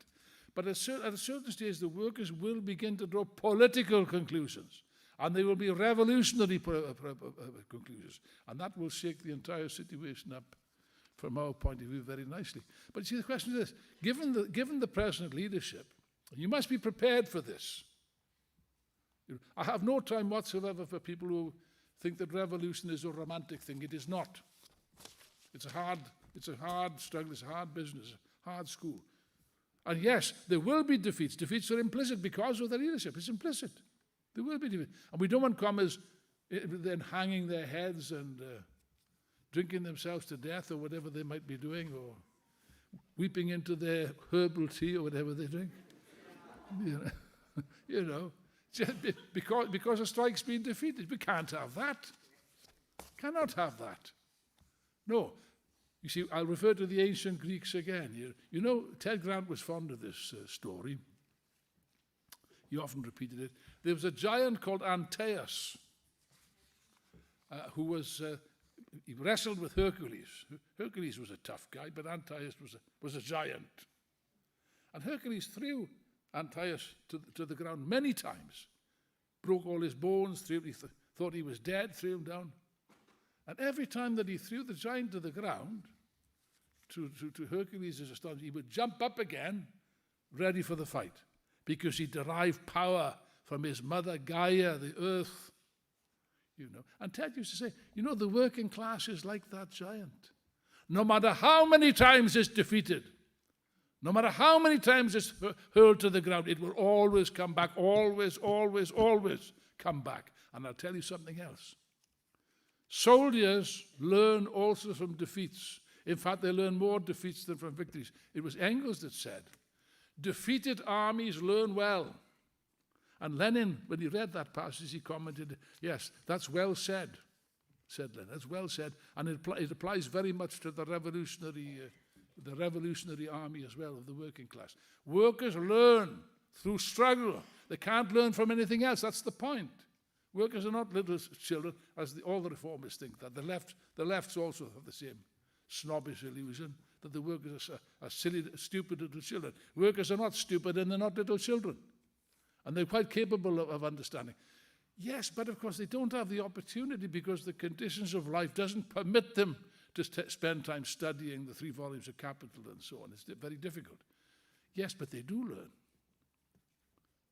But at a certain stage, the workers will begin to draw political conclusions, and they will be revolutionary conclusions. And that will shake the entire situation up from our point of view very nicely. But you see, the question is this. Given the present leadership, you must be prepared for this. I have no time whatsoever for people who think that revolution is a romantic thing. It is not. It's a hard struggle, it's a hard business, a hard school. And yes, there will be defeats. Defeats are implicit because of the leadership. It's implicit. There will be defeats. And we don't want commoners then hanging their heads and drinking themselves to death or whatever they might be doing, or weeping into their herbal tea or whatever they drink. You know. Just because a strike's been defeated. We can't have that. Cannot have that. No. You see, I'll refer to the ancient Greeks again. You know, Ted Grant was fond of this story. He often repeated it. There was a giant called Antaeus who he wrestled with Hercules. Hercules was a tough guy, but Antaeus was a giant. And Hercules threw Antaeus to the ground many times, broke all his bones, thought he was dead, threw him down. And every time that he threw the giant to the ground, to Hercules' astonishment, he would jump up again, ready for the fight, because he derived power from his mother Gaia, the earth. You know. And Ted used to say, you know, the working class is like that giant. No matter how many times it's defeated, No matter how many times it's hurled to the ground, it will always come back, always, always, always come back. And I'll tell you something else. Soldiers learn also from defeats. In fact, they learn more defeats than from victories. It was Engels that said, defeated armies learn well. And Lenin, when he read that passage, he commented, yes, that's well said, said Lenin. That's well said. And it applies very much to the revolutionary army as well, of the working class. Workers learn through struggle. They can't learn from anything else. That's the point. Workers are not little children, as all the reformists think that. The lefts also have the same snobbish illusion that the workers are silly, stupid little children. Workers are not stupid and they're not little children. And they're quite capable of understanding. Yes, but of course they don't have the opportunity because the conditions of life doesn't permit them to spend time studying the 3 volumes of Capital and so on. It's very difficult. Yes, but they do learn.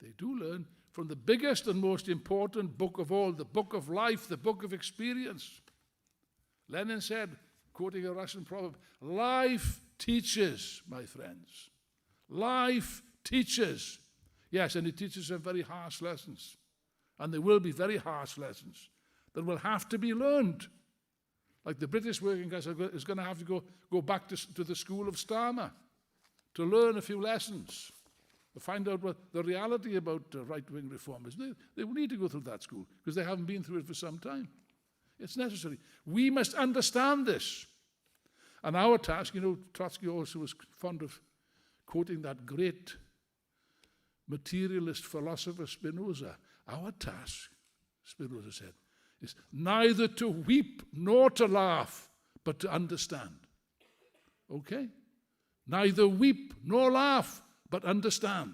They do learn from the biggest and most important book of all, the book of life, the book of experience. Lenin said, quoting a Russian proverb, life teaches, my friends. Life teaches. Yes, and it teaches them very harsh lessons. And there will be very harsh lessons that will have to be learned. Like the British working class is going to have to go back to the school of Starmer to learn a few lessons, to find out what the reality about right-wing reform is. They will need to go through that school because they haven't been through it for some time. It's necessary. We must understand this. And our task, Trotsky also was fond of quoting that great materialist philosopher Spinoza. Our task, Spinoza said, is neither to weep nor to laugh, but to understand. Okay? Neither weep nor laugh, but understand.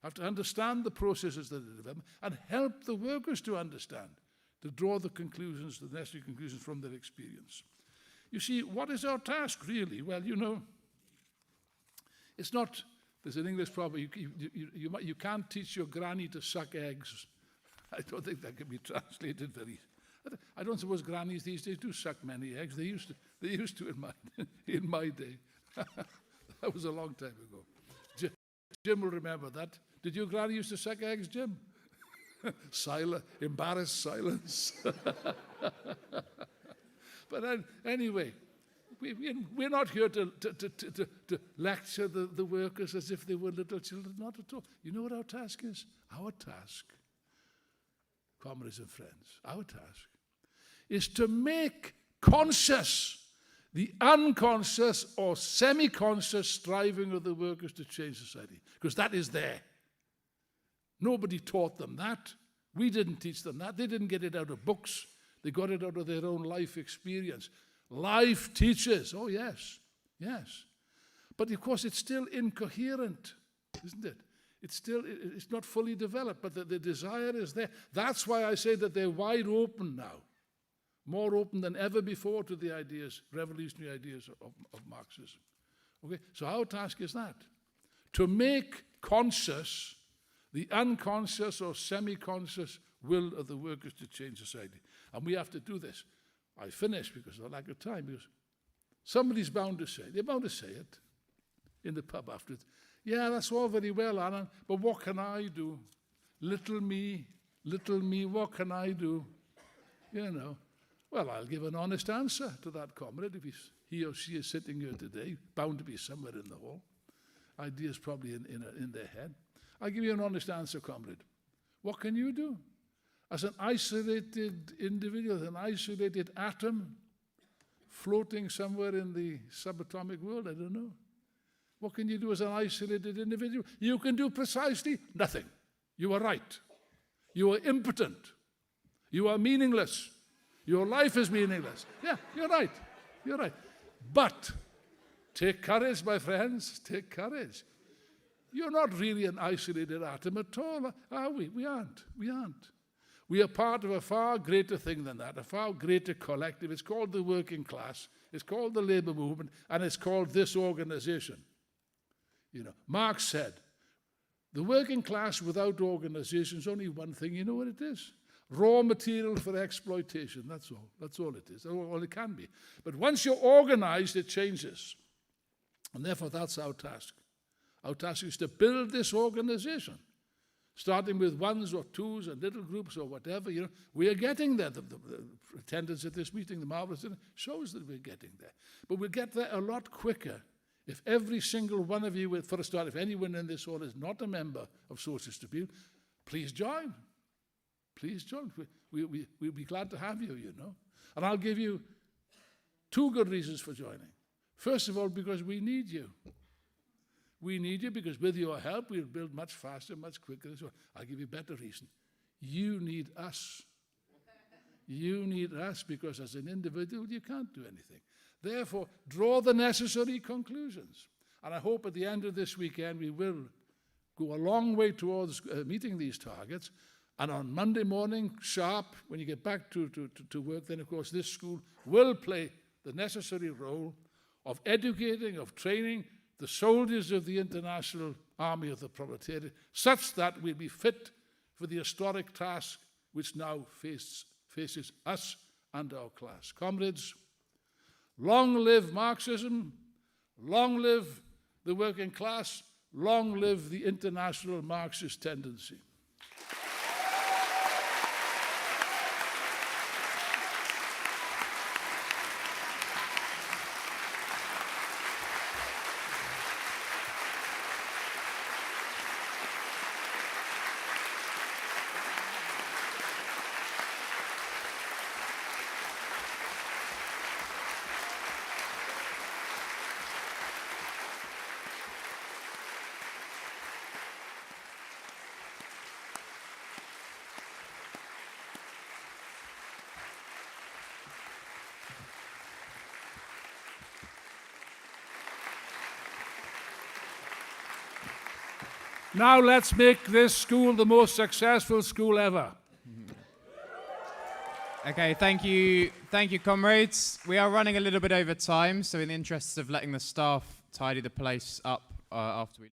Have to understand the processes that are developing and help the workers to understand, to draw the conclusions, the necessary conclusions from their experience. You see, what is our task really? Well, it's not, there's an English proverb, you can't teach your granny to suck eggs. I don't think that can be translated very. I don't suppose grannies these days do suck many eggs. They used to in my day. That was a long time ago. Jim will remember that. Did your granny used to suck eggs, Jim? Embarrassed silence. But anyway, we're not here to lecture the workers as if they were little children. Not at all. You know what our task is? Our task, comrades and friends, our task is to make conscious the unconscious or semi-conscious striving of the workers to change society, because that is there. Nobody taught them that. We didn't teach them that. They didn't get it out of books. They got it out of their own life experience. Life teaches. Oh, yes. Yes. But of course, it's still incoherent, isn't it? It's not fully developed, but the desire is there. That's why I say that they're wide open now, more open than ever before to the ideas, revolutionary ideas of Marxism. Okay, so our task is that, to make conscious the unconscious or semi-conscious will of the workers to change society. And we have to do this. I finish because of the lack of time, because somebody's bound to say, they're bound to say it in the pub afterwards. Yeah, that's all very well, Alan, but what can I do? Little me, what can I do? Well, I'll give an honest answer to that comrade if he or she is sitting here today, bound to be somewhere in the hall. Ideas probably in their head. I'll give you an honest answer, comrade. What can you do? As an isolated individual, an isolated atom, floating somewhere in the subatomic world, I don't know. What can you do as an isolated individual? You can do precisely nothing. You are right. You are impotent. You are meaningless. Your life is meaningless. Yeah, you're right. You're right. But take courage, my friends. Take courage. You're not really an isolated atom at all, are we? We aren't. We aren't. We are part of a far greater thing than that, a far greater collective. It's called the working class. It's called the labor movement, and it's called this organization. Marx said, the working class without organization is only one thing. You know what it is? Raw material for exploitation. That's all. That's all it is. All it can be. But once you're organized, it changes. And therefore, that's our task. Our task is to build this organization, starting with ones or twos and little groups or whatever. You know, we are getting there. The attendance at this meeting, the marvelous, shows that we're getting there. But we'll get there a lot quicker if every single one of you, for a start, if anyone in this hall is not a member of Socialist Tribune, please join. Please join. We'll be glad to have you, you know. And I'll give you 2 good reasons for joining. First of all, because we need you. We need you because with your help, we'll build much faster, much quicker as well. I'll give you a better reason. You need us. You need us because as an individual, you can't do anything. Therefore, draw the necessary conclusions. And I hope at the end of this weekend, we will go a long way towards meeting these targets. And on Monday morning, sharp, when you get back to work, then, of course, this school will play the necessary role of educating, of training the soldiers of the international army of the proletariat, such that we'll be fit for the historic task which now faces us and our class. Comrades, long live Marxism, long live the working class, long live the international Marxist tendency. Now let's make this school the most successful school ever. Okay, thank you, comrades. We are running a little bit over time, so in the interests of letting the staff tidy the place up after we